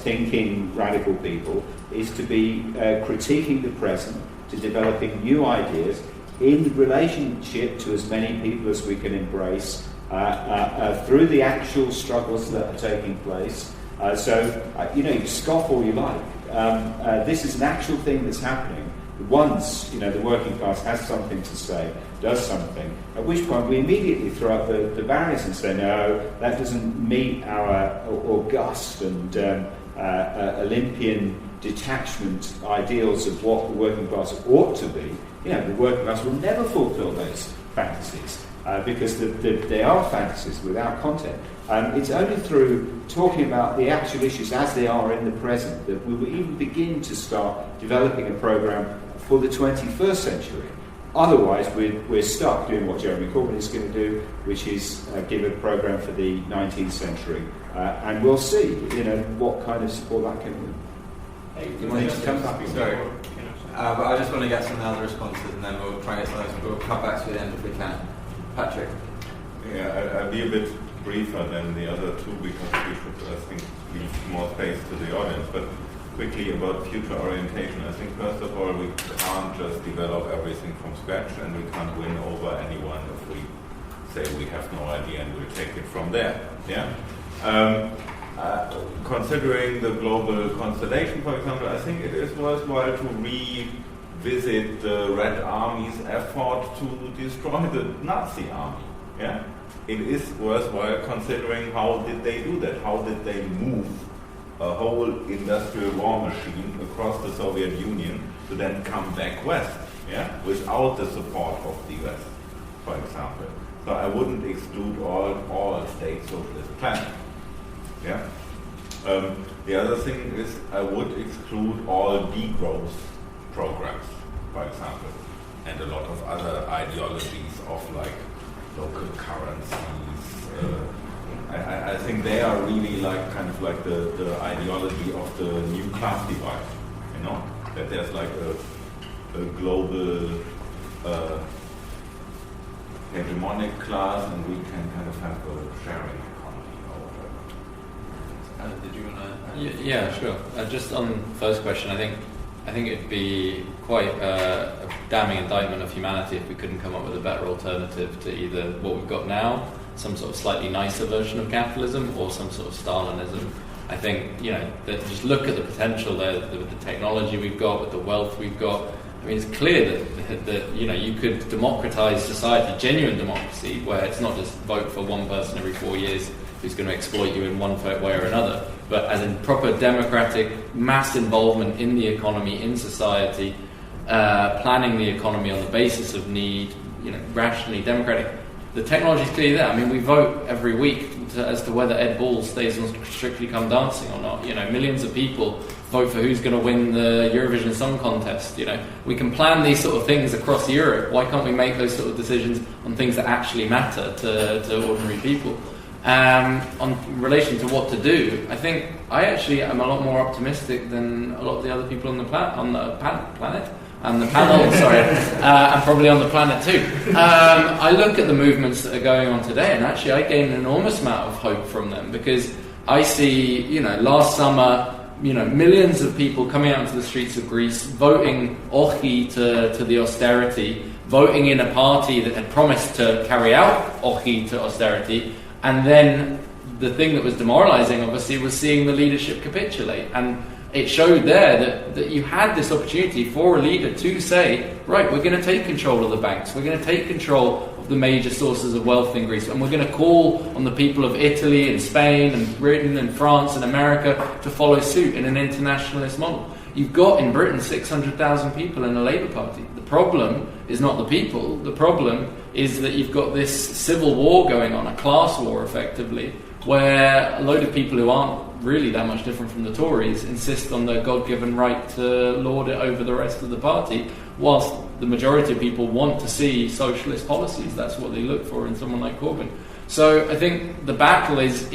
thinking radical people is to be critiquing the present, to developing new ideas, in relationship to as many people as we can embrace, through the actual struggles that are taking place. You scoff all you like. This is an actual thing that's happening. Once, the working class has something to say, does something, at which point we immediately throw up the barriers and say, no, that doesn't meet our august and Olympian detachment ideals of what the working class ought to be. The working class will never fulfil those fantasies because they are fantasies without content. It's only through talking about the actual issues as they are in the present that we will even begin to start developing a programme for the 21st century. Otherwise, we're stuck doing what Jeremy Corbyn is going to do, which is give a programme for the 19th century. And we'll see, what kind of support that can win. You want to come back? Sorry. But I just want to get some other responses and then we'll try and we'll come back to the end if we can. Patrick? Yeah, I'll be a bit briefer than the other two because we should, I think, leave more space to the audience. But quickly about future orientation. I think first of all we can't just develop everything from scratch and we can't win over anyone if we say we have no idea and we'll take it from there. Yeah. Considering the global constellation, for example, I think it is worthwhile to revisit the Red Army's effort to destroy the Nazi army. Yeah, it is worthwhile considering how did they do that? How did they move a whole industrial war machine across the Soviet Union to then come back west? Yeah, without the support of the US, for example. So I wouldn't exclude all state socialist planning. Yeah. The other thing is I would exclude all degrowth programs, for example, and a lot of other ideologies of like local currencies. I think they are really like kind of like the ideology of the new class divide. You know, that there's like a global hegemonic class, and we can kind of have a sharing. Did you want to? Yeah, sure. Just on the first question, I think it'd be quite a damning indictment of humanity if we couldn't come up with a better alternative to either what we've got now, some sort of slightly nicer version of capitalism, or some sort of Stalinism. I think, that just look at the potential there with the technology we've got, with the wealth we've got. I mean, it's clear that you could democratize society, genuine democracy, where it's not just vote for one person every 4 years who's going to exploit you in one way or another, but as in proper democratic mass involvement in the economy, in society, planning the economy on the basis of need, rationally, democratic. The technology is clearly there. I mean, we vote every week as to whether Ed Ball stays on Strictly Come Dancing or not. Millions of people vote for who's going to win the Eurovision Song Contest. We can plan these sort of things across Europe. Why can't we make those sort of decisions on things that actually matter to ordinary people? On relation to what to do, I think I actually am a lot more optimistic than a lot of the other people on the planet and the panel, sorry, and probably on the planet too. I look at the movements that are going on today, and actually I gain an enormous amount of hope from them, because I see, last summer, millions of people coming out into the streets of Greece, voting ochi to the austerity, voting in a party that had promised to carry out ochi to austerity. And then the thing that was demoralizing, obviously, was seeing the leadership capitulate. And it showed there that you had this opportunity for a leader to say, right, we're going to take control of the banks, we're going to take control of the major sources of wealth in Greece, and we're going to call on the people of Italy and Spain and Britain and France and America to follow suit in an internationalist model. You've got in Britain 600,000 people in the Labour Party. The problem is not the people. The problem is that you've got this civil war going on, a class war effectively, where a load of people who aren't really that much different from the Tories insist on their God-given right to lord it over the rest of the party, whilst the majority of people want to see socialist policies. That's what they look for in someone like Corbyn. So I think the battle is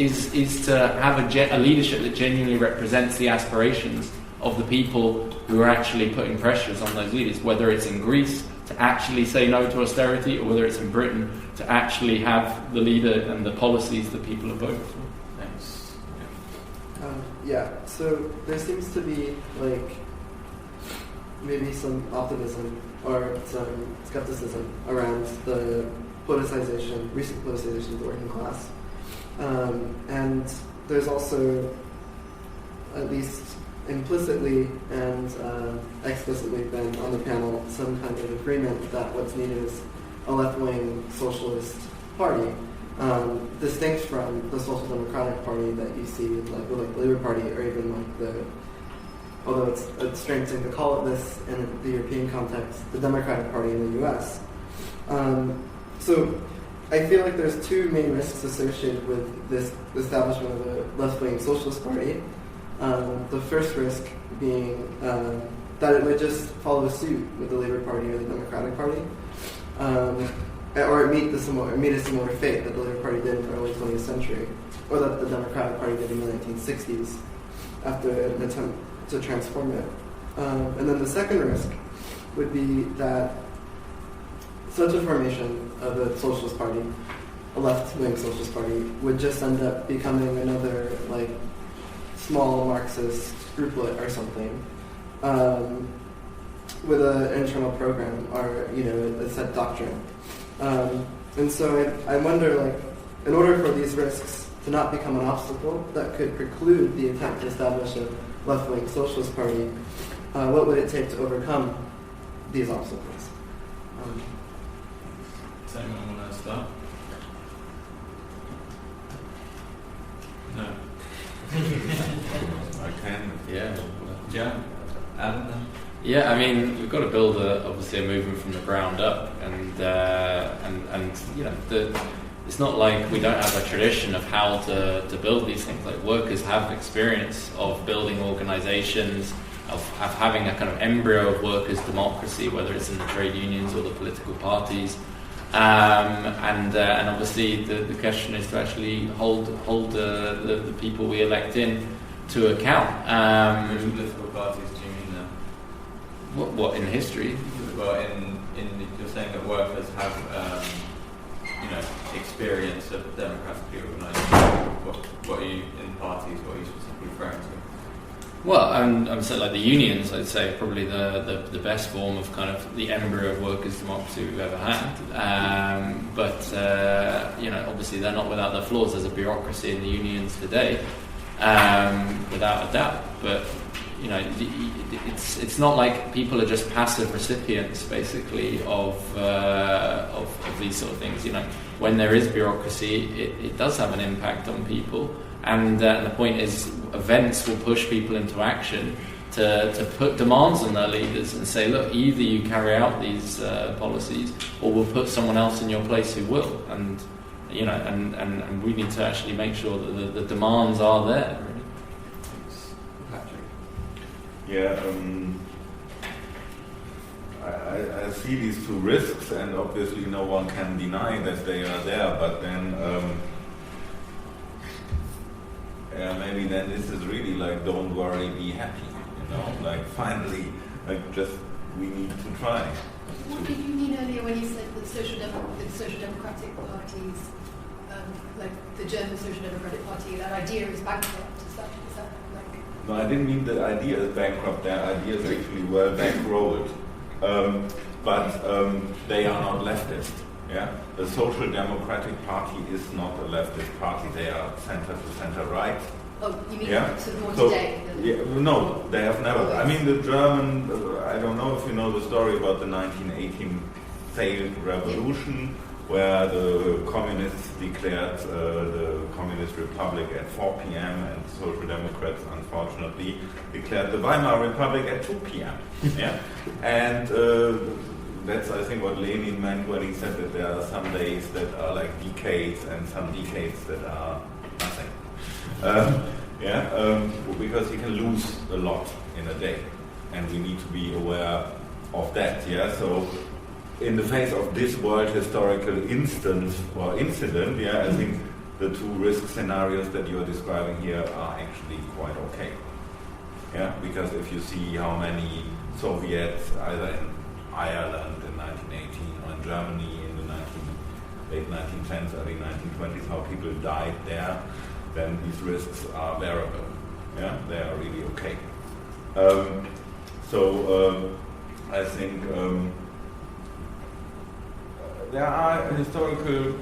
to have a leadership that genuinely represents the aspirations of the people who are actually putting pressures on those leaders, whether it's in Greece to actually say no to austerity, or whether it's in Britain to actually have the leader and the policies that people are voting for. Thanks. So there seems to be maybe some optimism or some skepticism around the recent politicization of the working class. And there's also, at least implicitly and explicitly been on the panel, some kind of agreement that what's needed is a left-wing socialist party, distinct from the Social Democratic Party that you see with the Labour Party, or even although it's a strange thing to call it this in the European context, the Democratic Party in the US. So I feel like there's two main risks associated with this establishment of a left-wing socialist party. The first risk being that it would just follow suit with the Labour Party or the Democratic Party, or meet a similar fate that the Labour Party did in the early 20th century, or that the Democratic Party did in the 1960s. after an attempt to transform it. And then the second risk would be that such a formation of a socialist party, a left-wing socialist party, would just end up becoming another like small Marxist grouplet or something, with an internal program or a set doctrine. And so I wonder, like, in order for these risks to not become an obstacle that could preclude the attempt to establish a left-wing socialist party, what would it take to overcome these obstacles? Does anyone want to start? No. I can. Yeah. Yeah. Adam? Yeah, I mean, we've got to build obviously a movement from the ground up, and it's not like we don't have a tradition of how to build these things. Like, workers have experience of building organizations, of having a kind of embryo of workers' democracy, whether it's in the trade unions or the political parties. And obviously the question is to actually hold the people we elect in to account. Which political parties do you mean there? What in history? Well, in you're saying that workers have experience of democratically organised. What are you in parties? What are you specifically referring to? Well, I'm saying like the unions. I'd say probably the best form of kind of the embryo of workers' democracy we've ever had. But obviously they're not without their flaws. There's a bureaucracy in the unions today, without a doubt. But it's not like people are just passive recipients, basically, of these sort of things. When there is bureaucracy, it does have an impact on people. And the point is, events will push people into action to put demands on their leaders and say, look, either you carry out these policies, or we'll put someone else in your place who will. And and we need to actually make sure that the demands are there. Really. Patrick. Yeah, I see these two risks, and obviously no one can deny that they are there. But then. Maybe then this is really like, don't worry, be happy, like finally, we need to try. What did you mean earlier when you said that social democratic parties, like the German Social Democratic Party, that idea is bankrupt? Is that like... No, I didn't mean the idea is bankrupt. Their idea is actually well bankrolled, but they are not leftist. Yeah, the Social Democratic Party is not a leftist party. They are center to center right. Oh, you mean sort of more so, today? No, they have never. I mean, the German. I don't know if you know the story about the 1918 failed revolution, where the communists declared the Communist Republic at 4 p.m. and Social Democrats, unfortunately, declared the Weimar Republic at 2 p.m. Yeah, and. That's, I think, what Lenin meant when he said that there are some days that are like decades and some decades that are nothing. Because he can lose a lot in a day, and we need to be aware of that. Yeah, so in the face of this world historical instance or incident, I think the two risk scenarios that you are describing here are actually quite okay. Yeah, because if you see how many Soviets either in Ireland in 1918 or in Germany in the late 1910s, early 1920s, how people died there, then these risks are bearable. Yeah, they are really okay. I think there are historical.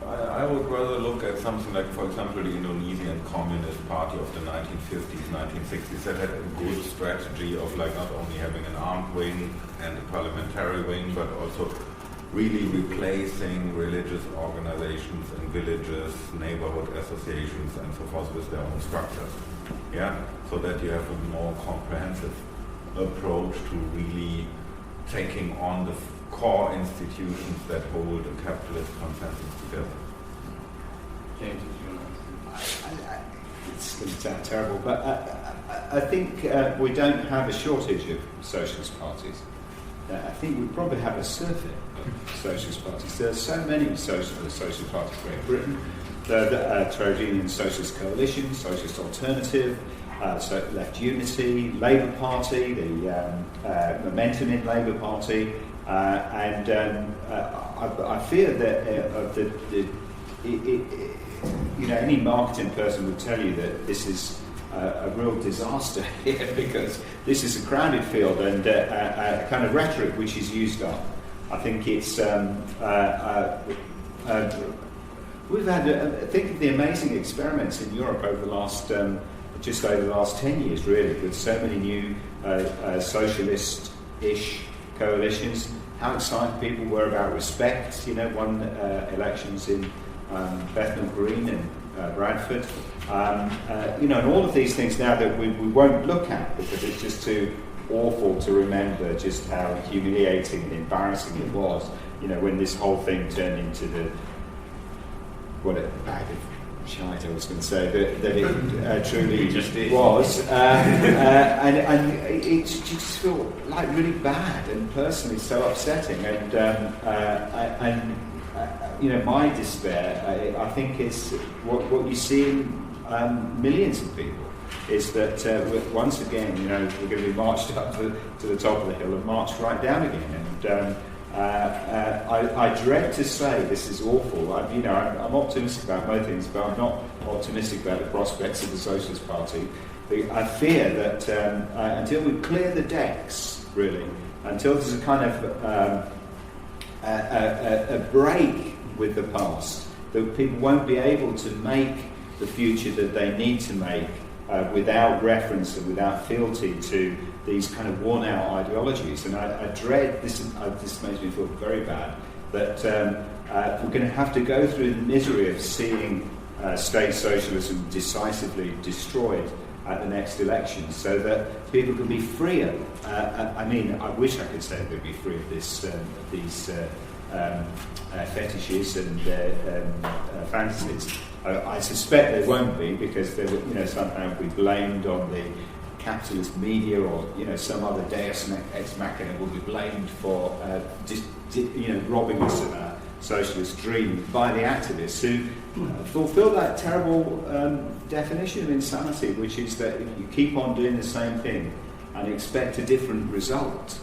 I would rather look at something like, for example, the Indonesian Communist Party of the 1950s, 1960s, that had a good strategy of like not only having an armed wing and a parliamentary wing, but also really replacing religious organizations in villages, neighborhood associations, and so forth with their own structures. Yeah, so that you have a more comprehensive approach to really taking on the core institutions that hold a capitalist consensus together. James, if you want to it's going to sound terrible, but I think we don't have a shortage of socialist parties. I think we probably have a surfeit of socialist parties. There are so many socialist parties in Great Britain. the trade union socialist coalition, socialist alternative, left unity, Labour Party, the momentum in Labour Party, and I fear that any marketing person would tell you that this is a real disaster here, because this is a crowded field and a kind of rhetoric which is used up. I think it's we've had think of the amazing experiments in Europe over the last just over the last 10 years, really, with so many new socialist-ish coalitions. How excited people were about respect. Won elections in Bethnal Green and Bradford. And all of these things now that we won't look at, because it's just too awful to remember just how humiliating and embarrassing it was. When this whole thing turned into bag of shite, I was going to say, that it truly was. And it just felt like really bad and personally so upsetting. And my despair, I think, is what you see in millions of people, is that once again, we're going to be marched up to the top of the hill and marched right down again. And I dread to say this is awful. I'm optimistic about most things, but I'm not optimistic about the prospects of the Socialist Party. I fear that until we clear the decks, really, until there's a kind of a break with the past, that people won't be able to make the future that they need to make without reference and without fealty to these kind of worn-out ideologies. And I dread this. This makes me feel very bad that we're going to have to go through the misery of seeing state socialism decisively destroyed at the next election, so that people can be freer. I wish I could say they'd be free of these fetishes and fantasies. I suspect they won't be, because they will, somehow be blamed on the capitalist media, or some other deus ex machina will be blamed for robbing us of our socialist dream by the activists who fulfill that terrible definition of insanity, which is that if you keep on doing the same thing and expect a different result,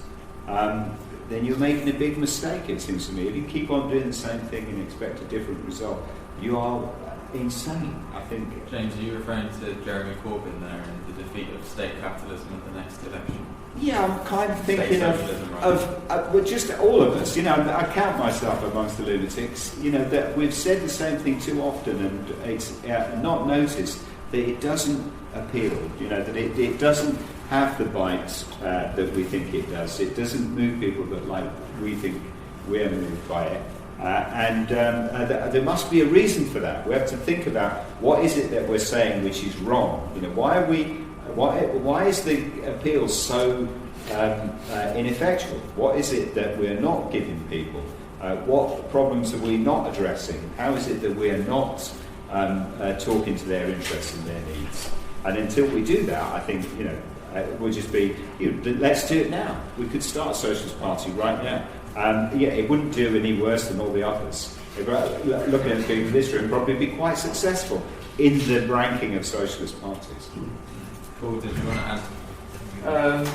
then you're making a big mistake, it seems to me. If you keep on doing the same thing and expect a different result, you are insane, I think. James, are you referring to Jeremy Corbyn there and the defeat of state capitalism at the next election? Yeah, I'm kind of thinking of just all of us. I count myself amongst the lunatics. That we've said the same thing too often, and it's not noticed that it doesn't appeal. That it doesn't have the bite that we think it does. It doesn't move people that we think we're moved by it. There must be a reason for that. We have to think about what is it that we're saying which is wrong. Why is the appeal so ineffectual? What is it that we're not giving people? What problems are we not addressing? How is it that we are not talking to their interests and their needs? And until we do that, I think it will just be let's do it now. We could start a Socialist Party right now. It wouldn't do any worse than all the others. Looking at the people in this room, probably be quite successful in the ranking of socialist parties. Paul, did you want to add?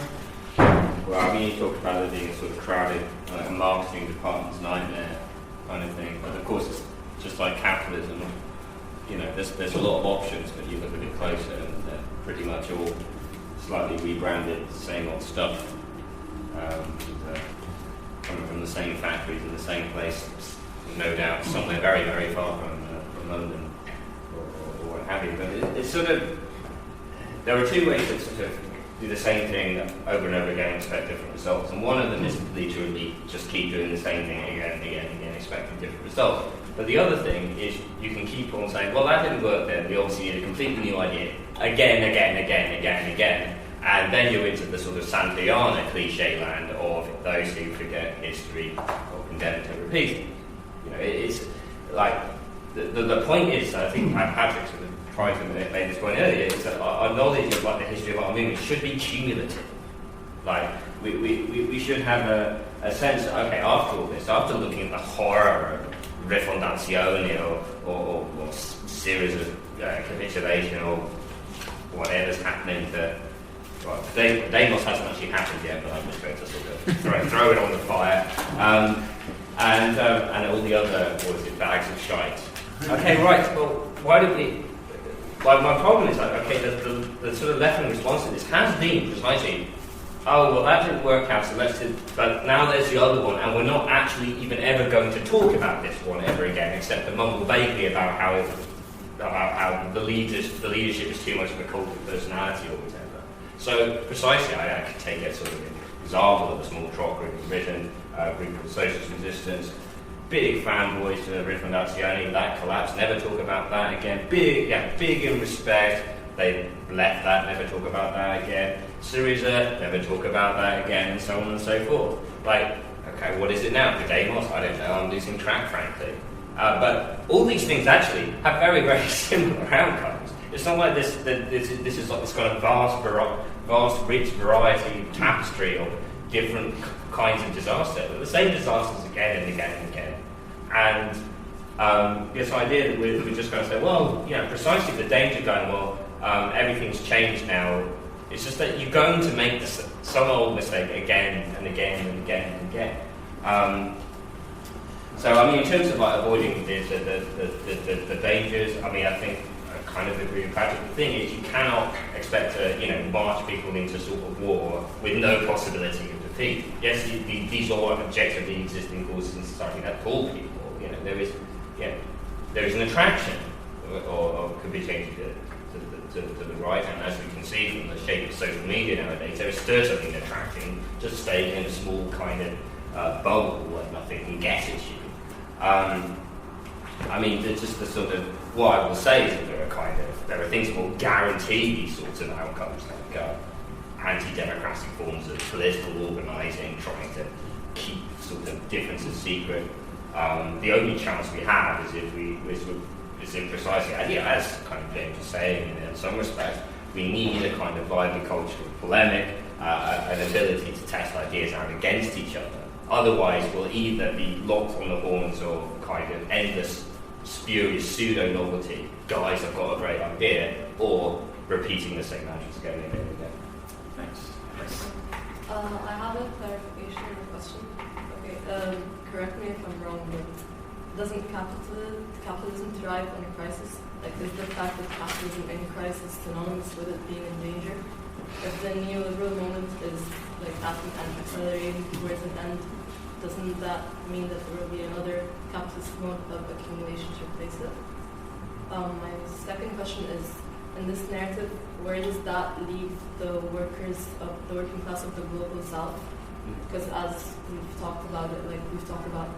You talked about it being a sort of crowded marketing department's nightmare kind of thing. But of course, it's just like capitalism. There's a lot of options, but you look a bit closer, and they're pretty much all slightly rebranded, same old stuff. Coming from the same factories in the same place, no doubt, somewhere very, very far from London or what have you. But it's sort of, there are two ways to sort of do the same thing over and over again and expect different results. And one of them is literally just keep doing the same thing again and again and again, expecting different results. But the other thing is you can keep on saying, well, that didn't work then, we obviously need a completely new idea, again. And then you're into the sort of Santayana cliche land of those who forget history or condemn to repeat. It's like the point is, I think Patrick sort of tried to make this point earlier, is that our knowledge of the history of our movement should be cumulative. We should have a sense that, okay, after all this, after looking at the horror of refondazione or SYRIZA capitulation or whatever's happening to. Well, Demos hasn't actually happened yet, but I'm just going to sort of throw it on the fire. And all the other, bags of shite. Okay, right, well, why did we... Well, my problem is, the sort of left-wing response to this has been precisely, oh, well, that didn't work out, so but now there's the other one, and we're not actually even ever going to talk about this one ever again, except to mumble vaguely about how the leadership is too much of a cult of personality or whatever. So precisely, I could take a sort of example of a small trot group in Britain, a group called Socialist Resistance, big fanboys to Rifondazione, that collapsed, never talk about that again, big in respect, they left that, never talk about that again, SYRIZA, never talk about that again, and so on and so forth. Like, okay, what is it now? Demos? I don't know, I'm losing track, frankly. But all these things actually have very, very similar outcomes. It's not like this is like this kind of vast, rich variety, tapestry of different kinds of disasters, but the same disasters again and again and again. And this idea that we're just going to say, well, precisely the danger going, well, everything's changed now. It's just that you're going to make some old mistake again and again and again and again. So, I mean, in terms of like avoiding the dangers, I mean, I think I kind of agree with Patrick. The thing is, you cannot expect to, march people into sort of war with no possibility of defeat. Yes, these are objectively existing causes in society that pull people. There is an attraction, or could be changed to the right, and as we can see from the shape of social media nowadays, there is certainly an attraction to stay in a small kind of bubble where nothing can get at you. I mean, just the sort of, what I will say is that there are things that will guarantee these sorts of outcomes, like anti-democratic forms of political organising, trying to keep sort of differences secret. The only chance we have is if precisely, as kind of James was saying, in some respects, we need a kind of lively culture of polemic, an ability to test ideas out against each other. Otherwise, we'll either be locked on the horns of kind of endless, spurious pseudo-novelty, guys, I've got a great idea, or repeating the same actions again and again and again. Thanks. Yes. I have a clarification or question. Okay, correct me if I'm wrong, but doesn't capitalism thrive in a crisis? Like, is the fact that capitalism in crisis synonymous with it being in danger? If the neoliberal moment is like happening and accelerating towards an end, doesn't that mean that there will be another capitalist mode of accumulation to replace it? My second question is, in this narrative, where does that leave the workers of the working class of the global south? Because as we've talked about it, like we've talked about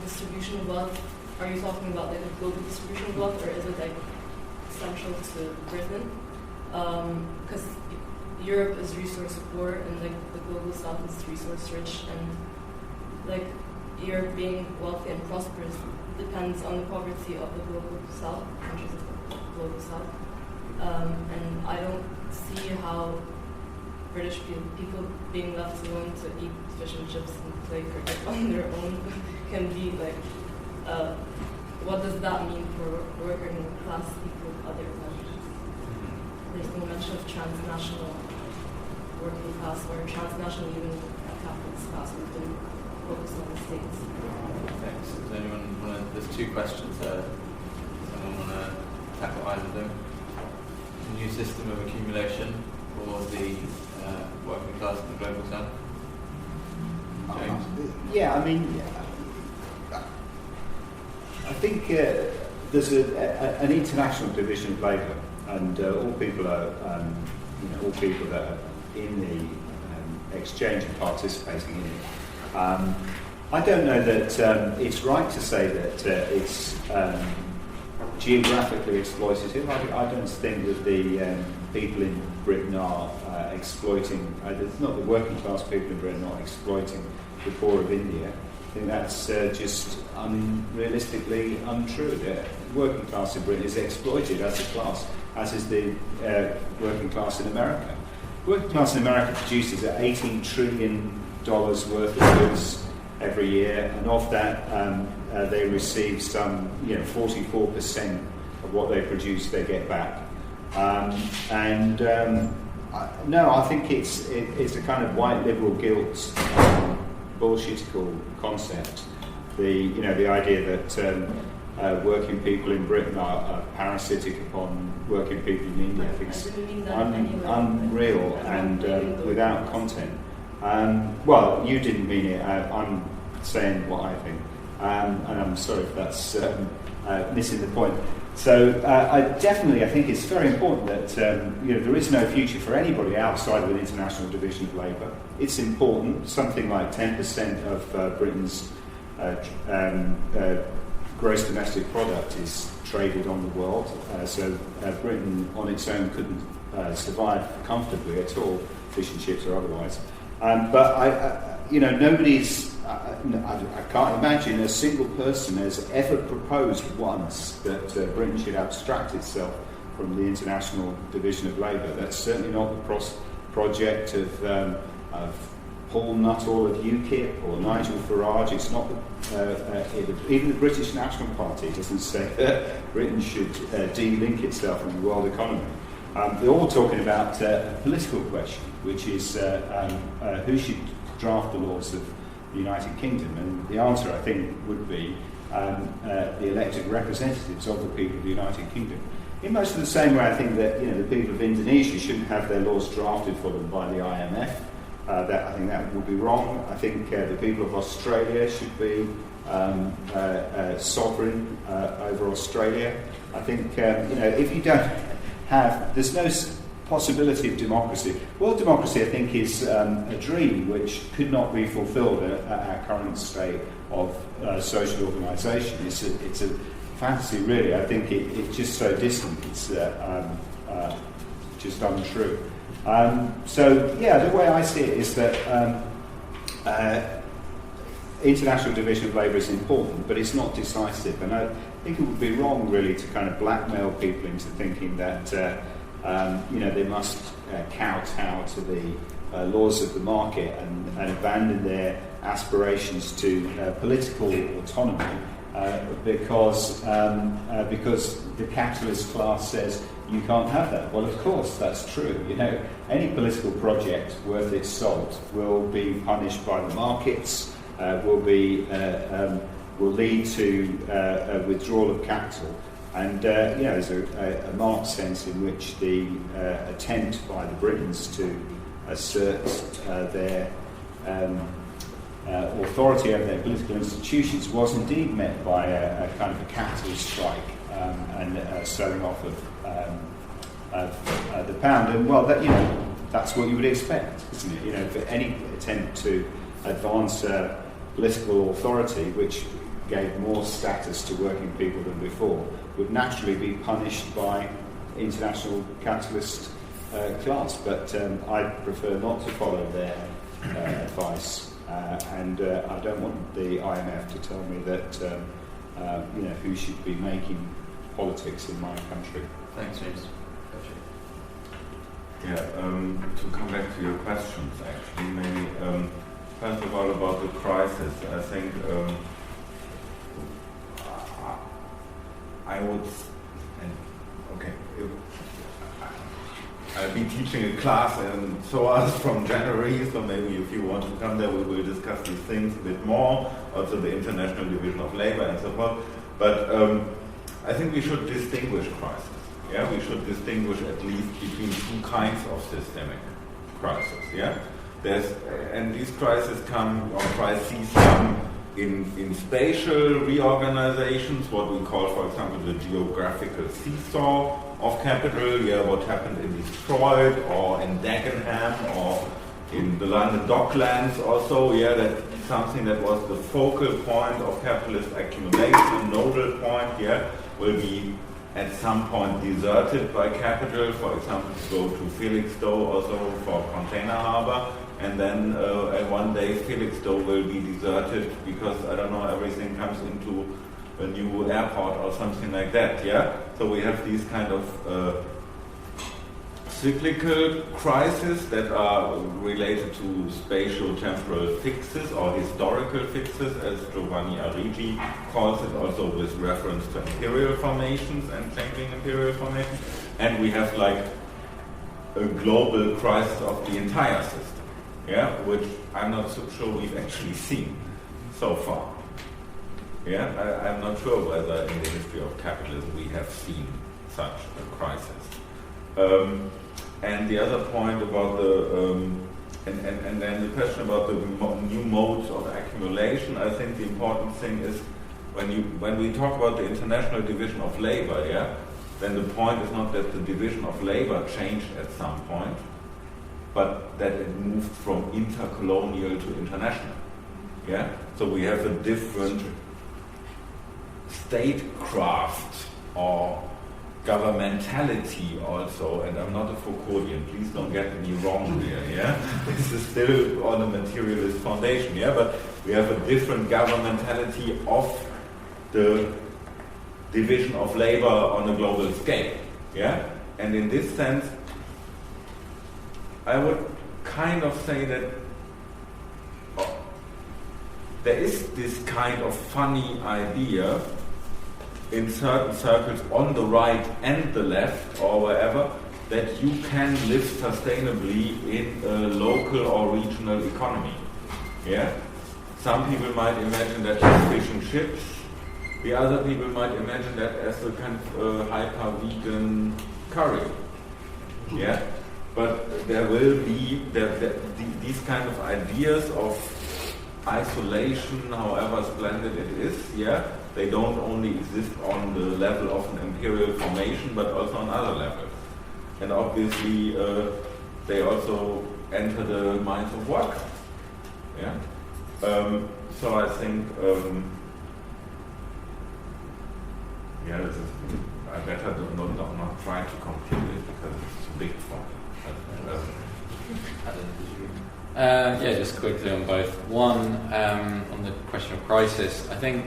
distribution of wealth, are you talking about like a global distribution of wealth, or is it like central to Britain? Because Europe is resource poor and like the global south is resource rich, and like Europe being wealthy and prosperous depends on the poverty of the global south, countries of the global south. And I don't see how British people being left alone to eat fish and chips and play cricket on their own can be like, what does that mean for working class people in other countries? There's no mention of transnational working class or transnational even capitalist class within focus on the States. Thanks. Does anyone want to, there's two questions there. Does anyone want to tackle either of them? The new system of accumulation or the working class in the global south? James? Yeah, I mean, I think there's an international division of labour, and all people are, all people that are in the exchange and participating in it. I don't know that it's right to say that it's geographically exploitative. I don't think that the people in Britain are exploiting, it's not the working class people in Britain not exploiting the poor of India. I think that's just unrealistically untrue. The working class in Britain is exploited as a class, as is the working class in America. The working class in America produces $18 trillion worth of goods every year, and of that, they receive some 44% of what they produce they get back. No, I think it's a kind of white liberal guilt bullshitical concept. The idea that working people in Britain are parasitic upon working people in India. I think it's unreal and without content. Well, you didn't mean it. I'm saying what I think, and I'm sorry if that's missing the point. So I think it's very important that there is no future for anybody outside of an international division of labour. It's important. Something like 10% of Britain's gross domestic product is traded on the world. So Britain on its own couldn't survive comfortably at all, fish and chips or otherwise. But nobody's. I can't imagine a single person has ever proposed once that Britain should abstract itself from the international division of labour. That's certainly not the project of Paul Nuttall of UKIP or Nigel Farage. It's not even the British National Party doesn't say that Britain should de-link itself from the world economy. They're all talking about a political question, which is who should draft the laws of the United Kingdom, and the answer, I think, would be the elected representatives of the people of the United Kingdom. In most of the same way, I think that the people of Indonesia shouldn't have their laws drafted for them by the IMF. I think that would be wrong. I think the people of Australia should be sovereign over Australia. I think if you don't have, there's no possibility of democracy. World democracy, I think, is a dream which could not be fulfilled at our current state of social organisation. It's a fantasy, really. I think it's just so distant. It's just untrue. The way I see it is that international division of labour is important, but it's not decisive. And I think it would be wrong, really, to kind of blackmail people into thinking that they must kowtow to the laws of the market and abandon their aspirations to political autonomy because the capitalist class says you can't have that. Well, of course, that's true. Any political project worth its salt will be punished by the markets, will lead to a withdrawal of capital. And there's a marked sense in which the attempt by the Britons to assert their authority over their political institutions was indeed met by a kind of a capitalist strike and selling off of the pound. And well, that's what you would expect, isn't it? For any attempt to advance political authority, which gave more status to working people than before, would naturally be punished by international capitalist class. But I prefer not to follow their advice, and I don't want the IMF to tell me that who should be making politics in my country. Thanks, James. Yeah, to come back to your questions, actually, maybe first of all about the crisis. I think I would, I'll be teaching a class in SOAS from January, so maybe if you want to come there, we will discuss these things a bit more, also the International Division of Labour and so forth. But I think we should distinguish crisis. Yeah, we should distinguish at least between two kinds of systemic crisis. Yeah, and these crises come in spatial reorganizations, what we call, for example, the geographical seesaw of capital. Yeah, what happened in Detroit or in Dagenham or in the London Docklands also. Yeah, that's something that was the focal point of capitalist accumulation, nodal point. Yeah, will be at some point deserted by capital, for example, to go to Felixstowe also for container harbor, and then one day Felixstowe will be deserted because, I don't know, everything comes into a new airport or something like that, yeah? So we have these kind of cyclical crises that are related to spatial-temporal fixes or historical fixes, as Giovanni Arrighi calls it, also with reference to imperial formations and changing imperial formations. And we have like a global crisis of the entire system, yeah, which I'm not so sure we've actually seen so far. Yeah, I'm not sure whether in the history of capitalism we have seen such a crisis. And the other point about the and then the question about the new modes of accumulation. I think the important thing is when we talk about the international division of labor, yeah, then the point is not that the division of labor changed at some point, but that it moved from intercolonial to international. Yeah, so we have a different statecraft or governmentality also, and I'm not a Foucauldian, please don't get me wrong here, yeah? This is still on a materialist foundation, yeah? But we have a different governmentality of the division of labor on a global scale, yeah? And in this sense, I would kind of say that there is this kind of funny idea in certain circles on the right and the left or wherever that you can live sustainably in a local or regional economy. Yeah? Some people might imagine that as fish and chips. The other people might imagine that as a kind of hyper-vegan curry. Yeah? But there will be these kind of ideas of isolation, however splendid it is, yeah, they don't only exist on the level of an imperial formation, but also on other levels. And obviously, they also enter the minds of workers. Yeah. So I think, yeah, this is, I better not try to complete it because it's too big for me. Yeah, just quickly on both. One, on the question of crisis, I think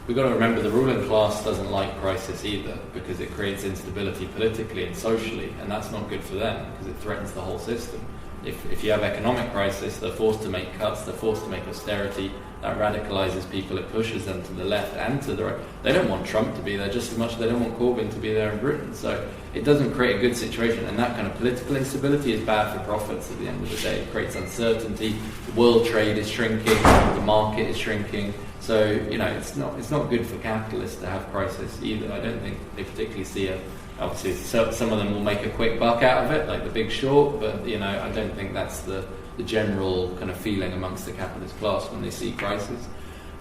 we've got to remember the ruling class doesn't like crisis either because it creates instability politically and socially, and that's not good for them because it threatens the whole system. If you have economic crisis, they're forced to make cuts, they're forced to make austerity, that radicalizes people, it pushes them to the left and to the right. They don't want Trump to be there just as much as they don't want Corbyn to be there in Britain. So it doesn't create a good situation, and that kind of political instability is bad for profits at the end of the day. It creates uncertainty, the world trade is shrinking, the market is shrinking. So, you know, it's not good for capitalists to have crisis either. I don't think they particularly see it. Obviously, some of them will make a quick buck out of it, like the Big Short, but, you know, I don't think that's the general kind of feeling amongst the capitalist class when they see crisis.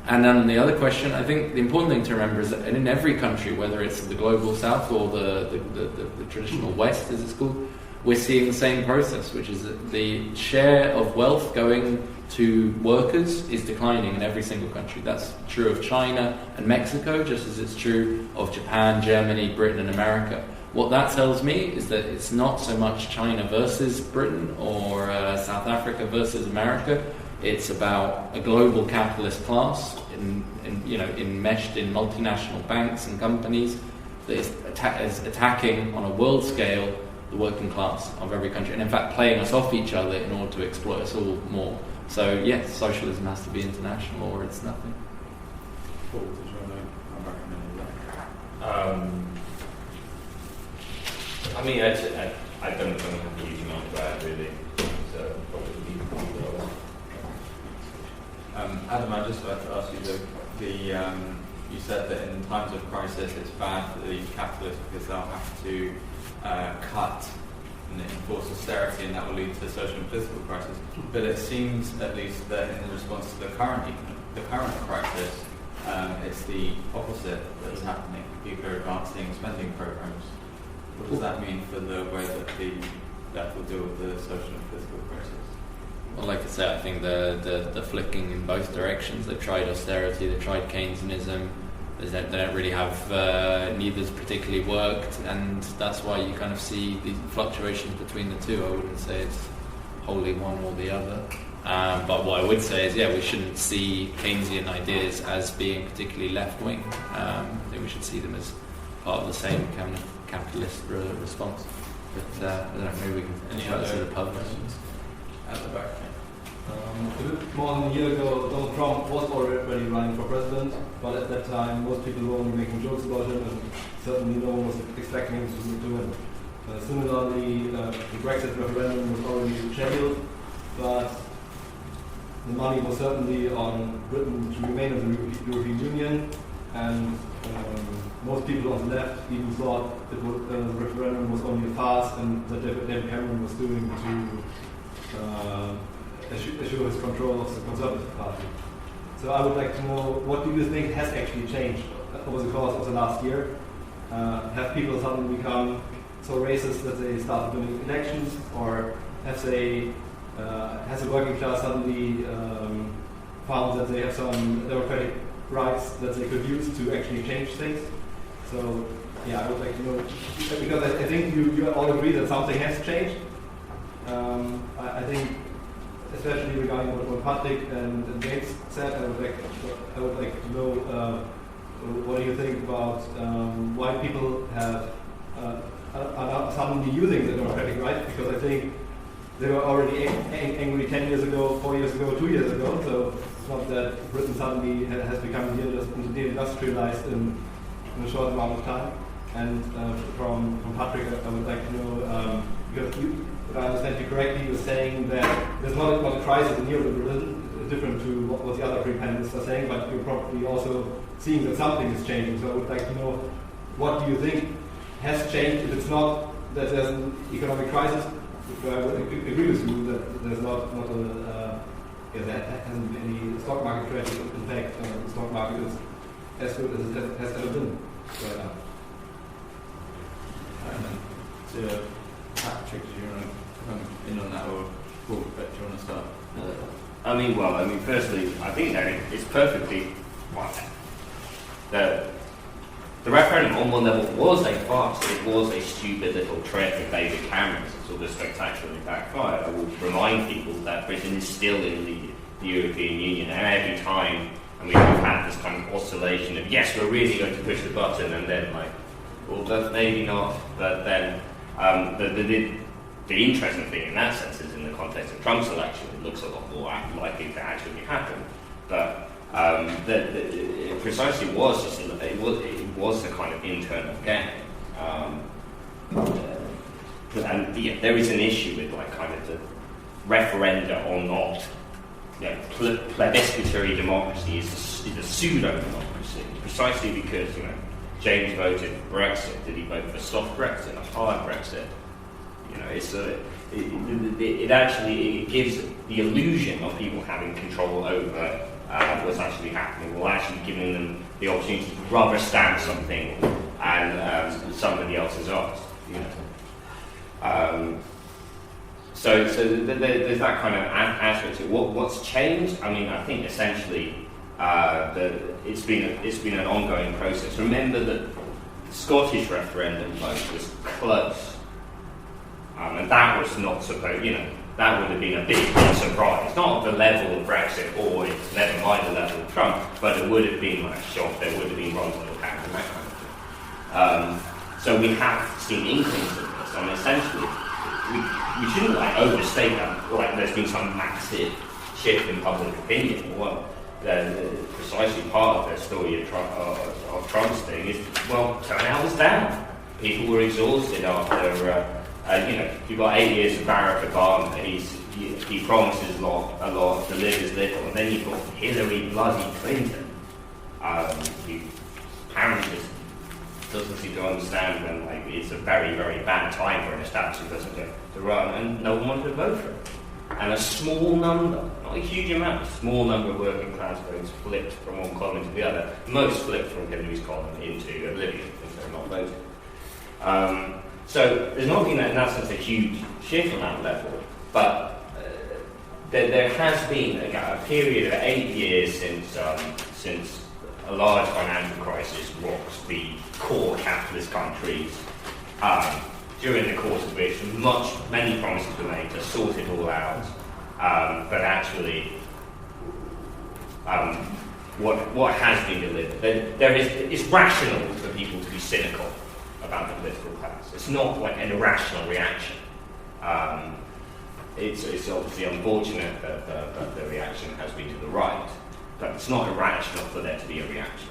And then the other question, I think the important thing to remember is that in every country, whether it's the global south or the traditional west, as it's called, we're seeing the same process, which is that the share of wealth going to workers is declining in every single country. That's true of China and Mexico, just as it's true of Japan, Germany, Britain, and America. What that tells me is that it's not so much China versus Britain or South Africa versus America. It's about a global capitalist class enmeshed in multinational banks and companies that is attacking on a world scale the working class of every country, and in fact playing us off each other in order to exploit us all more. So yes, socialism has to be international or it's nothing. Paul, did you want to recommend that? I mean, I don't have a huge amount to add really, so probably Adam, I'd just like to ask you, you said that in times of crisis it's bad for the capitalists because they'll have to cut and enforce austerity, and that will lead to social and political crisis. But it seems, at least, that in response to the current crisis, it's the opposite that's happening. People are advancing spending programs. What does that mean for the way that will deal with the social and political crisis? Well, like I say, I think they're flicking in both directions. They've tried austerity, they've tried Keynesianism. They don't really have, neither's particularly worked, and that's why you kind of see the fluctuations between the two. I wouldn't say it's wholly one or the other. But what I would say is, yeah, we shouldn't see Keynesian ideas as being particularly left-wing. I think we should see them as part of the same kind of capitalist response. But I don't know, maybe we can Any try to other see the pub. questions? At the back. A bit more than a year ago, Donald Trump was already running for president, but at that time most people were only making jokes about him, and certainly no one was expecting him to win. Similarly, the Brexit referendum was already scheduled, but the money was certainly on Britain to remain in the European Union, and most people on the left even thought that the referendum was only a farce and that David Cameron was doing to assure his control of the Conservative Party. So I would like to know, what do you think has actually changed over the course of the last year? Have people suddenly become so racist that they start winning elections, or have they, has the working class suddenly found that they have some democratic rights that they could use to actually change things? So yeah, I would like to know, because I think you all agree that something has changed. I think, especially regarding what Patrick and James said, I would like to know what do you think about why people are suddenly using the democratic right, because I think they were already angry 10 years ago, 4 years ago, 2 years ago, so it's not that Britain suddenly has become deindustrialized in a short amount of time. And from Patrick, I would like to know, because if I understand you correctly, you're saying that there's not a crisis in neoliberalism, different to what the other three panelists are saying, but you're probably also seeing that something is changing. So I would like to know, what do you think has changed? If it's not that there's an economic crisis, I would agree with you that there's not there hasn't been any stock market crash. In fact, the stock market is as good as it has ever been right now. So, Patrick, do you want to come in on that, or do you want to start? Firstly, I think that it's perfectly the referendum on one level was a farce. It was a stupid little trick of David Cameron's that sort of spectacularly backfired. I will remind people that Britain is still in the European Union, and every time, we've had this kind of oscillation of, yes, we're really going to push the button, and then well, but maybe not. But then the interesting thing in that sense is, in the context of Trump's election, it looks a lot more likely to actually happen. But it precisely was just it was a kind of internal game, and there is an issue with kind of the referenda or not. Plebiscitary democracy is a pseudo democracy, precisely because James voted for Brexit. Did he vote for soft Brexit or hard Brexit? It actually gives the illusion of people having control over what's actually happening, while actually giving them the opportunity to rubber stamp something and somebody else has asked. So there's that kind of aspect to it. What's changed? I think essentially it's been an ongoing process. Remember that the Scottish referendum vote was close, and that was not supposed. That would have been a big surprise, not at the level of Brexit or never mind the level of Trump, but it would have been a shock. There would have been runs on the hand and that kind of thing. So we have seen inklings of this, and essentially we shouldn't overstate that. There's been some massive shift in public opinion. Well, precisely part of the story of Trump's thing is, turnout was down. People were exhausted after. You've got 8 years of Barack Obama. He promises a lot, delivers little, and then you've got Hillary bloody Clinton, who apparently just doesn't seem to understand when it's a very, very bad time for an establishment doesn't get to run, and no one wanted to vote for it. And a small number, not a huge amount, a small number of working class votes flipped from one column to the other. Most flipped from Hillary's column into oblivion, if they're not voting. So there's not been, in that sense, a huge shift on that level, but there has been a period of 8 years since a large financial crisis rocked the core capitalist countries, during the course of which many promises were made to sort it all out, but actually what has been delivered. It's rational for people to be cynical. about the political class. It's not like an irrational reaction. It's obviously unfortunate that the reaction has been to the right, but it's not irrational for there to be a reaction.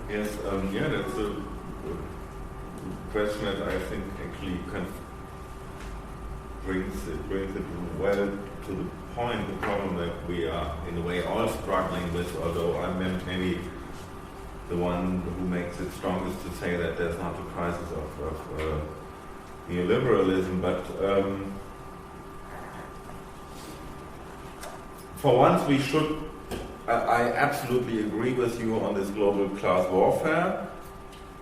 Yes, that's a question that I think actually kind of brings it well to the point, the problem that we are in a way all struggling with, although I'm maybe the one who makes it strongest to say that there's not a crisis of neoliberalism, but for once we should, I absolutely agree with you on this global class warfare,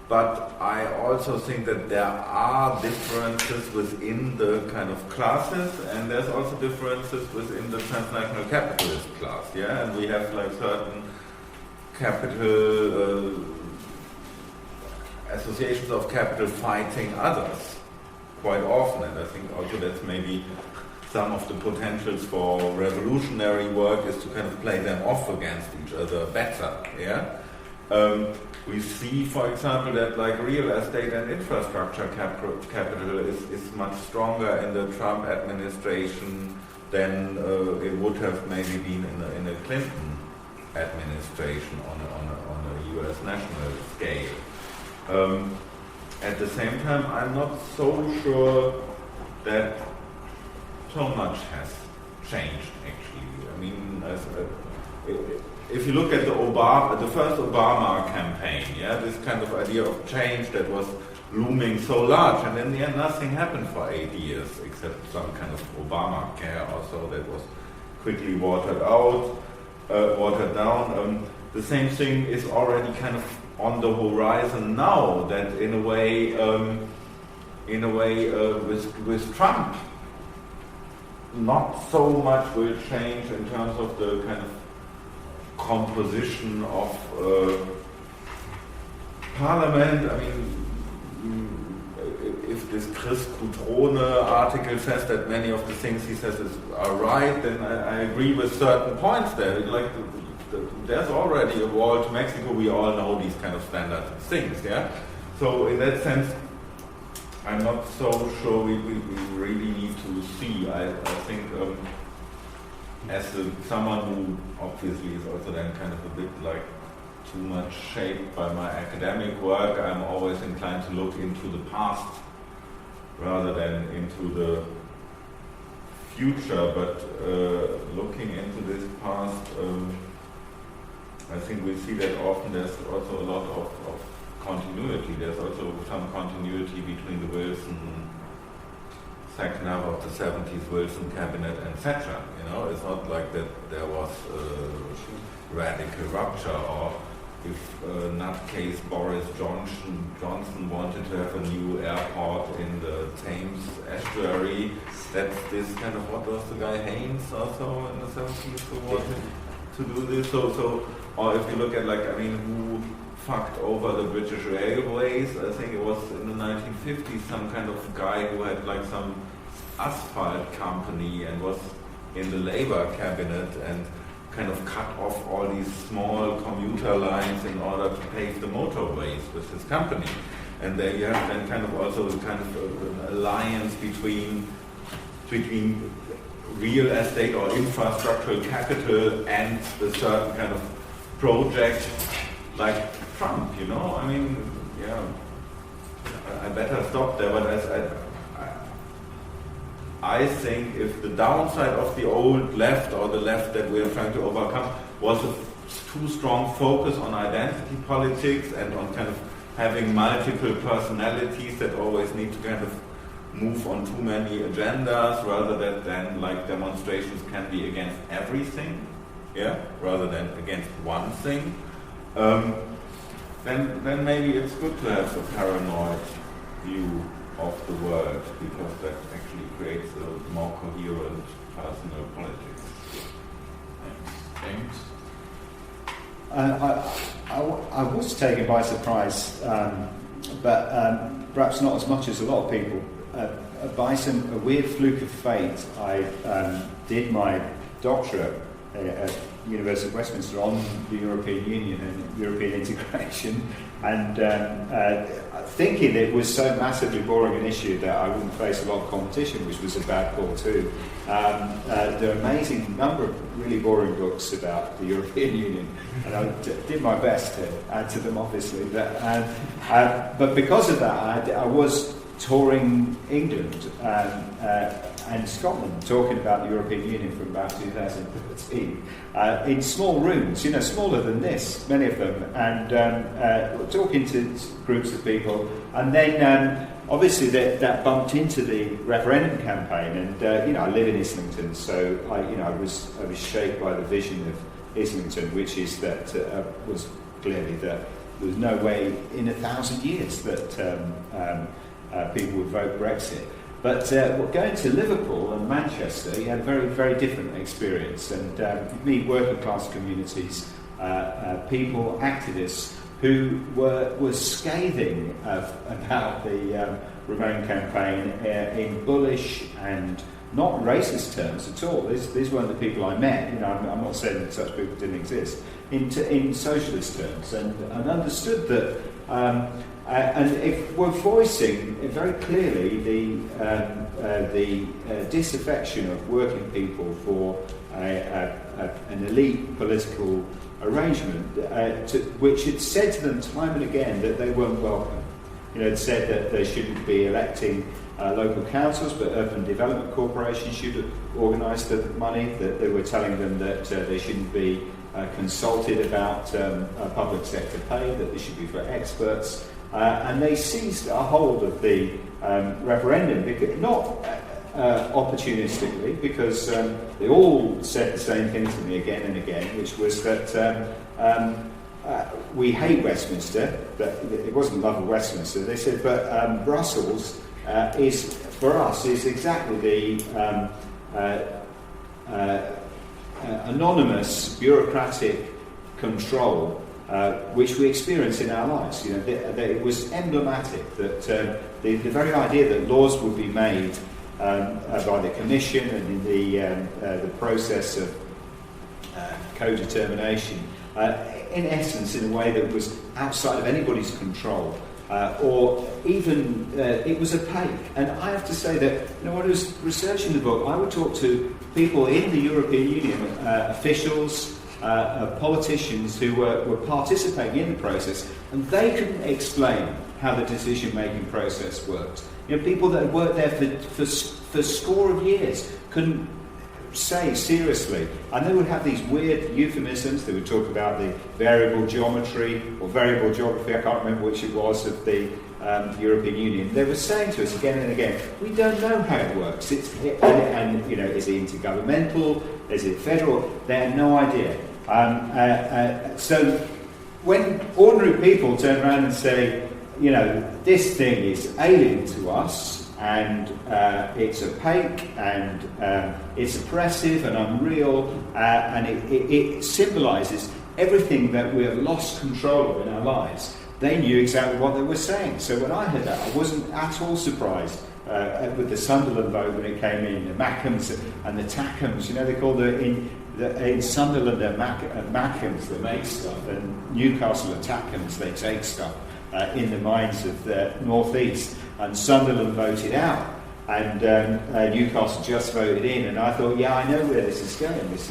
but I also think that there are differences within the kind of classes, and there's also differences within the transnational capitalist class, yeah, and we have like certain capital associations of capital fighting others quite often, and I think also that's maybe some of the potentials for revolutionary work is to kind of play them off against each other better, yeah. We see, for example, that like real estate and infrastructure capital is much stronger in the Trump administration than it would have maybe been in a Clinton administration on a US national scale. At the same time, I'm not so sure that so much has changed, actually. I mean, if you look at the first Obama campaign, yeah, this kind of idea of change that was looming so large, and in the end nothing happened for 8 years, except some kind of Obamacare or so that was quickly watered down. The same thing is already kind of on the horizon now, that in a way with Trump, not so much will change in terms of the kind of composition of parliament. I mean, if this Chris Cutrone article says that many of the things he says are right, then I agree with certain points there. Like there's already a wall to Mexico. We all know these kind of standard things, yeah. So in that sense, I'm not so sure we really need to see. I think as someone who obviously is also then kind of a bit like too much shaped by my academic work, I'm always inclined to look into the past rather than into the future. But looking into this past, I think we see that often there's also a lot of continuity. There's also some continuity between the Wilson, second half of the 70s Wilson cabinet and Thatcher. You know, it's not like that there was a radical rupture, or if nutcase Boris Johnson wanted to have a new airport in the Thames estuary, that's this kind of, what was the guy, Haynes also in the 70s who wanted to do this. So or if you look at like, I mean, who fucked over the British Railways, I think it was in the 1950s some kind of guy who had like some asphalt company and was in the Labour cabinet and kind of cut off all these small commuter lines in order to pave the motorways with his company. And there you have then kind of also kind of an alliance between real estate or infrastructural capital and a certain kind of project like Trump, you know? I mean, yeah, I better stop there, but I think if the downside of the old left, or the left that we are trying to overcome, was a too strong focus on identity politics and on kind of having multiple personalities that always need to kind of move on too many agendas, rather than like demonstrations can be against everything, yeah, rather than against one thing, then maybe it's good to have a paranoid view of the world, because that actually creates a more coherent personal politics. James? I was taken by surprise, but perhaps not as much as a lot of people. By a weird fluke of fate, I did my doctorate University of Westminster on the European Union and European integration, and thinking it was so massively boring an issue that I wouldn't face a lot of competition, which was a bad call too. There are an amazing number of really boring books about the European Union, and I did my best to add to them, obviously. But because of that, I was touring England and Scotland, talking about the European Union from about 2013, in small rooms, smaller than this, many of them, and talking to groups of people. And then, obviously, that bumped into the referendum campaign. And I live in Islington, so I was shaped by the vision of Islington, which is that was clearly that there was no way in 1,000 years that people would vote Brexit. But going to Liverpool and Manchester, you had a very, very different experience. And you meet working class communities, people, activists who were scathing about the Remain campaign in bullish and not racist terms at all. These weren't the people I met. I'm not saying that such people didn't exist. In socialist terms, and understood that. And if we're voicing very clearly the disaffection of working people for an elite political arrangement, which had said to them time and again that they weren't welcome. It said that they shouldn't be electing local councils, but urban development corporations should organise the money. That they were telling them that they shouldn't be consulted about public sector pay, that they should be for experts. And they seized a hold of the referendum, not opportunistically, because they all said the same thing to me again and again, which was that we hate Westminster, that it wasn't love of Westminster. They said, but Brussels is, for us, is exactly the anonymous bureaucratic control which we experience in our lives. It was emblematic that the very idea that laws would be made by the Commission and in the process of co-determination, in essence, in a way that was outside of anybody's control, or even it was opaque. And I have to say that when I was researching the book, I would talk to people in the European Union, officials, politicians who were participating in the process, and they couldn't explain how the decision-making process worked. People that had worked there for a score of years couldn't say seriously, and they would have these weird euphemisms. They would talk about the variable geometry or variable geography, I can't remember which it was, of the European Union. They were saying to us again and again, we don't know how it works. Is it intergovernmental? Is it federal? They had no idea. So when ordinary people turn around and say, this thing is alien to us, and it's opaque, and it's oppressive and unreal, and it symbolises everything that we have lost control of in our lives, they knew exactly what they were saying. So when I heard that, I wasn't at all surprised with the Sunderland vote when it came in, the Mackhams and the Tackhams. They call in Sunderland they're Mackhams, they make stuff, and Newcastle are Tackhams, they take stuff in the minds of the North East. And Sunderland voted out, and Newcastle just voted in. And I thought, I know where this is going. This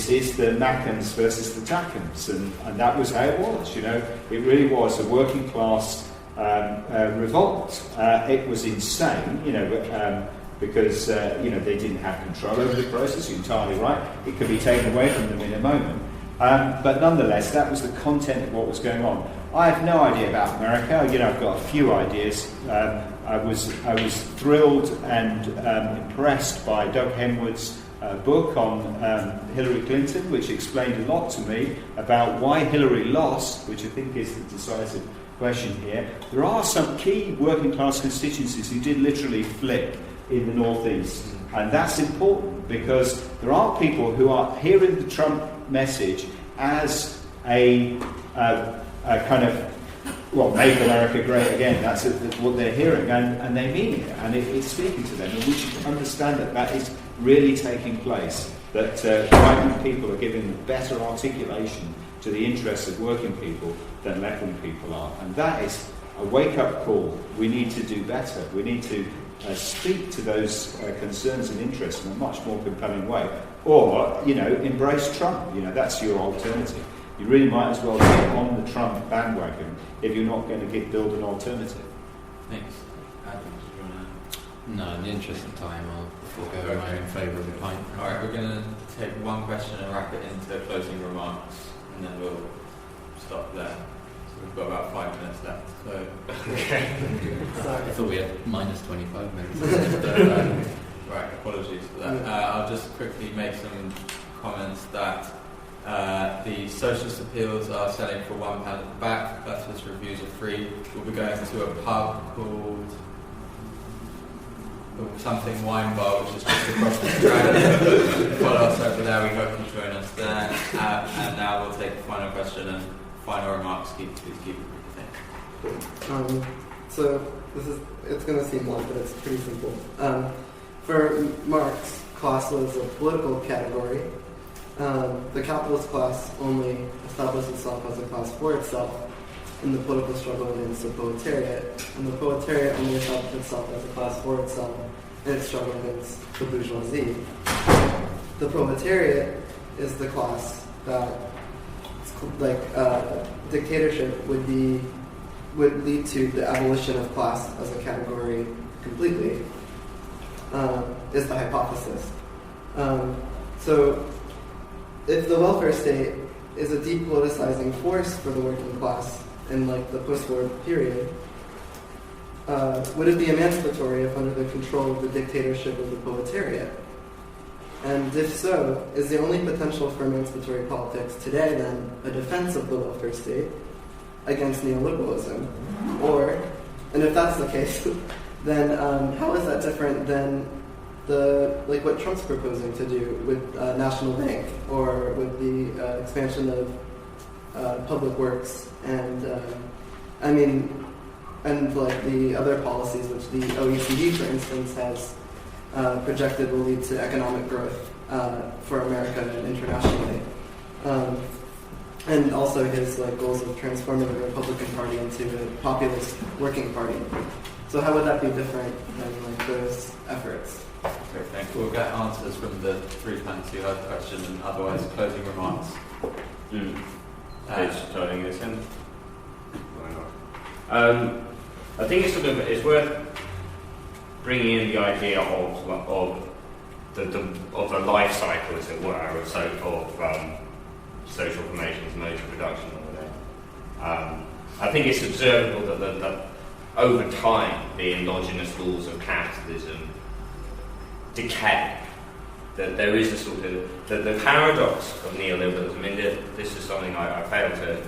is the Mackhams versus the Tackhams, and that was how it was. It really was a working class revolt. It was insane, because they didn't have control over the process. You're entirely right. It could be taken away from them in a moment. But nonetheless, that was the content of what was going on. I have no idea about America. I've got a few ideas. I was thrilled and impressed by Doug Henwood's book on Hillary Clinton, which explained a lot to me about why Hillary lost, which I think is the decisive question here. There are some key working class constituencies who did literally flip in the Northeast, and that's important because there are people who are hearing the Trump message as a kind of, make America great again. That's what they're hearing, and they mean it, and it's speaking to them, and we should understand that is really taking place that right-wing people are giving better articulation to the interests of working people than left-wing people are. And that is a wake-up call. We need to do better. We need to speak to those concerns and interests in a much more compelling way. Or, embrace Trump. That's your alternative. You really might as well get on the Trump bandwagon if you're not going to build an alternative. Thanks. No, in the interest of time, I'll forego mine in favour of the pint. Alright, we're going to take one question and wrap it into closing remarks, and then we'll stop there. So we've got about 5 minutes left. So, I thought we had minus 25 minutes. right, apologies for that. I'll just quickly make some comments that the Socialist Appeals are selling for £1 at the back. Leftist reviews are free. We'll be going to a pub called something wine bar, which is just across the Strand. Follow us over there. We hope you join us there. And now we'll take the final question and final remarks. Please keep it. So it's going to seem long, but it's pretty simple. For Marx, class was a political category. The capitalist class only established itself as a class for itself in the political struggle against the proletariat, and the proletariat only established itself as a class for itself in its struggle against the bourgeoisie. The proletariat is the class that, dictatorship would lead to the abolition of class as a category completely, is the hypothesis. So if the welfare state is a depoliticizing force for the working class in the post-war period, would it be emancipatory if under the control of the dictatorship of the proletariat? And if so, is the only potential for emancipatory politics today then a defense of the welfare state against neoliberalism? And if that's the case, then how is that different than what Trump's proposing to do with National Bank, or with the expansion of public works and the other policies which the OECD, for instance, has projected will lead to economic growth for America and internationally, and also his goals of transforming the Republican Party into a populist working party. So how would that be different than those efforts? Okay, thank you. We'll get answers from the three panelists who heard the question, and otherwise closing remarks. Starting this end. Why not? I think it's worth bringing in the idea of the life cycle, as it were, of social formations, modes of production, or whatever. I think it's observable that over time the endogenous laws of capitalism decay. That there is a sort of the paradox of neoliberalism. I mean, this is something I failed to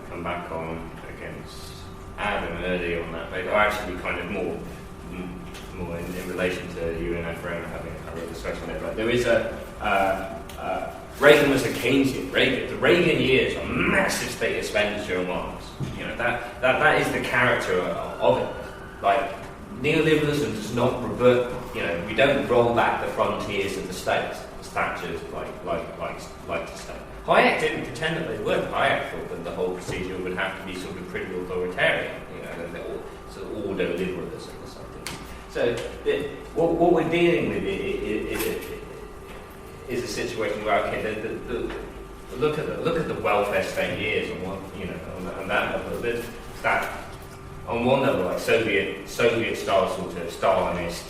come back on against Adam earlier on that, but actually kind of more in relation to you and Ephraim having a discussion on it. But there is Reagan was a Keynesian. The Reagan years are massive state expenditure on Marx. That is the character of it. Neoliberalism does not revert. We don't roll back the frontiers of the state, as Thatcher like to say. Hayek didn't pretend that they weren't. Hayek thought that the whole procedure would have to be sort of pretty authoritarian, sort of ordo-liberalism or something. So what we're dealing with is a situation where look at the welfare state years on one, on that level. That on one level, Soviet style sort of Stalinist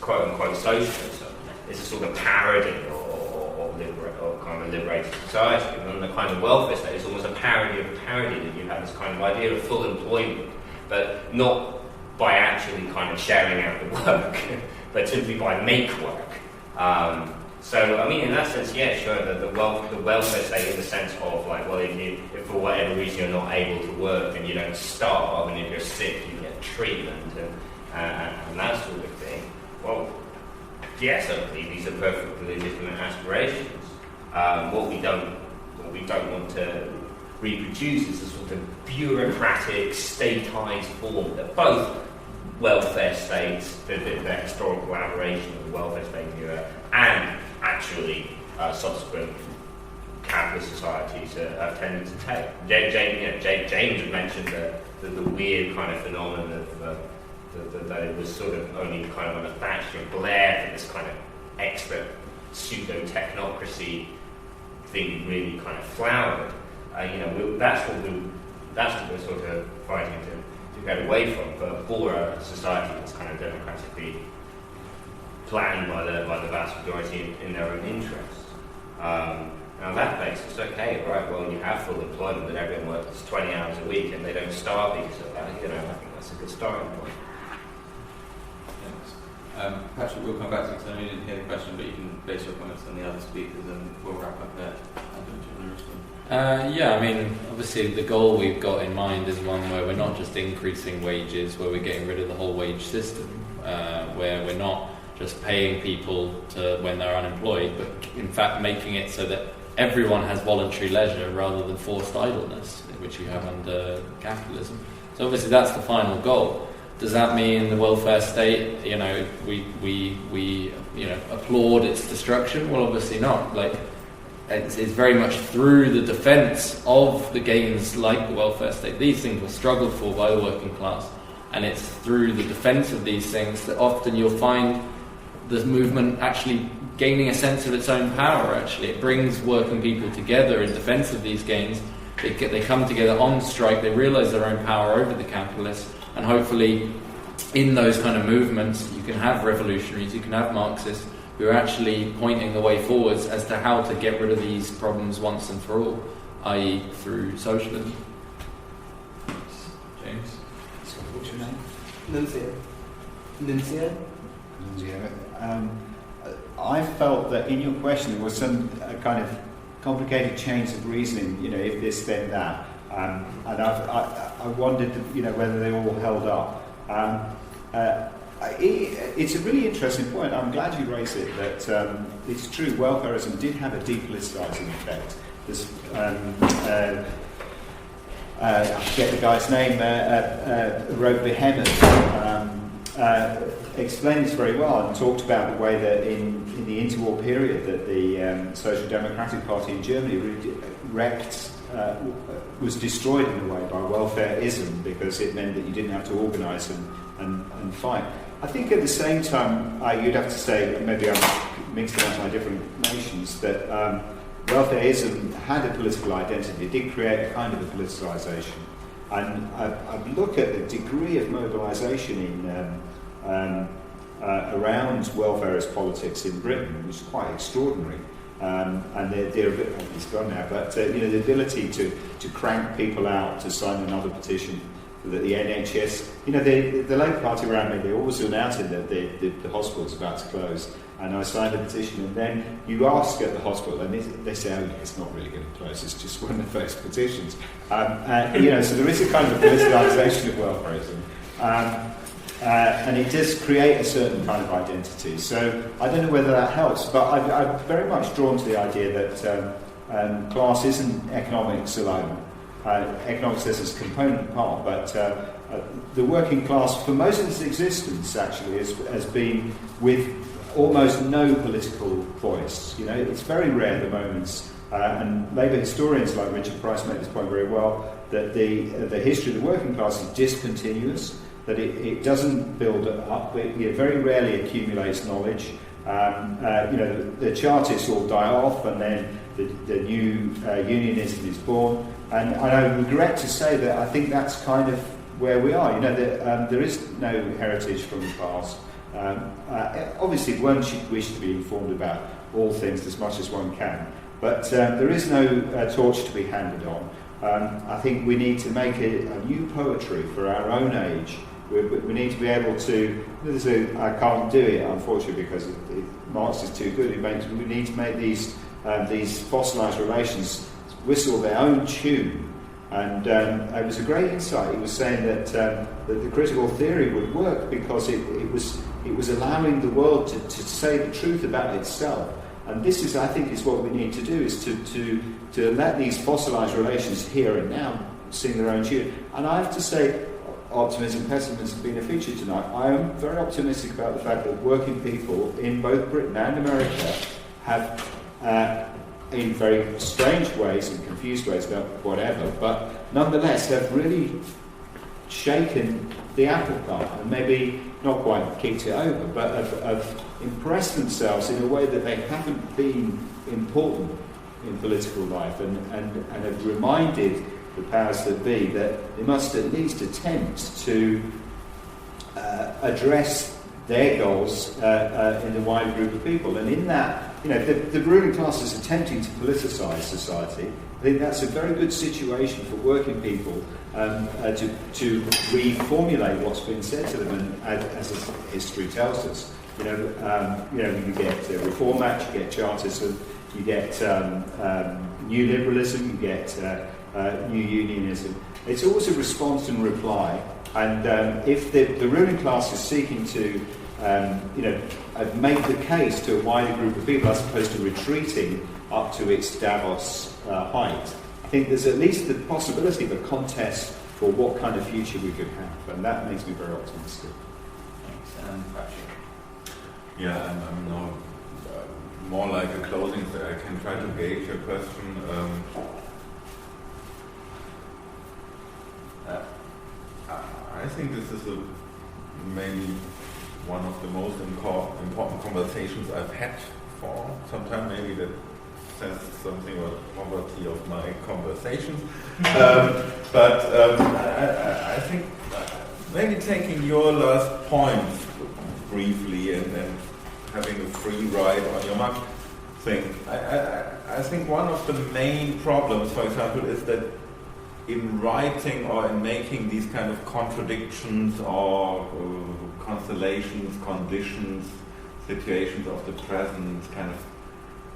quote unquote socialism is a sort of parody of kind of a liberated society, and then the kind of welfare state is almost a parody of a parody, that you have this kind of idea of full employment, but not by actually kind of sharing out the work, but simply by make work. So, in that sense, yeah, sure, the welfare state in the sense of, if for whatever reason you're not able to work and you don't starve, and if you're sick, you get treatment and that sort of thing. Well, yes, I believe these are perfectly legitimate aspirations. What we don't want to reproduce is a sort of bureaucratic, statized form that both welfare states, the historical aberration of the welfare state era, and actually subsequent capitalist societies have tended to take. James had mentioned the weird kind of phenomenon of that it was sort of only kind of under Thatcher and Blair that this kind of expert pseudo-technocracy thing really kind of flowered. That's what we're sort of fighting to get away from, for a society that's kind of democratically planned by the vast majority in their own interests. On that basis, okay, right, well, you have full employment, but everyone works 20 hours a week and they don't starve because of that. I think that's a good starting point. Patrick, we'll come back to you because I know you didn't hear the question, but you can base your comments on the other speakers and we'll wrap up there. Yeah, I mean, obviously the goal we've got in mind is one where we're not just increasing wages, where we're getting rid of the whole wage system, where we're not just paying people when they're unemployed, but in fact making it so that everyone has voluntary leisure rather than forced idleness, which you have under capitalism. So obviously that's the final goal. Does that mean the welfare state, we applaud its destruction? Well, obviously not. It's very much through the defence of the gains like the welfare state. These things were struggled for by the working class, and it's through the defence of these things that often you'll find the movement actually gaining a sense of its own power. Actually, it brings working people together in defence of these gains. They come together on strike. They realise their own power over the capitalists. And hopefully, in those kind of movements, you can have revolutionaries, you can have Marxists who are actually pointing the way forwards as to how to get rid of these problems once and for all, i.e. through socialism. James? What's your name? Nunzia. I felt that in your question there was some kind of complicated chains of reasoning, if this, then that. And I wondered, whether they all held up. It's a really interesting point. I'm glad you raised it. That it's true. Welfarism did have a depoliticising effect. There's, I forget the guy's name. Wrote Behemoth. Explained this very well and talked about the way that in the interwar period that the Social Democratic Party in Germany was destroyed in a way by welfareism because it meant that you didn't have to organise and fight. I think at the same time, you'd have to say, maybe I'm mixing up my different nations, that welfareism had a political identity. It did create a kind of a politicisation. And I look at the degree of mobilisation around welfarist politics in Britain, which is quite extraordinary. And it's gone now, but the ability to crank people out to sign another petition that the NHS, the Labour Party around me, they always announced that the hospital's about to close, and I signed a petition, and then you ask at the hospital, and they say, oh, it's not really going to close, it's just one of the first petitions. So there is a kind of politicisation of welfarism. And it does create a certain kind of identity. So I don't know whether that helps, but I'm very much drawn to the idea that class isn't economics alone. Economics is its component part, but the working class, for most of its existence, actually, has been with almost no political voice. It's very rare the moments, and Labour historians like Richard Price make this point very well, that the history of the working class is discontinuous, that it doesn't build up, it very rarely accumulates knowledge. The Chartists all die off, and then the new unionism is born. And I regret to say that I think that's kind of where we are. There is no heritage from the past. Obviously, one should wish to be informed about all things as much as one can, but there is no torch to be handed on. I think we need to make a new poetry for our own age. We need to be able to. I can't do it, unfortunately, because Marx is too good. We need to make these fossilised relations whistle their own tune. And it was a great insight. He was saying that the critical theory would work because it was allowing the world to say the truth about itself. And this is, I think, is what we need to do: is to let these fossilised relations here and now sing their own tune. And I have to say, optimism, pessimism have been a feature tonight. I am very optimistic about the fact that working people in both Britain and America have in very strange ways and confused ways about whatever, but nonetheless have really shaken the apple cart and maybe not quite kicked it over, but have impressed themselves in a way that they haven't been important in political life and have reminded the powers that be that they must at least attempt to address their goals in the wider group of people. And in that, the ruling class is attempting to politicise society. I think that's a very good situation for working people to reformulate what's been said to them, and as history tells us. You get Reform Act, you get Chartism, you get New Liberalism, you get New Unionism. It's always a response and reply. And if the ruling class is seeking to, make the case to a wider group of people as opposed to retreating up to its Davos height, I think there's at least the possibility of a contest for what kind of future we could have, and that makes me very optimistic. Thanks. Patrick. Yeah, I'm now more like a closing, so I can try to gauge your question. I think this is maybe one of the most important conversations I've had for some time. Maybe that says something about the poverty of my conversations. But I think maybe taking your last point briefly and having a free ride on your mark thing. I think one of the main problems, for example, is that in writing or in making these kind of contradictions or constellations, conditions, situations of the present, kind of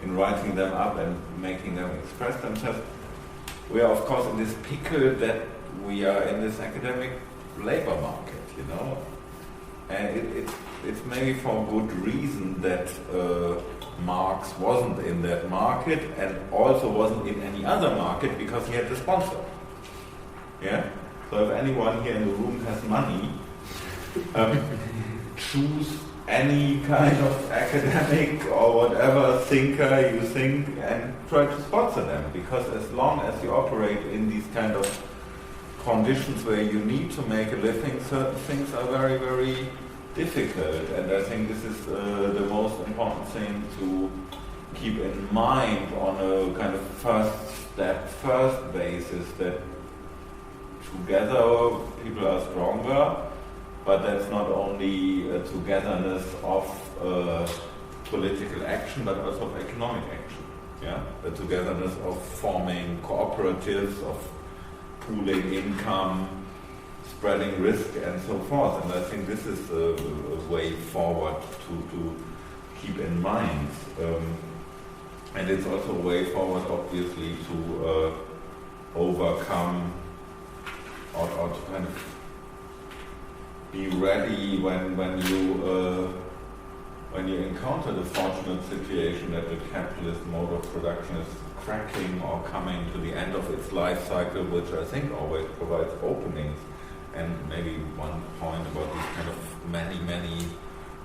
in writing them up and making them express themselves, we are of course in this pickle that we are in this academic labor market, and it's maybe for good reason that Marx wasn't in that market and also wasn't in any other market because he had the sponsor. Yeah? So if anyone here in the room has money, choose any kind of academic or whatever thinker you think and try to sponsor them, because as long as you operate in these kind of conditions where you need to make a living, certain things are very, very difficult, and I think this is the most important thing to keep in mind on a kind of first basis, that together people are stronger, but that's not only a togetherness of political action, but also of economic action. Yeah, the togetherness of forming cooperatives, of pooling income, spreading risk, and so forth. And I think this is a way forward to keep in mind. And it's also a way forward, obviously, to overcome or to kind of be ready when you encounter the fortunate situation that the capitalist mode of production is cracking or coming to the end of its life cycle, which I think always provides openings. And maybe one point about these kind of many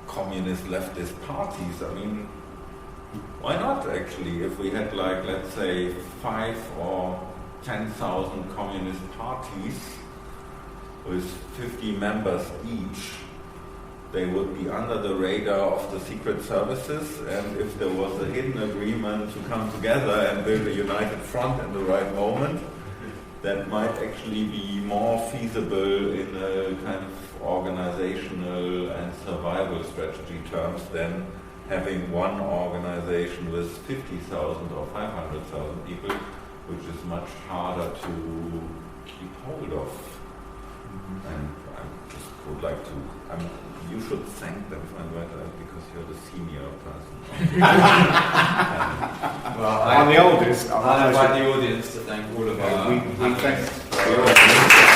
communist leftist parties. I mean, why not actually? If we had, like, let's say 5 or 10,000 communist parties with 50 members each, they would be under the radar of the secret services, and if there was a hidden agreement to come together and build a united front in the right moment, that might actually be more feasible in a kind of organizational and survival strategy terms than having one organization with 50,000 or 500,000 people, which is much harder to keep hold of. And I just would like to, you should thank them because you're the senior person. Well, I'm the oldest. I invite the audience to thank all of our we thank panelists.